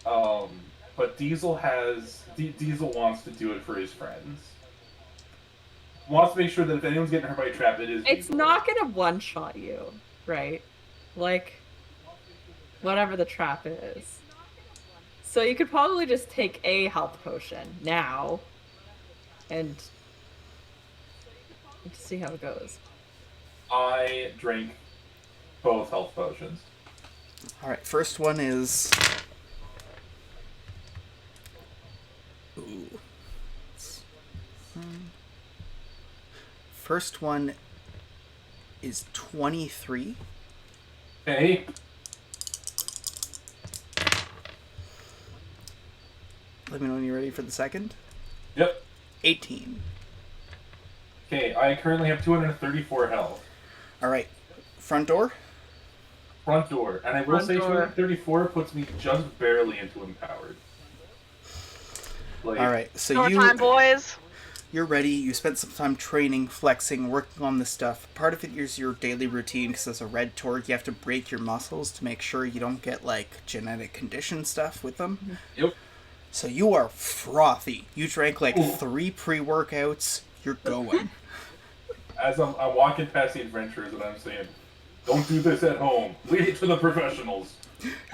Speaker 2: But Diesel wants to do it for his friends. Wants to make sure that if anyone's getting hurt by a trap, it is
Speaker 4: It's
Speaker 2: Diesel.
Speaker 4: not gonna one-shot you, right? Like, whatever the trap is. So you could probably just take a health potion now and see how it goes.
Speaker 2: I drank both health potions.
Speaker 1: Alright, first one is... Ooh. First one is 23.
Speaker 2: Okay.
Speaker 1: Let me know when you're ready for the second.
Speaker 2: Yep.
Speaker 1: 18.
Speaker 2: Okay, I currently have 234 health.
Speaker 1: Alright, front door.
Speaker 2: Front door. And I will
Speaker 3: Front
Speaker 2: say
Speaker 3: door.
Speaker 2: 234 puts me just barely into empowered. Like,
Speaker 1: Alright, so
Speaker 3: Door time, boys.
Speaker 1: you're ready. You spent some time training, flexing, working on this stuff. Part of it is your daily routine because as a red torg, you have to break your muscles to make sure you don't get like genetic condition stuff with them.
Speaker 2: Yep.
Speaker 1: So you are frothy. You drank like 3 pre-workouts. You're going.
Speaker 2: As I'm walking past the adventurers and I'm saying, don't do this at home. Leave it to the professionals.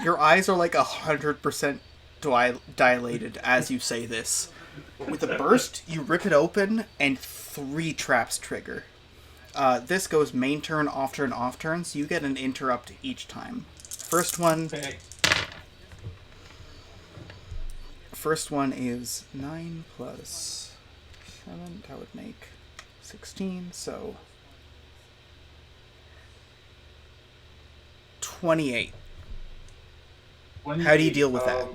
Speaker 1: Your eyes are like 100% dilated as you say this. With a burst, you rip it open and 3 traps trigger. This goes main turn, off turn, off turn, so you get an interrupt each time. First one is 9 plus 7. That would make 16, so 28. How do you deal with that?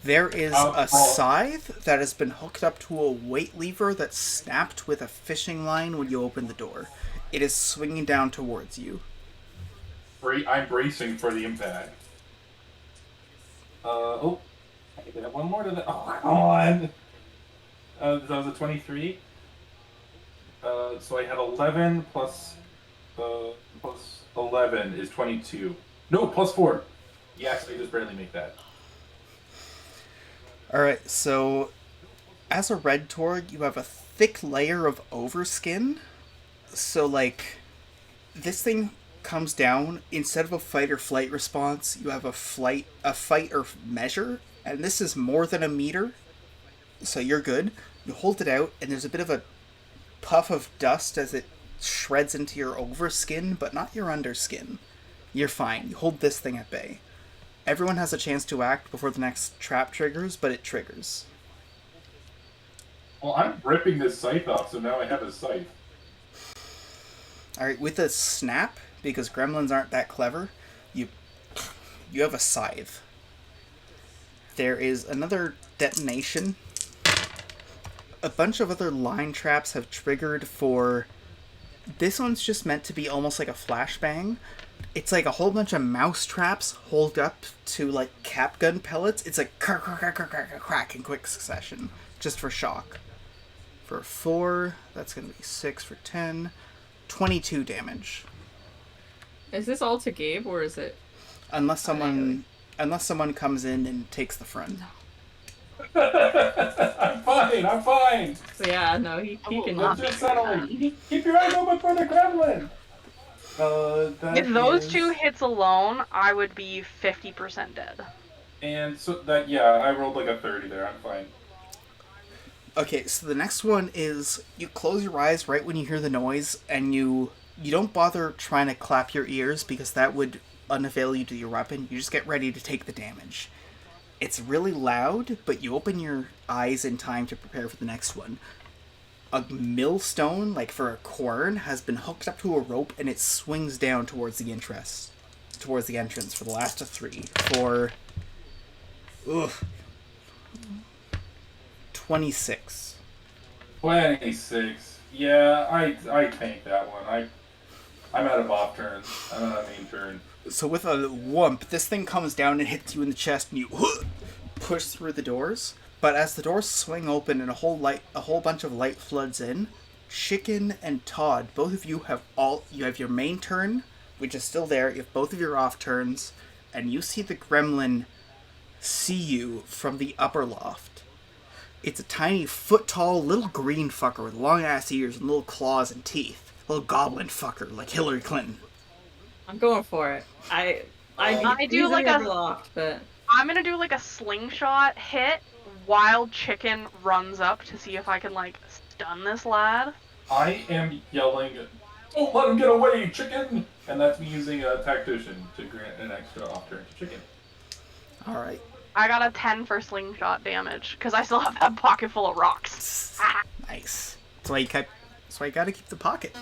Speaker 1: There is a scythe that has been hooked up to a weight lever that snapped with a fishing line when you open the door. It is swinging down towards you.
Speaker 2: I'm bracing for the impact. I can have one more to the. Oh, come on! That was a 23. So I had 11 plus 11 is 22. No, plus 4. Yes, I just barely make that.
Speaker 1: Alright, so as a red torg, you have a thick layer of overskin. So, like, this thing comes down, instead of a fight or flight response, you have a fight or measure, and this is more than a meter, so you're good. You hold it out, and there's a bit of a puff of dust as it shreds into your overskin, but not your underskin. You're fine. You hold this thing at bay. Everyone has a chance to act before the next trap triggers, but it triggers.
Speaker 2: Well, I'm ripping this scythe off, so now I have a scythe.
Speaker 1: Alright, with a snap, because gremlins aren't that clever, you have a scythe. There is another detonation. A bunch of other line traps have triggered for... This one's just meant to be almost like a flashbang. It's like a whole bunch of mouse traps hold up to like cap gun pellets. It's like crack, crack, crack, crack, crack, crack in quick succession, just for shock. For 4, that's going to be 6 for 10. 22 damage.
Speaker 4: Is this all to Gabe, or is it...
Speaker 1: Unless someone comes in and takes the front.
Speaker 2: I'm fine.
Speaker 4: So yeah, no, he can...
Speaker 2: Let's just settle. Keep your eyes open for the gremlin.
Speaker 3: If those 2 hits alone, I would be 50% dead.
Speaker 2: And so that, I rolled like a 30 there. I'm fine.
Speaker 1: Okay, so the next one is you close your eyes right when you hear the noise, and you don't bother trying to clap your ears because that would unavail you to your weapon. You just get ready to take the damage. It's really loud, but you open your eyes in time to prepare for the next one. A millstone, like for a quern, has been hooked up to a rope, and it swings down towards the entrance for the last of 3. For 26.
Speaker 2: 26. Yeah, I tank that one. I'm out of off turns. I'm out of main turn.
Speaker 1: So with a whump, this thing comes down and hits you in the chest, and you push through the doors. But as the doors swing open and a whole bunch of light floods in, Chicken and Todd, both of you have your main turn, which is still there. You have both of your off turns, and you see the gremlin see you from the upper loft. It's a tiny, foot-tall, little green fucker with long-ass ears and little claws and teeth. A little goblin fucker, like Hillary Clinton.
Speaker 4: I'm going for it. I do like a loft, but
Speaker 3: I'm gonna do like a slingshot hit while Chicken runs up to see if I can like stun this lad.
Speaker 2: I am yelling, "Don't let him get away, Chicken!" And that's me using a tactician to grant an extra off turn to Chicken.
Speaker 1: All right.
Speaker 3: I got a 10 for slingshot damage because I still have that pocket full of rocks.
Speaker 1: Nice. That's why you gotta keep the pocket.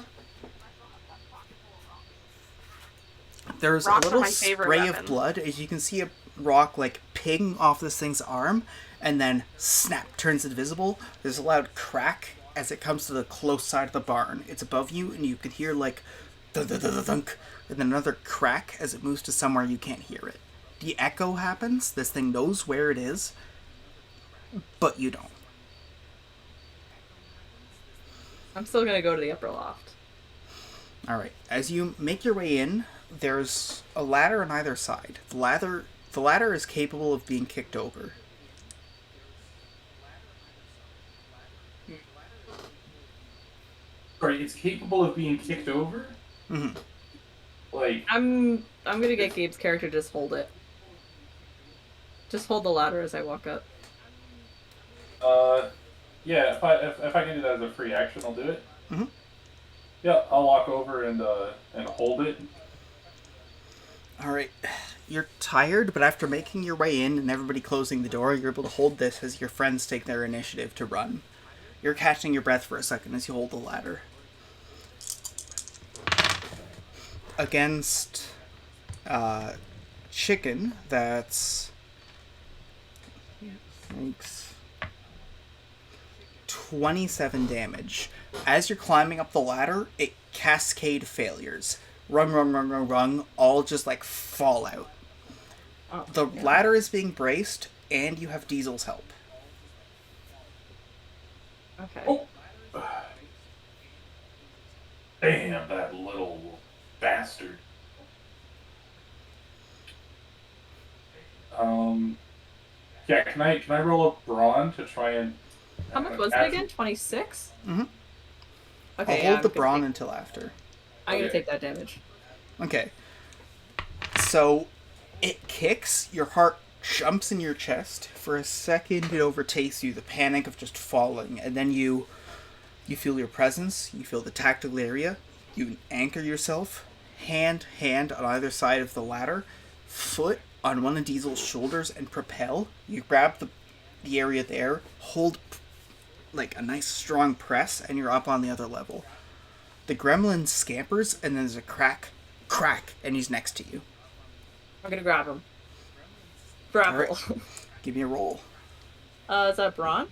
Speaker 1: There's
Speaker 3: Rocks
Speaker 1: a
Speaker 3: are
Speaker 1: little
Speaker 3: my favorite
Speaker 1: spray
Speaker 3: weapon.
Speaker 1: of blood as you can see a rock like ping off this thing's arm, and then snap, turns invisible. There's a loud crack as it comes to the close side of the barn. It's above you, and you can hear like thunk, and then another crack as it moves to somewhere you can't hear it. The echo happens. This thing knows where it is, but you don't.
Speaker 4: I'm still gonna go to the upper loft.
Speaker 1: All right. As you make your way in, there's a ladder on either side. The ladder is capable of being kicked over.
Speaker 2: Sorry, it's capable of being kicked over?
Speaker 1: Mm-hmm.
Speaker 2: Like,
Speaker 4: I'm gonna get Gabe's character to just hold it. Just hold the ladder as I walk up.
Speaker 2: yeah, if I can do that as a free action, I'll do it.
Speaker 1: Mm-hmm.
Speaker 2: Yeah, I'll walk over and hold it.
Speaker 1: All right. You're tired, but after making your way in and everybody closing the door, you're able to hold this as your friends take their initiative to run. You're catching your breath for a second as you hold the ladder. Against chicken, that's makes 27 damage. As you're climbing up the ladder, it cascade failures. Rung, all just like fall out.
Speaker 4: Oh,
Speaker 1: The ladder is being braced, and you have Diesel's help.
Speaker 4: Okay.
Speaker 2: Oh. Damn, that little bastard. Yeah, can I roll a brawn to try and...
Speaker 4: How much was it again? 26?
Speaker 1: Mm-hmm.
Speaker 4: Okay,
Speaker 1: I'll
Speaker 4: yeah,
Speaker 1: hold the
Speaker 4: I'm
Speaker 1: brawn
Speaker 4: gonna
Speaker 1: until after.
Speaker 4: I'm gonna
Speaker 2: Okay.
Speaker 4: take that damage.
Speaker 1: Okay. So, it kicks, your heart jumps in your chest. For a second, it overtakes you, the panic of just falling. And then you feel your presence, you feel the tactile area, you anchor yourself, hand on either side of the ladder, foot on one of Diesel's shoulders, and propel. You grab the area there, hold like a nice strong press, and you're up on the other level. The gremlin scampers, and then there's a crack, and he's next to you.
Speaker 4: I'm gonna grab him. Grapple.
Speaker 1: Alright. Give me a roll.
Speaker 4: Is that Braun?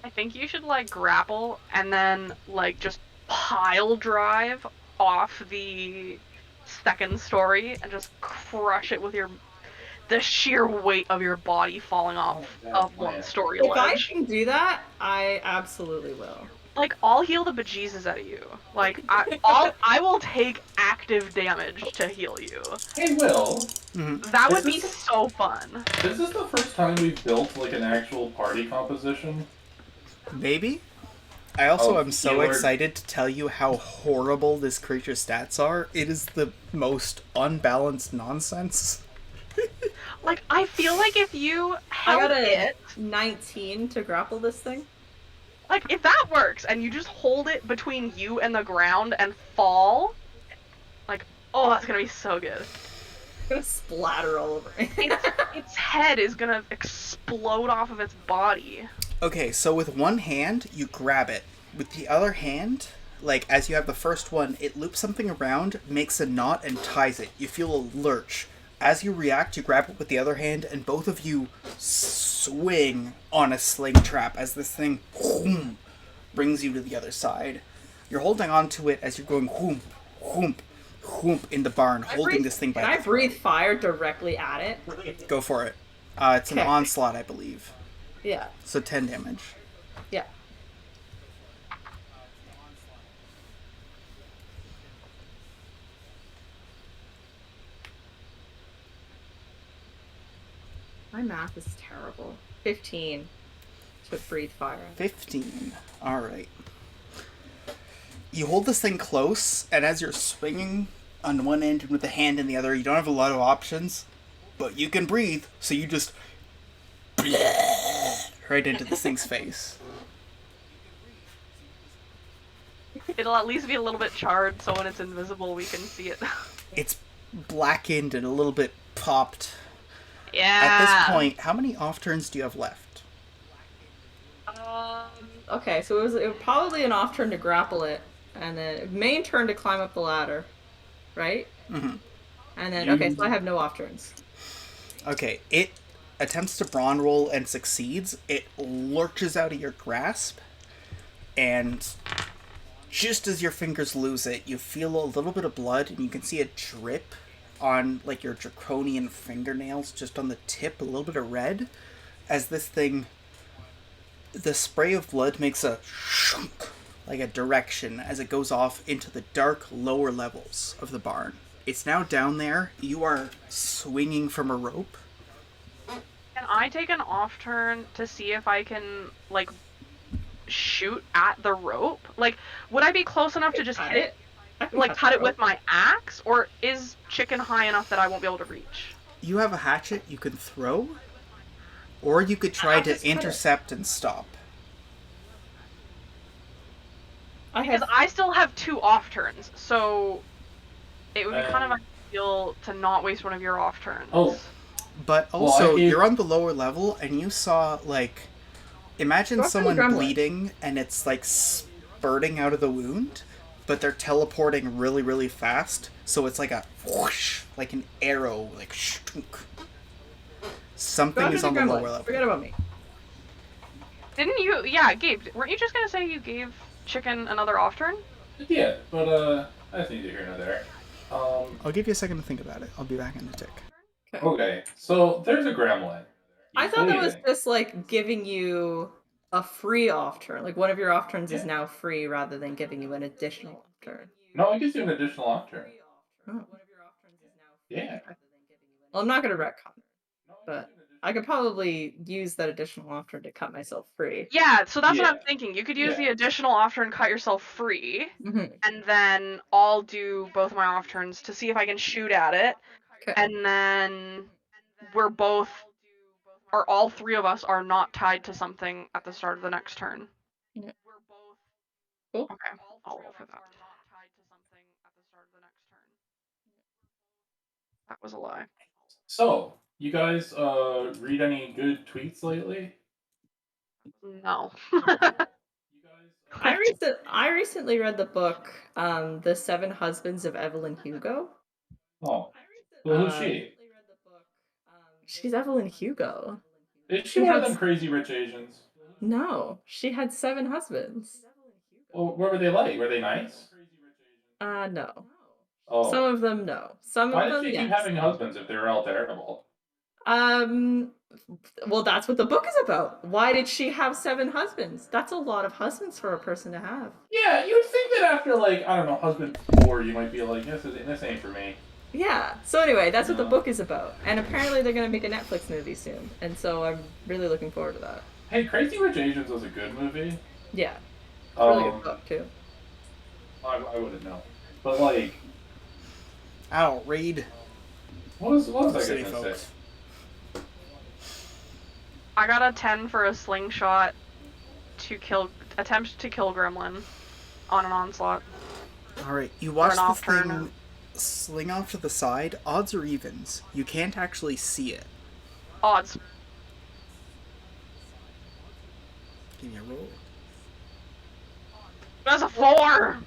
Speaker 3: I think you should like grapple and then like just pile drive off the second story and just crush it with the sheer weight of your body falling off of one story
Speaker 4: If I
Speaker 3: ledge.
Speaker 4: can do that, I absolutely will.
Speaker 3: Like, I'll heal the bejesus out of you. Like, I will take active damage to heal you.
Speaker 2: Hey, Will,
Speaker 3: That would be so fun.
Speaker 2: is this the first time we've built, like, an actual party composition?
Speaker 1: Maybe? I also am so
Speaker 2: healer.
Speaker 1: excited to tell you how horrible this creature's stats are. It is the most unbalanced nonsense.
Speaker 3: Like, I feel like if you
Speaker 4: I
Speaker 3: held
Speaker 4: got a
Speaker 3: it,
Speaker 4: 19 to grapple this thing.
Speaker 3: like, if that works, and you just hold it between you and the ground and fall, like, oh, that's gonna be so good.
Speaker 4: I'm gonna splatter all over it.
Speaker 3: Its head is gonna explode off of its body.
Speaker 1: Okay, so with one hand, you grab it. With the other hand, like, as you have the first one, it loops something around, makes a knot, and ties it. You feel a lurch. As you react, you grab it with the other hand, and both of you swing on a sling trap as this thing whoom, brings you to the other side. You're holding on to it as you're going whoomp, whoomp, whoomp in the barn, holding this thing by
Speaker 4: Can
Speaker 1: the
Speaker 4: I breathe fire directly at it?
Speaker 1: throat. Go for it. It's an
Speaker 4: Okay.
Speaker 1: onslaught, I believe.
Speaker 4: Yeah.
Speaker 1: So 10 damage.
Speaker 4: Yeah. My math is terrible. 15 to breathe fire.
Speaker 1: 15. Alright. You hold this thing close, and as you're swinging on one end and with the hand in the other, you don't have a lot of options, but you can breathe, so you just right into this thing's face.
Speaker 3: It'll at least be a little bit charred, so when it's invisible, we can see it.
Speaker 1: It's blackened and a little bit popped.
Speaker 3: Yeah.
Speaker 1: At this point, how many off turns do you have left?
Speaker 4: Okay, so it was probably an off turn to grapple it, and then main turn to climb up the ladder, right?
Speaker 1: Mm-hmm.
Speaker 4: And then, okay, so I have no off turns.
Speaker 1: Okay, it attempts to brawn roll and succeeds. It lurches out of your grasp, and just as your fingers lose it, you feel a little bit of blood, and you can see a drip on, like, your draconian fingernails, just on the tip, a little bit of red, as this thing the spray of blood makes a shunk, like a direction as it goes off into the dark lower levels of the barn. It's now down there. You are swinging from a rope.
Speaker 3: Can I take an off turn to see if I can, like, shoot at the rope? Like, would I be close enough to just
Speaker 4: Cut
Speaker 3: hit it?
Speaker 4: I can
Speaker 3: Like, cut
Speaker 4: the
Speaker 3: it with
Speaker 4: rope.
Speaker 3: my axe? Or is chicken high enough that I won't be able to reach?
Speaker 1: You have a hatchet you can throw, or you could try
Speaker 4: I'll
Speaker 1: to
Speaker 4: just cut it.
Speaker 1: intercept and stop.
Speaker 3: Because I still have 2 off turns, so it would be kind of ideal to not waste one of your off turns.
Speaker 2: Oh.
Speaker 1: But also,
Speaker 2: Well,
Speaker 1: you're on the lower level, and you saw, like, imagine
Speaker 4: Go after the
Speaker 1: someone
Speaker 4: gremlin.
Speaker 1: bleeding, and it's, like, spurting out of the wound, but they're teleporting really, really fast, so it's like a whoosh, like an arrow, like shtunk. Something is on the lower level.
Speaker 4: Forget about me.
Speaker 3: Didn't you? Yeah, Gabe, weren't you just gonna say you gave chicken another off turn?
Speaker 2: Yeah, but that's neither here nor there.
Speaker 1: I'll give you a second to think about it. I'll be back in a tick.
Speaker 2: Okay, so there's a gremlin.
Speaker 4: I thought that was
Speaker 2: bleeding.
Speaker 4: just like giving you a free off turn. Like one of your off turns is
Speaker 2: Yeah.
Speaker 4: now free rather than giving you an additional off turn.
Speaker 2: No, it gives you an additional off turn.
Speaker 4: Oh.
Speaker 2: Yeah.
Speaker 4: Well, I'm not gonna retcon, but I could probably use that additional off turn to cut myself free.
Speaker 3: Yeah, so that's what I'm
Speaker 2: Yeah.
Speaker 3: thinking. You could use
Speaker 2: Yeah.
Speaker 3: the additional off turn, cut yourself free,
Speaker 4: Mm-hmm.
Speaker 3: and then I'll do both my off turns to see if I can shoot at it,
Speaker 4: Okay.
Speaker 3: and then we're both, or all 3 of us are not tied to something at the start of the next turn.
Speaker 4: Yeah. Cool.
Speaker 3: Okay, I'll roll for that. That was a lie.
Speaker 2: So, you guys read any good tweets lately?
Speaker 3: No.
Speaker 4: I recently read the book, The Seven Husbands of Evelyn Hugo.
Speaker 2: Oh. Well, who's she?
Speaker 4: She's Evelyn Hugo.
Speaker 2: Is she one of them crazy rich Asians?
Speaker 4: No, she had 7 husbands.
Speaker 2: Well, what were they like? Were they nice?
Speaker 4: No.
Speaker 2: Oh.
Speaker 4: Some of them, no. Some
Speaker 2: Why
Speaker 4: of
Speaker 2: did
Speaker 4: them,
Speaker 2: she keep
Speaker 4: yes.
Speaker 2: having husbands if they were all terrible?
Speaker 4: Well, that's what the book is about. Why did she have 7 husbands? That's a lot of husbands for a person to have.
Speaker 2: Yeah, you'd think that after, like, I don't know, husband 4, you might be like, this ain't for me.
Speaker 4: Yeah. So anyway, that's what the
Speaker 2: No.
Speaker 4: book is about. And apparently they're going to make a Netflix movie soon. And so I'm really looking forward to that.
Speaker 2: Hey, Crazy Rich Asians was a good movie.
Speaker 4: Yeah. Really good
Speaker 2: Um,
Speaker 4: book, too.
Speaker 2: I wouldn't know. But, like,
Speaker 1: Ow, raid.
Speaker 2: what was I
Speaker 1: City
Speaker 2: gonna
Speaker 1: folks.
Speaker 2: say?
Speaker 3: I got a 10 for a slingshot attempt to kill Gremlin on an onslaught.
Speaker 1: Alright, you watch
Speaker 3: an
Speaker 1: the
Speaker 3: off turn.
Speaker 1: thing sling off to the side. Odds or evens. You can't actually see it.
Speaker 3: Odds.
Speaker 1: Give me a roll.
Speaker 3: That's a 4!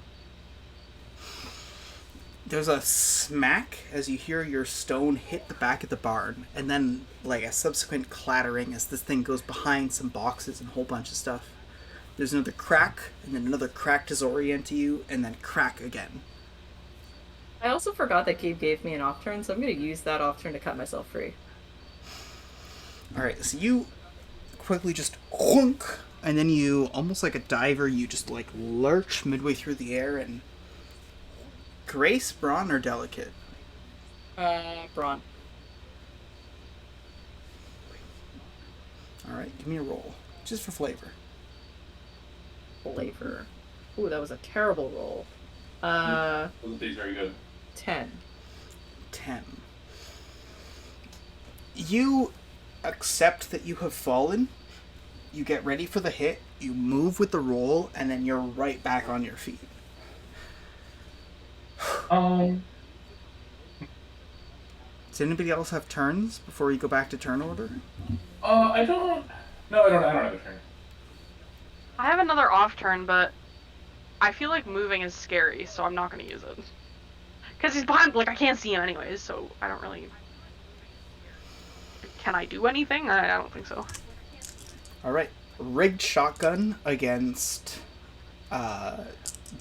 Speaker 1: There's a smack as you hear your stone hit the back of the barn, and then like a subsequent clattering as this thing goes behind some boxes and a whole bunch of stuff. There's another crack, and then another crack to orient you, and then crack again.
Speaker 4: I also forgot that Gabe gave me an off turn, so I'm going to use that off turn to cut myself free.
Speaker 1: Alright, so you quickly just honk, and then you, almost like a diver, you just like lurch midway through the air and... Grace, brawn, or delicate?
Speaker 4: Brawn.
Speaker 1: Alright, give me a roll. Just for flavor.
Speaker 4: Flavor. Ooh, that was a terrible roll.
Speaker 2: Wasn't these very good?
Speaker 4: 10.
Speaker 1: 10. You accept that you have fallen. You get ready for the hit. You move with the roll, and then you're right back on your feet. Does anybody else have turns before you go back to turn order?
Speaker 2: I don't. No, I don't have a turn.
Speaker 3: I have another off turn, but I feel like moving is scary, so I'm not gonna use it. Because he's behind, like, I can't see him anyways, so I don't really... Can I do anything? I don't think so.
Speaker 1: Alright. Rigged shotgun against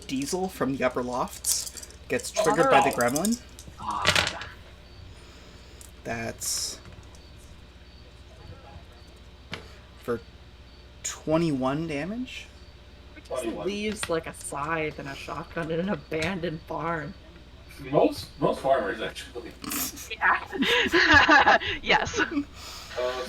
Speaker 1: Diesel from the upper lofts. Gets triggered by the gremlin.
Speaker 3: God.
Speaker 1: That's for 21 damage.
Speaker 4: Who just
Speaker 2: 21.
Speaker 4: leaves like a scythe and a shotgun in an abandoned barn?
Speaker 2: Most farmers actually.
Speaker 3: Yeah. Yes.
Speaker 2: So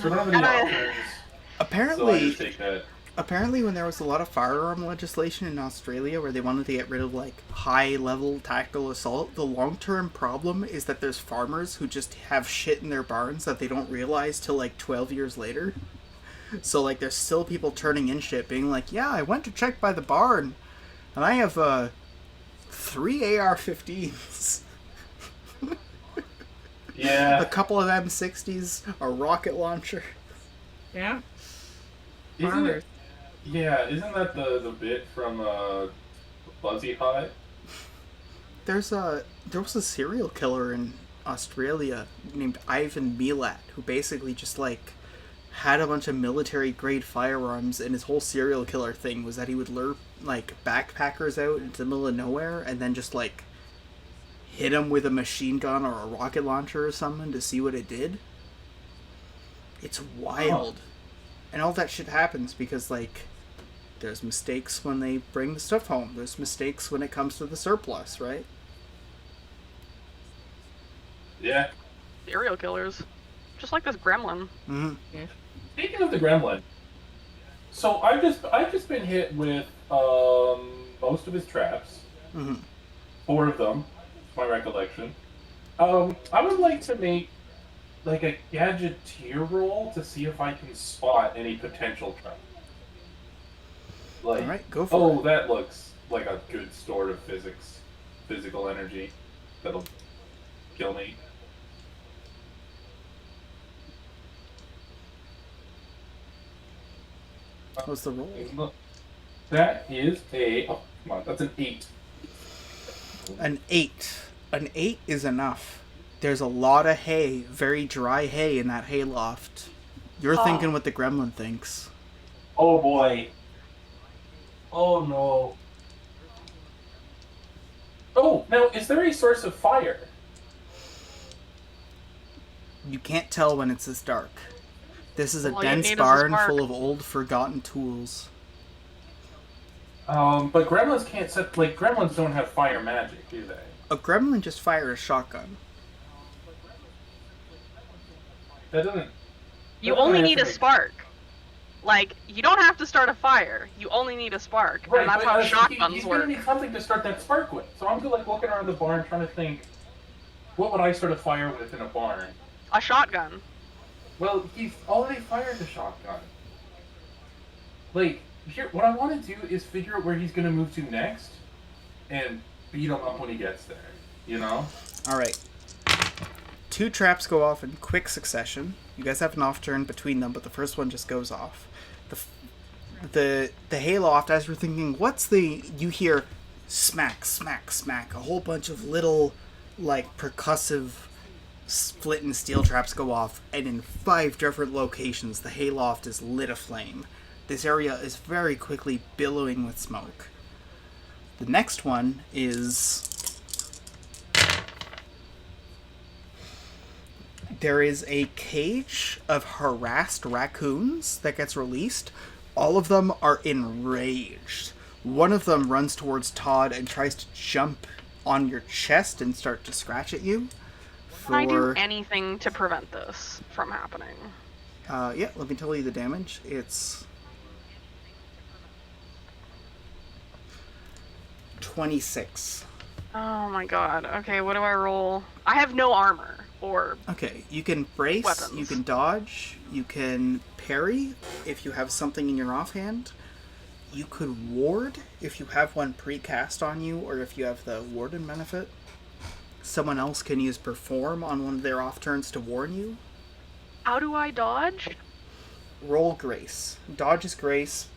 Speaker 2: we don't have any
Speaker 3: And I-
Speaker 2: options. So I
Speaker 1: Apparently,
Speaker 2: just take that.
Speaker 1: apparently when there was a lot of firearm legislation in Australia where they wanted to get rid of like high level tactical assault, the long term problem is that there's farmers who just have shit in their barns that they don't realize till like 12 years later. So like there's still people turning in shit being like, yeah, I went to check by the barn and I have 3 AR-15s,
Speaker 2: Yeah.
Speaker 1: a couple of M60s, a rocket launcher.
Speaker 4: Yeah.
Speaker 2: Isn't
Speaker 4: Farmers.
Speaker 2: it? Yeah. Isn't that the bit from Buzzy High?
Speaker 1: There was a serial killer in Australia named Ivan Milat who basically just like had a bunch of military grade firearms, and his whole serial killer thing was that he would lure like backpackers out into the middle of nowhere and then just like hit them with a machine gun or a rocket launcher or something to see what it did. It's wild. And all that shit happens because like there's mistakes when they bring the stuff home. There's mistakes when it comes to the surplus, right?
Speaker 2: Yeah.
Speaker 3: Serial killers. Just like this gremlin.
Speaker 1: Mm-hmm.
Speaker 2: Speaking of the Gremlin, so I've just been hit with most of his traps.
Speaker 1: Mm-hmm.
Speaker 2: 4 of them, my recollection. I would like to make like a gadgeteer roll to see if I can spot any potential trap. Like,
Speaker 1: Alright, go for it.
Speaker 2: that looks like a good store of physical energy that'll kill me.
Speaker 1: What's the roll?
Speaker 2: That is come on, that's an 8.
Speaker 1: An 8. An 8 is enough. There's a lot of hay, very dry hay in that hayloft. You're thinking what the gremlin thinks.
Speaker 2: Oh boy. Oh no. Oh, now is there a source of fire?
Speaker 1: You can't tell when it's this dark. This is a
Speaker 3: All you
Speaker 1: dense
Speaker 3: need is a
Speaker 1: barn
Speaker 3: spark.
Speaker 1: full of old, forgotten tools.
Speaker 2: But gremlins can't set gremlins don't have fire magic, do they?
Speaker 1: A gremlin just fired a shotgun.
Speaker 2: That doesn't.
Speaker 3: You
Speaker 2: that
Speaker 3: only
Speaker 2: doesn't
Speaker 3: need a
Speaker 2: answer me.
Speaker 3: spark. Like, you don't have to start a fire. You only need a spark.
Speaker 2: Right,
Speaker 3: and that's
Speaker 2: but
Speaker 3: how
Speaker 2: he's
Speaker 3: shotguns
Speaker 2: gonna
Speaker 3: work.
Speaker 2: need something to start that spark with. So I'm looking around the barn trying to think, what would I start a fire with in a barn?
Speaker 3: A shotgun.
Speaker 2: Well, he's already fired the shotgun. Like, here, what I want to do is figure out where he's going to move to next, and beat him up when he gets there. You know?
Speaker 1: Alright. 2 traps go off in quick succession. You guys have an off turn between them, but the first one just goes off. The hayloft, as you're thinking, you hear smack, smack, smack. A whole bunch of little, like, percussive split and steel traps go off, and in 5 different locations, the hayloft is lit aflame. This area is very quickly billowing with smoke. The next one is... There is a cage of harassed raccoons that gets released. All of them are enraged. One of them runs towards Todd and tries to jump on your chest and start to scratch at you.
Speaker 3: Can I do anything to prevent this from happening?
Speaker 1: Yeah, let me tell you the damage. It's 26.
Speaker 3: Oh my god. Okay, what do I roll? I have no armor. Or
Speaker 1: Okay, you can brace,
Speaker 3: weapons.
Speaker 1: you can dodge, you can parry if you have something in your offhand. You could ward if you have one precast on you or if you have the warden benefit. Someone else can use perform on one of their off turns to warn you.
Speaker 3: how do I dodge?
Speaker 1: Roll grace. Dodge is grace,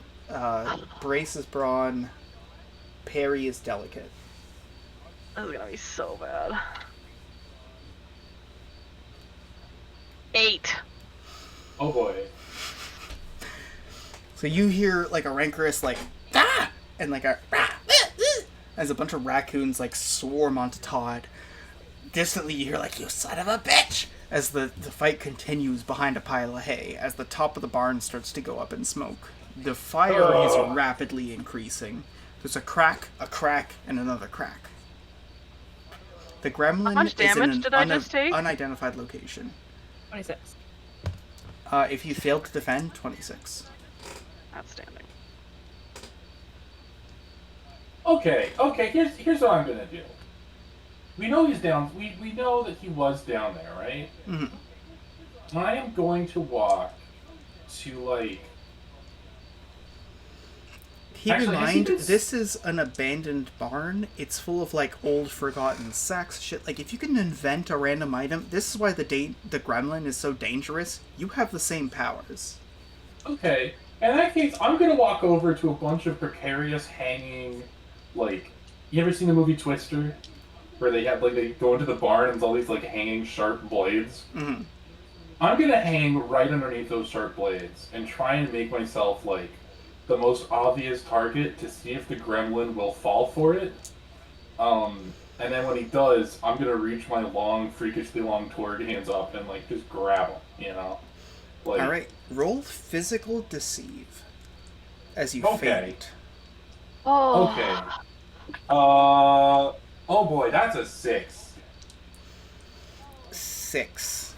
Speaker 1: brace is brawn, parry is delicate.
Speaker 3: This is gonna be so bad. 8.
Speaker 2: Oh boy.
Speaker 1: So you hear like a rancorous like ah, and like a as a bunch of raccoons like swarm onto Todd. Distantly you hear like you son of a bitch as the fight continues behind a pile of hay as the top of the barn starts to go up in smoke. The fire is rapidly increasing. There's a crack, and another crack. The gremlin
Speaker 3: How much
Speaker 1: is in
Speaker 3: damage
Speaker 1: an
Speaker 3: did I just take?
Speaker 1: unidentified location.
Speaker 4: 26.
Speaker 1: If you fail to defend, 26.
Speaker 3: Outstanding.
Speaker 2: Okay. Here's what I'm gonna do. We know he's down. We know that he was down there, right?
Speaker 1: Mm-hmm.
Speaker 2: I am going to walk to like.
Speaker 1: Keep in
Speaker 2: Actually,
Speaker 1: mind,
Speaker 2: has he
Speaker 1: this is an abandoned barn. It's full of, like, old, forgotten sacks, shit. Like, if you can invent a random item, this is why the gremlin is so dangerous. You have the same powers.
Speaker 2: Okay. In that case, I'm gonna walk over to a bunch of precarious hanging, like, you ever seen the movie Twister? Where they have, like, they go into the barn and there's all these, like, hanging sharp blades?
Speaker 1: Mm-hmm.
Speaker 2: I'm gonna hang right underneath those sharp blades and try and make myself, like, the most obvious target to see if the gremlin will fall for it. And then when he does, I'm gonna reach my long, freakishly long Torg hands up and, like, just grab him, you know? Like,
Speaker 1: Alright, roll physical deceive as you
Speaker 2: Okay.
Speaker 1: faint.
Speaker 3: Oh.
Speaker 2: Okay. Oh boy, that's a 6.
Speaker 1: 6.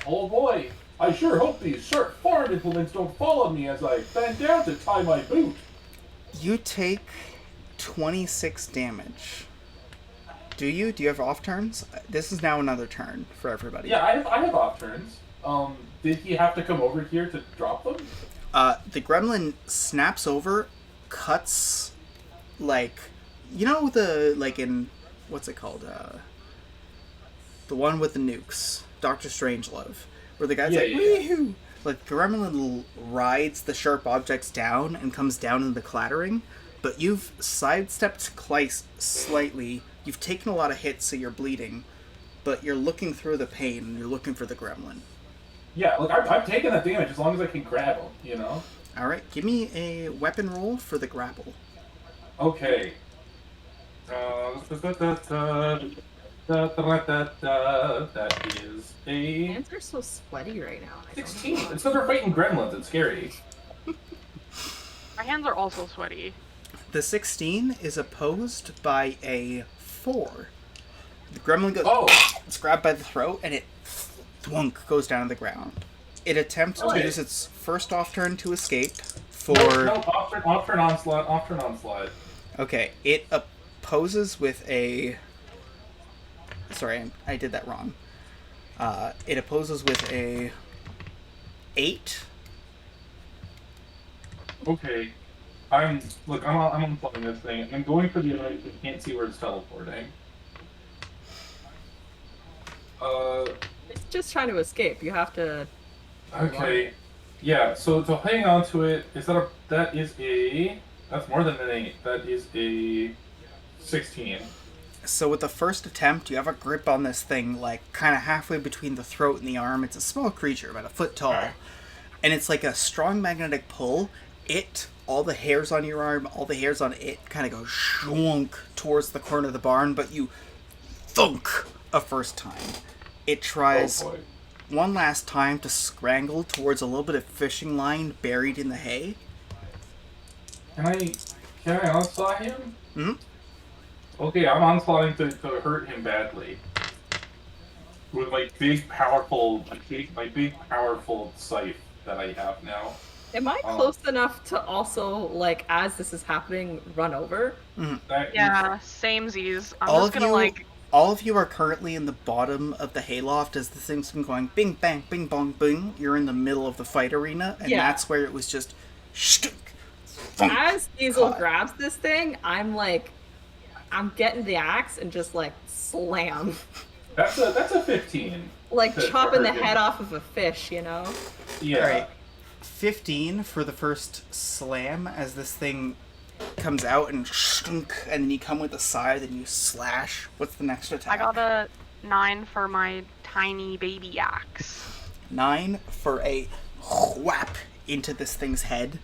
Speaker 2: Oh boy, I sure hope these sharp foreign implements don't follow me as I bend down to tie my boot.
Speaker 1: You take 26 damage. Do you? Do you have off turns? This is now another turn for everybody.
Speaker 2: Yeah, I have off turns. Did he have to come over here to drop them?
Speaker 1: The gremlin snaps over, cuts, like, you know in, what's it called? The one with the nukes, Doctor Strangelove, where the guy's
Speaker 2: Yeah.
Speaker 1: Wee-hoo! Like, the gremlin rides the sharp objects down and comes down in the clattering, but you've sidestepped slightly, you've taken a lot of hits, so you're bleeding, but you're looking through the pain, and you're looking for the gremlin.
Speaker 2: Yeah, look, I'm taking that damage as long as I can grab him, you know?
Speaker 1: Alright, give me a weapon roll for the grapple.
Speaker 2: Okay. That is a
Speaker 4: Hands are so sweaty right now. I don't know
Speaker 2: 16.
Speaker 4: why.
Speaker 2: It's because we're fighting gremlins. It's scary.
Speaker 3: My hands are also sweaty.
Speaker 1: The 16 is opposed by a 4. The gremlin goes, it's grabbed by the throat, and it thwunk goes down to the ground. It attempts to use its first off turn to escape for...
Speaker 2: No, off turn onslaught.
Speaker 1: Okay, it opposes with a... Sorry, I did that wrong. It opposes with a 8.
Speaker 2: Okay. I'm unplugging this thing. I'm going for the other. I can't see where it's teleporting.
Speaker 4: It's just trying to escape. You have to.
Speaker 2: Okay. Yeah. So to hang on to it, that's more than an 8. That is a 16.
Speaker 1: So with the first attempt, you have a grip on this thing, like, kind of halfway between the throat and the arm. It's a small creature, about a foot tall.
Speaker 2: Alright.
Speaker 1: And it's like a strong magnetic pull. All the hairs on your arm, all the hairs on it kind of go shwunk towards the corner of the barn, but you thunk a first time. It tries one last time to scrangle towards a little bit of fishing line buried in the hay.
Speaker 2: Can I onslaught him?
Speaker 1: Hmm?
Speaker 2: Okay, I'm onslaughting to hurt him badly. With my big powerful scythe that I have now.
Speaker 4: Am I close enough to also, like, as this is happening, run over?
Speaker 3: Yeah, samesies. I'm
Speaker 1: All
Speaker 3: just gonna, like...
Speaker 1: All of you are currently in the bottom of the hayloft as the thing's been going bing, bang, bing, bong, boom. You're in the middle of the fight arena, and that's where it was just...
Speaker 4: As Diesel grabs this thing, I'm getting the axe and just, like, slam.
Speaker 2: That's a 15.
Speaker 4: Like chopping the head off of a fish, you know?
Speaker 2: Yeah.
Speaker 1: Alright. 15 for the first slam as this thing comes out and then you come with a scythe and you slash. What's the next attack?
Speaker 3: I got a 9 for my tiny baby axe.
Speaker 1: 9 for a whap into this thing's head.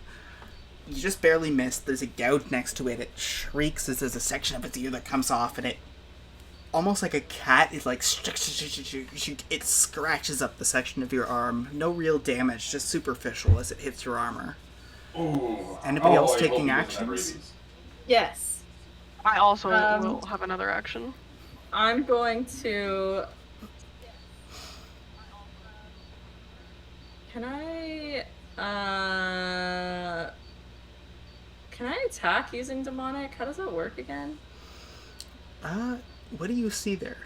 Speaker 1: You just barely missed. There's a gouge next to it. It shrieks as there's a section of its ear that comes off, and it almost like a cat. It like it scratches up the section of your arm. No real damage, just superficial as it hits your armor.
Speaker 2: Ooh.
Speaker 1: Anybody else
Speaker 2: I hope
Speaker 1: taking
Speaker 2: he doesn't have
Speaker 1: actions?
Speaker 2: rabies.
Speaker 4: Yes.
Speaker 3: I also
Speaker 4: Um,
Speaker 3: will have another action.
Speaker 4: I'm going to. Can I? Can I attack using demonic? How does that work again?
Speaker 1: What do you see there?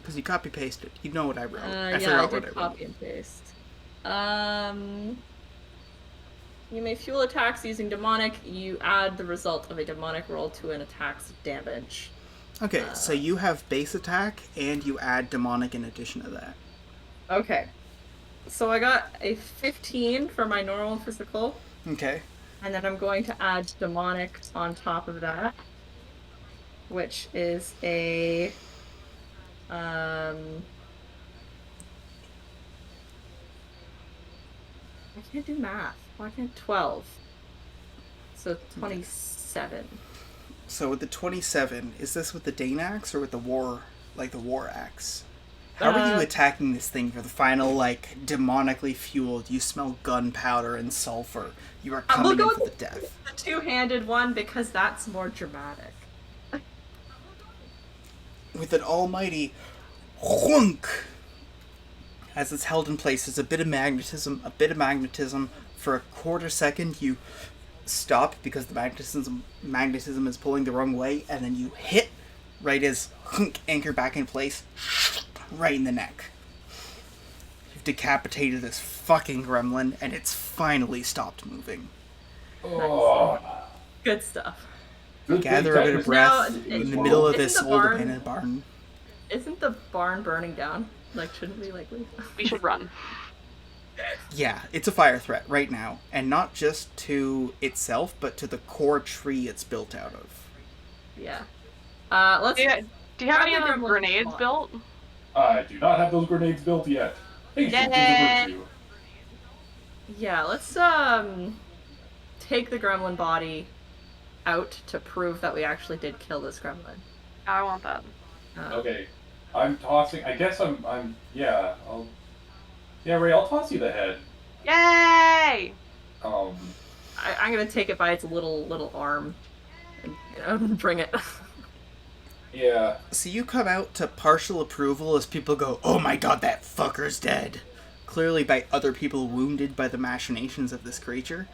Speaker 1: Because you copy pasted. You know what I wrote. I
Speaker 4: I
Speaker 1: forgot what I
Speaker 4: did
Speaker 1: wrote.
Speaker 4: copy and paste. You may fuel attacks using demonic. You add the result of a demonic roll to an attack's damage.
Speaker 1: Okay, so you have base attack and you add demonic in addition to that.
Speaker 4: Okay. So I got a 15 for my normal physical,
Speaker 1: Okay.
Speaker 4: and then I'm going to add demonic on top of that, which is a I can't do math. Why can't 12? So 27.
Speaker 1: So with the 27, is this with the Dane axe or with the war axe? How are you attacking this thing for the final, like, demonically fueled, you smell gunpowder and sulfur, you are coming in for the death?
Speaker 4: The two-handed one, because that's more dramatic.
Speaker 1: With an almighty whunk, as it's held in place, there's a bit of magnetism. For a quarter second, you stop because the magnetism is pulling the wrong way, and then you hit right as anchor back in place, right in the neck. You've decapitated this fucking gremlin, and it's finally stopped moving.
Speaker 2: Oh.
Speaker 4: Good stuff.
Speaker 2: Good
Speaker 1: Gather
Speaker 2: thing
Speaker 1: a bit of
Speaker 2: Texas
Speaker 1: breath
Speaker 2: is
Speaker 1: in the
Speaker 2: well.
Speaker 1: middle of
Speaker 4: Isn't
Speaker 1: this
Speaker 4: the
Speaker 1: old
Speaker 4: barn-
Speaker 1: abandoned barn.
Speaker 4: Isn't the barn burning down? Like, shouldn't we leave?
Speaker 3: We should run.
Speaker 1: Yeah, it's a fire threat right now, and not just to itself, but to the core tree it's built out of.
Speaker 4: Yeah. Let's.
Speaker 3: Do you have any
Speaker 4: grab the
Speaker 3: other
Speaker 4: gremlin
Speaker 3: grenades
Speaker 4: spot.
Speaker 3: built?
Speaker 2: I do not have those grenades built yet. Patience is a
Speaker 3: Yay!
Speaker 2: virtue.
Speaker 4: Yeah, let's take the gremlin body out to prove that we actually did kill this gremlin.
Speaker 3: I want that.
Speaker 2: Okay. I'm tossing. I guess I'm. Yeah. Ray, I'll toss you the head.
Speaker 3: Yay!
Speaker 4: I'm gonna take it by its little arm and bring it.
Speaker 2: Yeah.
Speaker 1: So you come out to partial approval as people go, "Oh my god, that fucker's dead." Clearly by other people wounded by the machinations of this creature.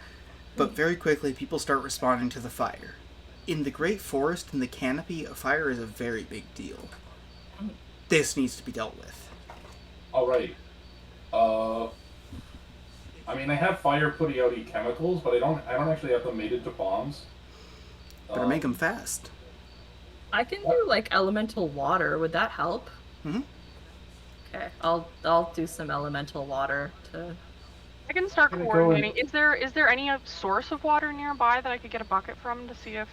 Speaker 1: But very quickly, people start responding to the fire. In the Great Forest and the Canopy, a fire is a very big deal. This needs to be dealt with.
Speaker 2: Alright. I mean, I have fire putting out chemicals, but I don't actually have them made into bombs.
Speaker 1: Better make them fast.
Speaker 4: I can do like elemental water. Would that help?
Speaker 1: Mm-hmm.
Speaker 4: Okay, I'll do some elemental water to.
Speaker 3: I can start
Speaker 2: Gonna go
Speaker 3: coordinating. Is there any source of water nearby that I could get a bucket from to see if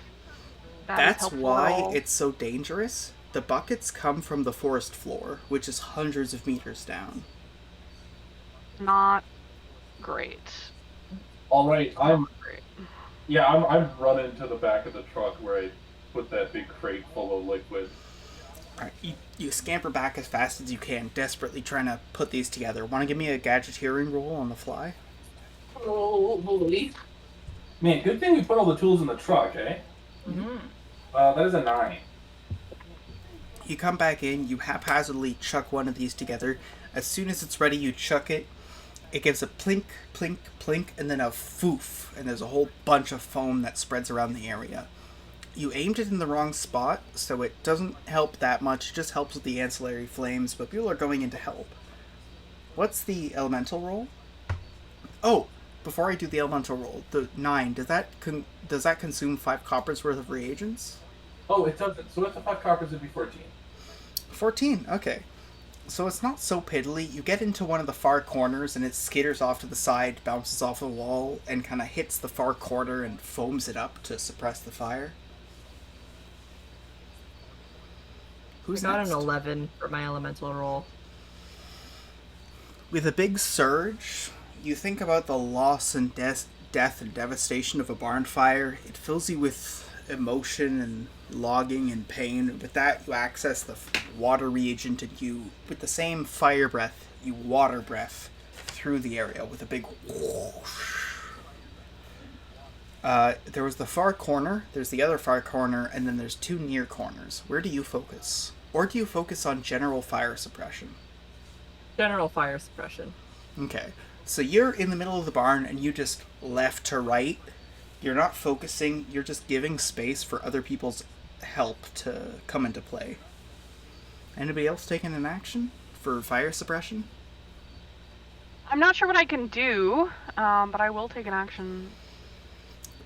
Speaker 3: that is
Speaker 1: That's
Speaker 3: helpful at
Speaker 1: why
Speaker 3: all?
Speaker 1: it's so dangerous. The buckets come from the forest floor, which is hundreds of meters down.
Speaker 3: Not great.
Speaker 2: Alright, I'm
Speaker 3: Great.
Speaker 2: running to the back of the truck where I put that big crate full of liquid.
Speaker 1: Alright, you scamper back as fast as you can, desperately trying to put these together. Want to give me a gadgeteering roll on the fly?
Speaker 2: Man, good thing we put all the tools in the truck, eh?
Speaker 4: Mm-hmm.
Speaker 2: That is a 9.
Speaker 1: You come back in, you haphazardly chuck one of these together. As soon as it's ready, you chuck it. It gives a plink, plink, plink, and then a foof, and there's a whole bunch of foam that spreads around the area. You aimed it in the wrong spot, so it doesn't help that much, it just helps with the ancillary flames, but people are going in to help. What's the elemental roll? Oh, before I do the elemental roll, the 9, does that consume 5 coppers worth of reagents?
Speaker 2: Oh, it doesn't. So it's a 5 coppers, it'd be 14.
Speaker 1: 14, okay. So it's not so piddly. You get into one of the far corners and it skitters off to the side, bounces off a wall, and kind of hits the far corner and foams it up to suppress the fire. Who's
Speaker 4: I got
Speaker 1: next?
Speaker 4: an 11 for my elemental roll.
Speaker 1: With a big surge, you think about the loss and death and devastation of a barn fire. It fills you with emotion and logging and pain. With that, you access the water reagent, and you, with the same fire breath, you water breath through the area with a big whoosh. There was the far corner, there's the other far corner, and then there's two near corners. Where do you focus? Or do you focus on general fire suppression?
Speaker 4: General fire suppression.
Speaker 1: Okay. So you're in the middle of the barn, and you just left to right. You're not focusing, you're just giving space for other people's help to come into play. Anybody else taking an action for fire suppression?
Speaker 3: I'm not sure what I can do, but I will take an action.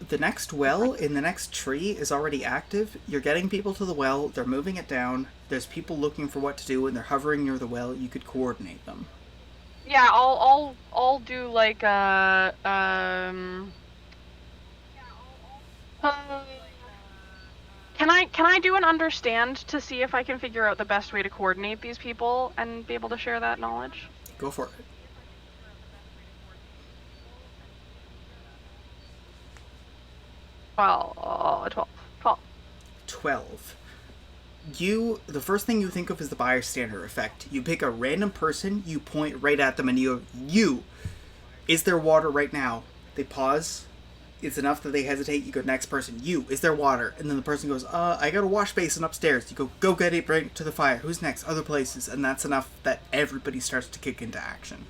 Speaker 1: The next well in the next tree is already active. You're getting people to the well, they're moving it down, there's people looking for what to do, and they're hovering near the well. You could coordinate them.
Speaker 3: Yeah, I'll do like can I do an understand to see if I can figure out the best way to coordinate these people and be able to share that knowledge?
Speaker 1: Go for it.
Speaker 3: Well, 12.
Speaker 1: 12. The first thing you think of is the bystander effect. You pick a random person, you point right at them, and you, is there water right now? They pause. It's enough that they hesitate. You go, next person. You, is there water? And then the person goes, I got a wash basin upstairs. You go get it, bring it to the fire. Who's next? Other places. And that's enough that everybody starts to kick into action.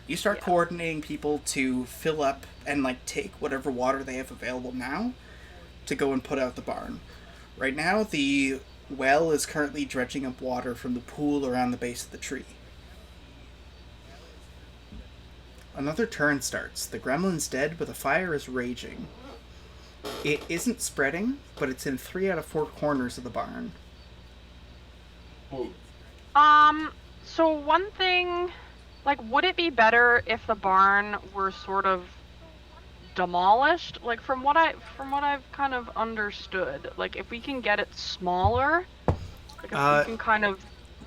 Speaker 1: You start coordinating people to fill up and, like, take whatever water they have available now to go and put out the barn. Right now, the well is currently dredging up water from the pool around the base of the tree. Another turn starts. The gremlin's dead, but the fire is raging. It isn't spreading, but it's in 3 out of 4 corners of the barn.
Speaker 2: Ooh.
Speaker 3: So one thing, like, would it be better if the barn were sort of demolished? Like, from what I've kind of understood, like, if we can get it smaller, like, if we can kind of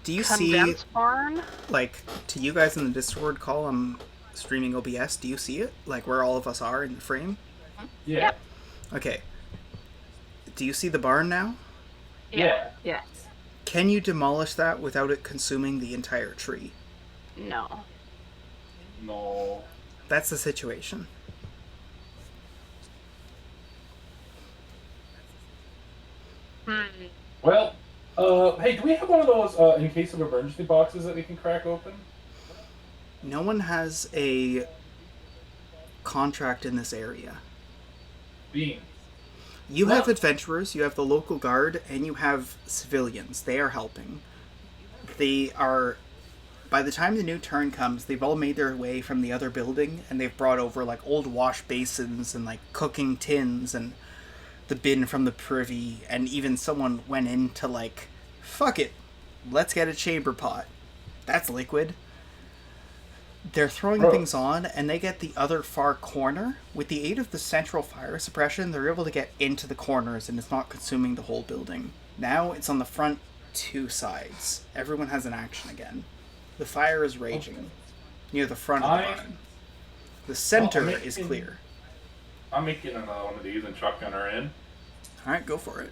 Speaker 1: do you
Speaker 3: condense
Speaker 1: see,
Speaker 3: barn.
Speaker 1: like, to you guys in the Discord call, I'm streaming OBS, do you see it? Like, where all of us are in the frame?
Speaker 2: Yeah.
Speaker 3: Yep.
Speaker 1: Okay. Do you see the barn now?
Speaker 2: Yeah.
Speaker 4: Yes.
Speaker 1: Can you demolish that without it consuming the entire tree?
Speaker 3: No.
Speaker 2: No.
Speaker 1: That's the situation.
Speaker 2: Well, hey, do we have one of those in case of emergency boxes that we can crack open?
Speaker 1: No one has a contract in this area.
Speaker 2: Bean.
Speaker 1: You
Speaker 2: Well-
Speaker 1: have adventurers, you have the local guard, and you have civilians. They are helping. They are... By the time the new turn comes, they've all made their way from the other building, and they've brought over, like, old wash basins and, like, cooking tins and the bin from the privy, and even someone went in to, like, fuck it, let's get a chamber pot. That's liquid. They're throwing things on, and they get the other far corner. With the aid of the central fire suppression, they're able to get into the corners, and it's not consuming the whole building. Now it's on the front 2 sides. Everyone has an action again. The fire is raging near the front of the barn. The center is clear.
Speaker 2: I'm making another one of these and chucking her in.
Speaker 1: Alright, go for it.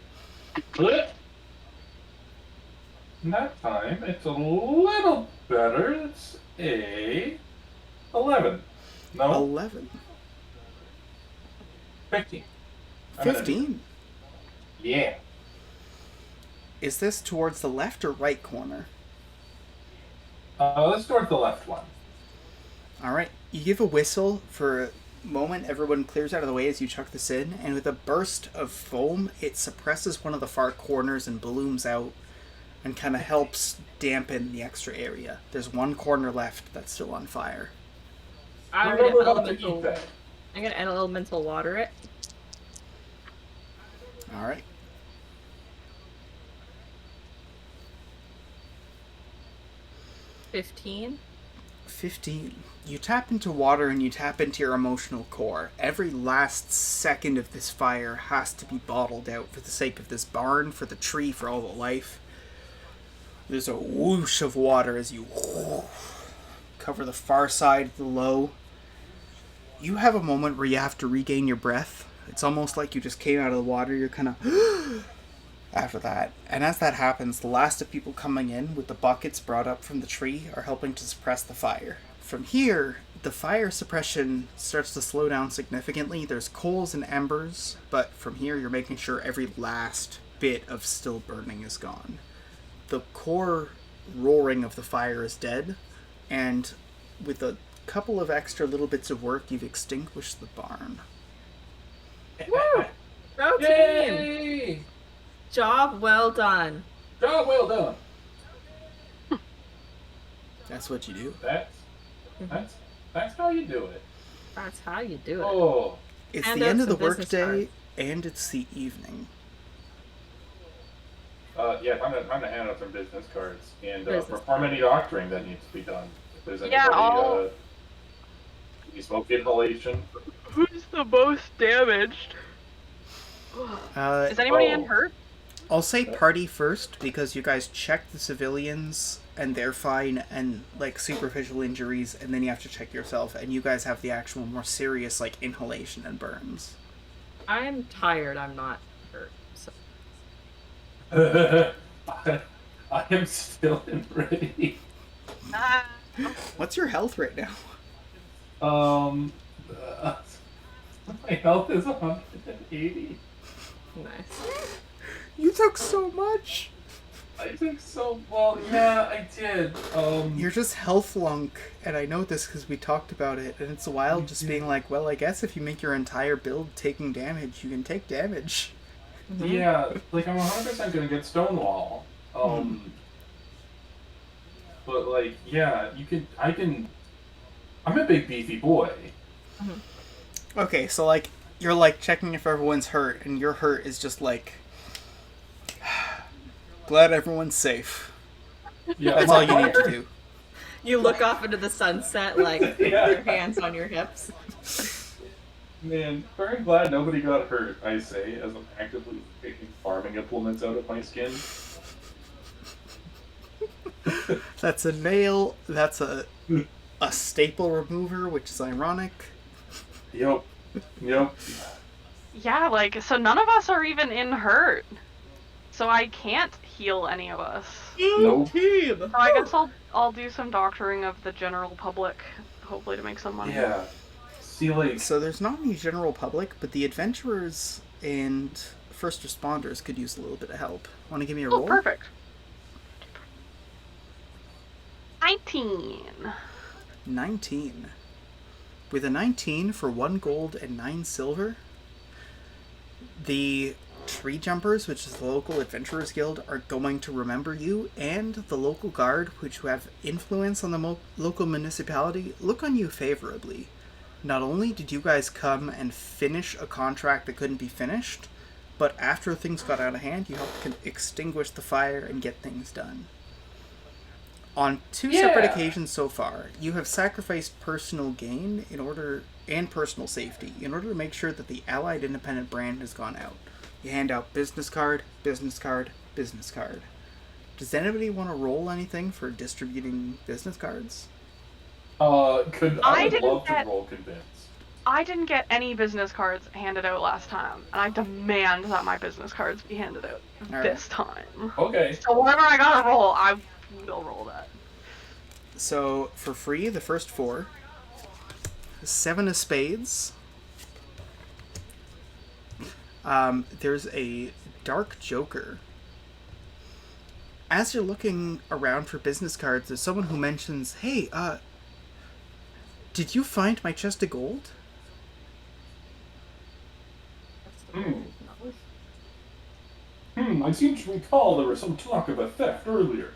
Speaker 2: And that time, it's a little better. It's a 11. No,
Speaker 1: 11.
Speaker 2: 15.
Speaker 1: 15.
Speaker 2: Yeah.
Speaker 1: Is this towards the left or right corner?
Speaker 2: Let's start the left one.
Speaker 1: Alright, you give a whistle for a moment, everyone clears out of the way as you chuck this in, and with a burst of foam, it suppresses one of the far corners and blooms out and kind of helps dampen the extra area. There's one corner left that's still on fire.
Speaker 4: I'm
Speaker 2: Remember
Speaker 4: gonna
Speaker 2: how to eat that.
Speaker 4: add elemental water it.
Speaker 1: Alright.
Speaker 4: $15.
Speaker 1: 15. You tap into water and you tap into your emotional core. Every last second of this fire has to be bottled out for the sake of this barn, for the tree, for all the life. There's a whoosh of water as you cover the far side of the low. You have a moment where you have to regain your breath It's almost like you just came out of the water. You're kind of after that. And as that happens, the last of people coming in with the buckets brought up from the tree are helping to suppress the fire. From here, the fire suppression starts to slow down significantly. There's coals and embers, but from here you're making sure every last bit of still burning is gone. The core roaring of the fire is dead, and with a couple of extra little bits of work, you've extinguished the barn.
Speaker 4: Woo! Go team!
Speaker 2: Yay!
Speaker 4: Job well done.
Speaker 2: Job well done.
Speaker 1: That's what you do.
Speaker 2: That's how you do it.
Speaker 4: That's how you do it.
Speaker 2: Oh,
Speaker 1: It's
Speaker 4: Hand
Speaker 1: the
Speaker 4: out
Speaker 1: end of the
Speaker 4: some business
Speaker 1: workday,
Speaker 4: cards.
Speaker 1: and it's the evening.
Speaker 2: yeah, time to hand out some business cards and
Speaker 4: Business
Speaker 2: perform any doctoring that needs to be done. If there's
Speaker 3: Yeah,
Speaker 2: anybody, you smoke inhalation.
Speaker 3: Who's the most damaged? Is anybody in hurt?
Speaker 1: I'll say party first, because you guys check the civilians, and they're fine, and, like, superficial injuries, and then you have to check yourself, and you guys have the actual more serious, like, inhalation and burns.
Speaker 4: I'm tired. I'm not hurt. So.
Speaker 2: I am still ready.
Speaker 1: What's your health right now?
Speaker 2: My health is 180.
Speaker 4: Nice.
Speaker 1: You took so much!
Speaker 2: I took so well. Yeah, I did.
Speaker 1: You're just health lunk, and I know this because we talked about it, and it's wild just being like, well, I guess if you make your entire build taking damage, you can take damage.
Speaker 2: Yeah, like I'm 100% gonna get Stonewall. But like, yeah, I'm a big beefy boy.
Speaker 1: Okay, so, like, you're, like, checking if everyone's hurt, and your hurt is just, like, glad everyone's safe.
Speaker 2: Yeah,
Speaker 1: That's all you need to do.
Speaker 4: You look off into the sunset, like, with your hands on your hips.
Speaker 2: Man, very glad nobody got hurt, I say, as I'm actively taking farming implements out of my skin.
Speaker 1: That's a nail, that's a staple remover, which is ironic.
Speaker 2: Yep.
Speaker 3: Yeah, like, so none of us are even in hurt. So I can't heal any of us.
Speaker 2: Nope.
Speaker 4: Team!
Speaker 3: So I guess I'll do some doctoring of the general public, hopefully to make some money.
Speaker 2: Yeah. See, like,
Speaker 1: So there's not any general public, but the adventurers and first responders could use a little bit of help. Want to give me a
Speaker 3: Oh,
Speaker 1: roll?
Speaker 3: perfect. 19.
Speaker 1: 19. With a 19 for 1 gold and 9 silver, the Tree Jumpers, which is the local adventurers guild, are going to remember you, and the local guard, which have influence on the local municipality, look on you favorably. Not only did you guys come and finish a contract that couldn't be finished, but after things got out of hand, you helped extinguish the fire and get things done. On 2 separate occasions so far, you have sacrificed personal gain and personal safety in order to make sure that the Allied Independent brand has gone out. You hand out business card, business card, business card. Does anybody want to roll anything for distributing business cards?
Speaker 2: I
Speaker 3: I
Speaker 2: would
Speaker 3: didn't
Speaker 2: love to
Speaker 3: get-
Speaker 2: roll convince.
Speaker 3: I didn't get any business cards handed out last time, and I demand that my business cards be handed out this time.
Speaker 2: Okay.
Speaker 3: So whatever I gotta roll, I will roll that.
Speaker 1: So, for free, the first 4. 7 of spades. There's a dark joker. As you're looking around for business cards, there's someone who mentions, hey, did you find my chest of gold?
Speaker 2: I seem to recall there was some talk of a theft earlier.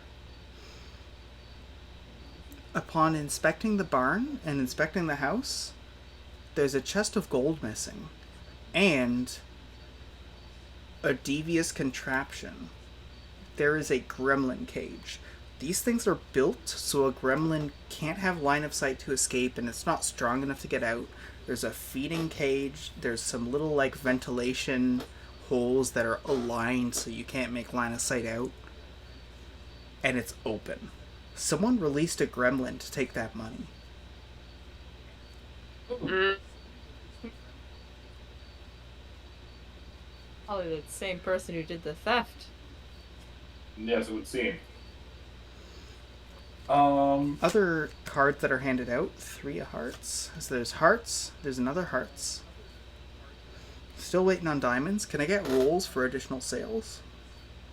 Speaker 1: Upon inspecting the barn and inspecting the house, there's a chest of gold missing. And a devious contraption. There is a gremlin cage. These things are built so a gremlin can't have line of sight to escape, and it's not strong enough to get out. There's a feeding cage. There's some little, like, ventilation holes that are aligned so you can't make line of sight out. And it's open. Someone released a gremlin to take that money.
Speaker 4: Probably the same person who did the theft.
Speaker 2: Yes, it would seem.
Speaker 1: Other cards that are handed out, 3 of hearts. So there's hearts, there's another hearts. Still waiting on diamonds. Can I get rolls for additional sales?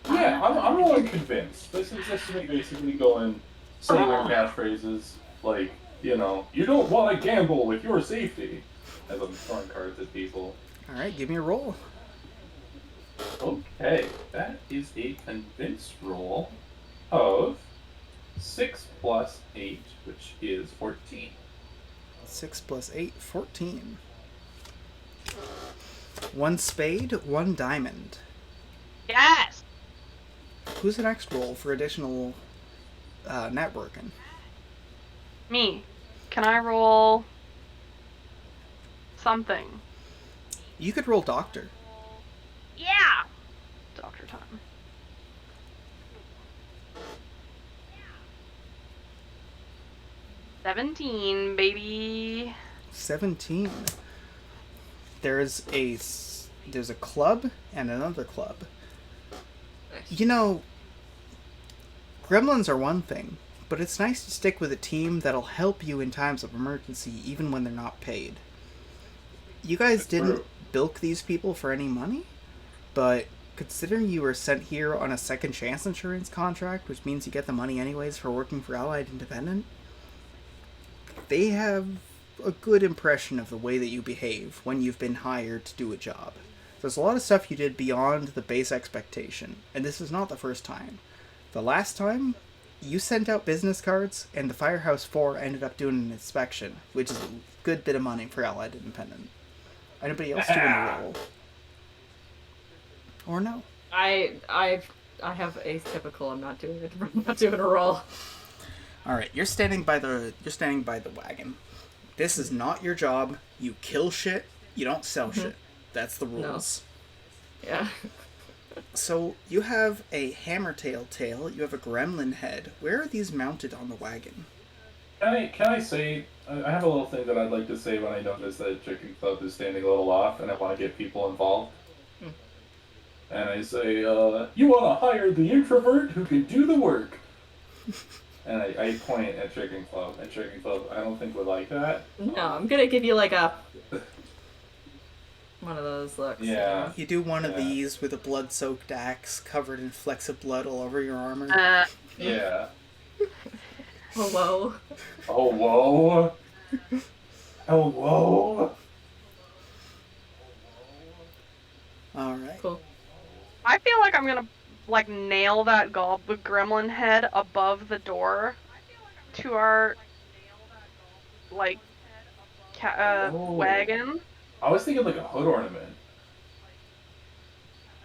Speaker 2: Yeah, I'm really convinced. This is me basically going, saying our catchphrases like, you don't want to gamble with your safety, as I'm throwing cards at people.
Speaker 1: Alright, give me a roll.
Speaker 2: Okay, that is a convince roll of 6 plus 8, which is 14.
Speaker 1: 6 plus 8, 14. 1 spade, 1 diamond.
Speaker 3: Yes!
Speaker 1: Who's the next roll for additional networking?
Speaker 3: Me. Can I roll something?
Speaker 1: You could roll doctor.
Speaker 3: Yeah! Doctor time. $17, baby.
Speaker 1: 17. There's a club and another club. You know, gremlins are one thing, but it's nice to stick with a team that'll help you in times of emergency, even when they're not paid. You guys didn't bilk these people for any money, but considering you were sent here on a second chance insurance contract, which means you get the money anyways for working for Allied Independent, they have a good impression of the way that you behave when you've been hired to do a job. There's a lot of stuff you did beyond the base expectation, and this is not the first time. The last time, you sent out business cards, and the Firehouse 4 ended up doing an inspection, which is a good bit of money for Allied Independent. Anybody else doing a roll? Or no?
Speaker 4: I have atypical. I'm not doing it. I'm not doing a roll.
Speaker 1: All right, you're standing by the wagon. This is not your job. You kill shit. You don't sell shit. That's the rules.
Speaker 4: No. Yeah.
Speaker 1: So you have a hammertail tail. You have a gremlin head. Where are these mounted on the wagon?
Speaker 2: Can I say, I have a little thing that I'd like to say when I notice that Chicken Club is standing a little off and I want to get people involved. And I say, you want to hire the introvert who can do the work. And I point at Chicken Club, and Chicken Club I don't think would like that.
Speaker 4: No, I'm gonna give you like a one of those looks.
Speaker 2: Yeah.
Speaker 1: You do one of these with a blood-soaked axe covered in flecks of blood all over your armor.
Speaker 2: Yeah.
Speaker 4: Hello.
Speaker 2: Oh, whoa. Oh, whoa.
Speaker 1: Alright.
Speaker 4: Cool.
Speaker 3: I feel like I'm gonna nail that gremlin head above the door to our wagon.
Speaker 2: I was thinking like a hood ornament.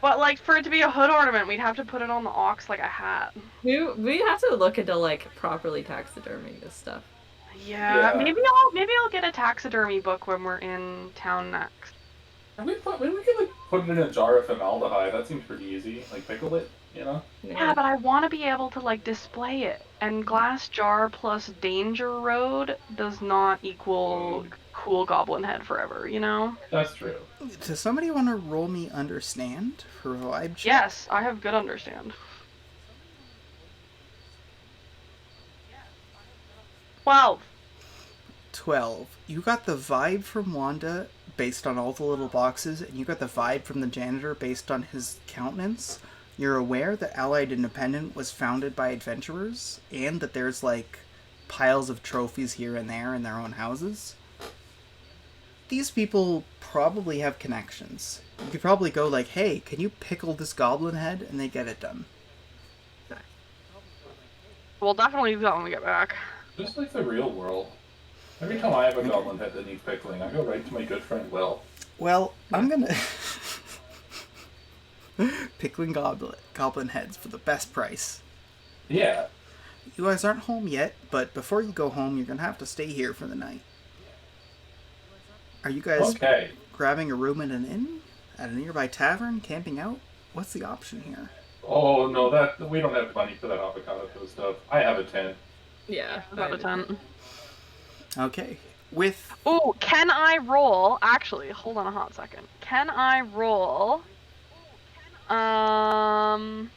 Speaker 3: But for it to be a hood ornament, we'd have to put it on the ox like a hat.
Speaker 4: We have to look into properly taxiderming this stuff.
Speaker 3: Yeah. Maybe I'll get a taxidermy book when we're in town next.
Speaker 2: Maybe we could put it in a jar of formaldehyde. That seems pretty easy. Pickle it,
Speaker 3: Yeah, but I want to be able to display it. And glass jar plus danger road does not equal cool goblin head forever,
Speaker 2: That's true.
Speaker 1: Does somebody want to roll me understand for a vibe check?
Speaker 3: Yes, I have good understand. 12.
Speaker 1: 12. You got the vibe from Wanda based on all the little boxes, and you got the vibe from the janitor based on his countenance. You're aware that Allied Independent was founded by adventurers, and that there's piles of trophies here and there in their own houses. These people probably have connections. You could probably go hey, can you pickle this goblin head? And they get it done.
Speaker 3: We'll definitely do that when we get back.
Speaker 2: Just like the real world. Every time I have a goblin head that needs pickling, I go right to my good friend Will.
Speaker 1: Well, I'm gonna... Pickling goblin heads for the best price.
Speaker 2: Yeah.
Speaker 1: You guys aren't home yet, but before you go home, you're gonna have to stay here for the night. Are you guys grabbing a room in an inn? At a nearby tavern? Camping out? What's the option here?
Speaker 2: Oh, no, we don't have money for that avocado toast stuff. I have a tent.
Speaker 4: Yeah.
Speaker 3: About a tent.
Speaker 1: Okay. With...
Speaker 3: Ooh, can I roll... Actually, hold on a hot second. Can I roll Um.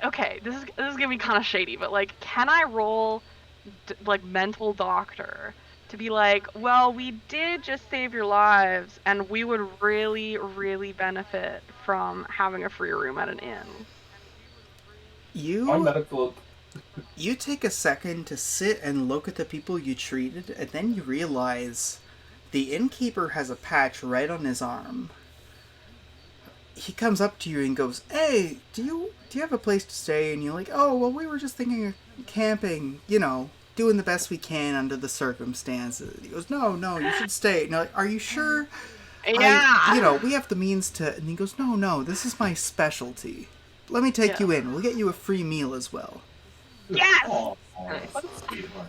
Speaker 3: Okay, this is gonna be kind of shady, but like, can I roll like mental doctor to be like, well, we did just save your lives, and we would really, really benefit from having a free room at an inn.
Speaker 2: I'm
Speaker 1: You
Speaker 2: medical.
Speaker 1: you take a second to sit and look at the people you treated, and then you realize the innkeeper has a patch right on his arm. He comes up to you and goes, "Hey, do you have a place to stay?" And you're like, "Oh, well, we were just thinking of camping, doing the best we can under the circumstances." He goes, "No, no, you should stay." And you're like, "Are you sure?"
Speaker 3: Yeah.
Speaker 1: We have the means to. And he goes, "No, no, this is my specialty. Let me take
Speaker 3: Yeah.
Speaker 1: you in. We'll get you a free meal as well."
Speaker 3: Yes!
Speaker 2: Oh,
Speaker 4: Nice.
Speaker 2: that's a sweetheart.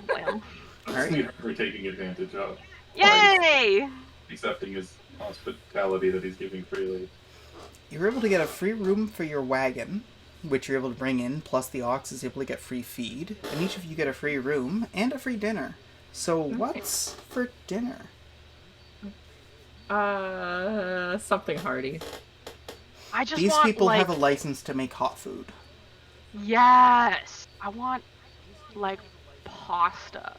Speaker 3: Lamb.
Speaker 2: That's
Speaker 1: Alright.
Speaker 2: sweetheart for taking advantage of.
Speaker 3: Yay!
Speaker 2: Accepting his hospitality that he's giving freely.
Speaker 1: You're able to get a free room for your wagon, which you're able to bring in, plus the ox is able to get free feed, and each of you get a free room and a free dinner. So what's for dinner?
Speaker 4: Something hearty.
Speaker 3: I just
Speaker 1: These
Speaker 3: want
Speaker 1: people
Speaker 3: like
Speaker 1: have a license to make hot food.
Speaker 3: yes. I want like pasta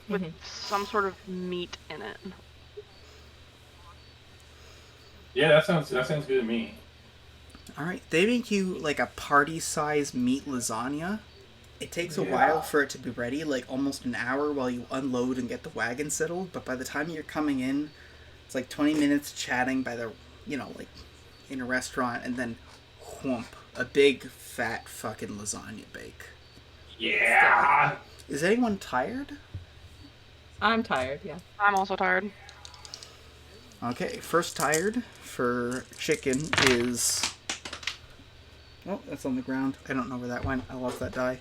Speaker 3: with
Speaker 4: Mhm.
Speaker 3: some sort of meat in it.
Speaker 2: Yeah, that sounds good to me.
Speaker 1: Alright, they make you like a party-size meat lasagna. It takes a
Speaker 2: Yeah.
Speaker 1: while for it to be ready, like almost an hour while you unload and get the wagon settled, but by the time you're coming in, it's like 20 minutes chatting by the, like in a restaurant, and then whoomp, a big fat fucking lasagna bake.
Speaker 2: Yeah.
Speaker 1: Is anyone tired?
Speaker 4: I'm tired, yeah.
Speaker 3: I'm also tired.
Speaker 1: Okay, first tired for chicken is... Oh, that's on the ground. I don't know where that went. I lost that die.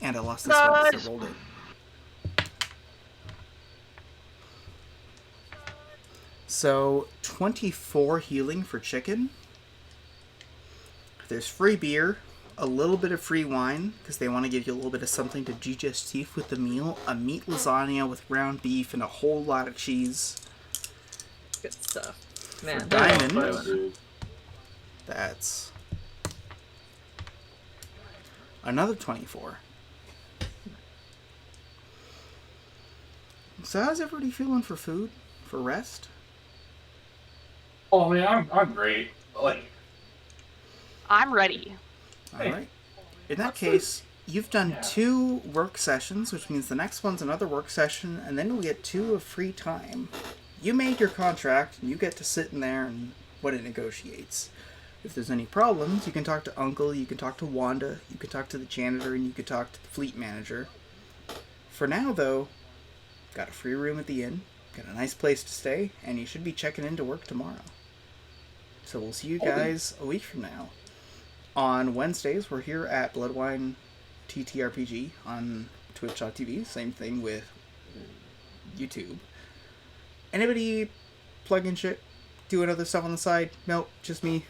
Speaker 1: And I lost this one because I rolled it. So, 24 healing for chicken. There's free beer, a little bit of free wine, because they want to give you a little bit of something to digestif with the meal, a meat lasagna with ground beef and a whole lot of cheese.
Speaker 4: Good stuff. Man,
Speaker 1: diamond.
Speaker 4: they're all
Speaker 2: Yeah,
Speaker 4: fun.
Speaker 2: dude.
Speaker 1: That's another 24. So how's everybody feeling for food? For rest?
Speaker 2: Oh man, I'm great. Like,
Speaker 3: I'm ready.
Speaker 1: Alright. In that case, you've done 2 work sessions, which means the next one's another work session, and then you'll get 2 of free time. You made your contract, and you get to sit in there and what it negotiates. If there's any problems, you can talk to Uncle, you can talk to Wanda, you can talk to the janitor, and you can talk to the fleet manager. For now, though, got a free room at the inn, got a nice place to stay, and you should be checking into work tomorrow. So we'll see you guys a week from now. On Wednesdays, we're here at Bloodwine TTRPG on Twitch.tv. Same thing with YouTube. Anybody plug in shit? Doing other stuff on the side? Nope, just me.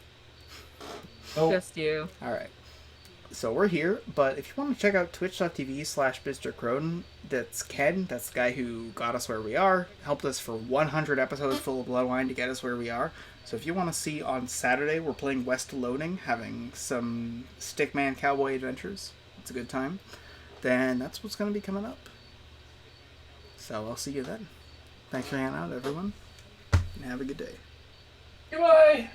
Speaker 2: nope.
Speaker 4: Just you.
Speaker 1: Alright. So we're here, but if you want to check out twitch.tv/Mr. Croden, that's Ken, that's the guy who got us where we are, helped us for 100 episodes full of Bloodwine to get us where we are. So if you want to see on Saturday, we're playing West Loading, having some Stickman Cowboy adventures. It's a good time. Then that's what's going to be coming up. So I'll see you then. Thanks for hanging out, everyone, and have a good day.
Speaker 2: Goodbye.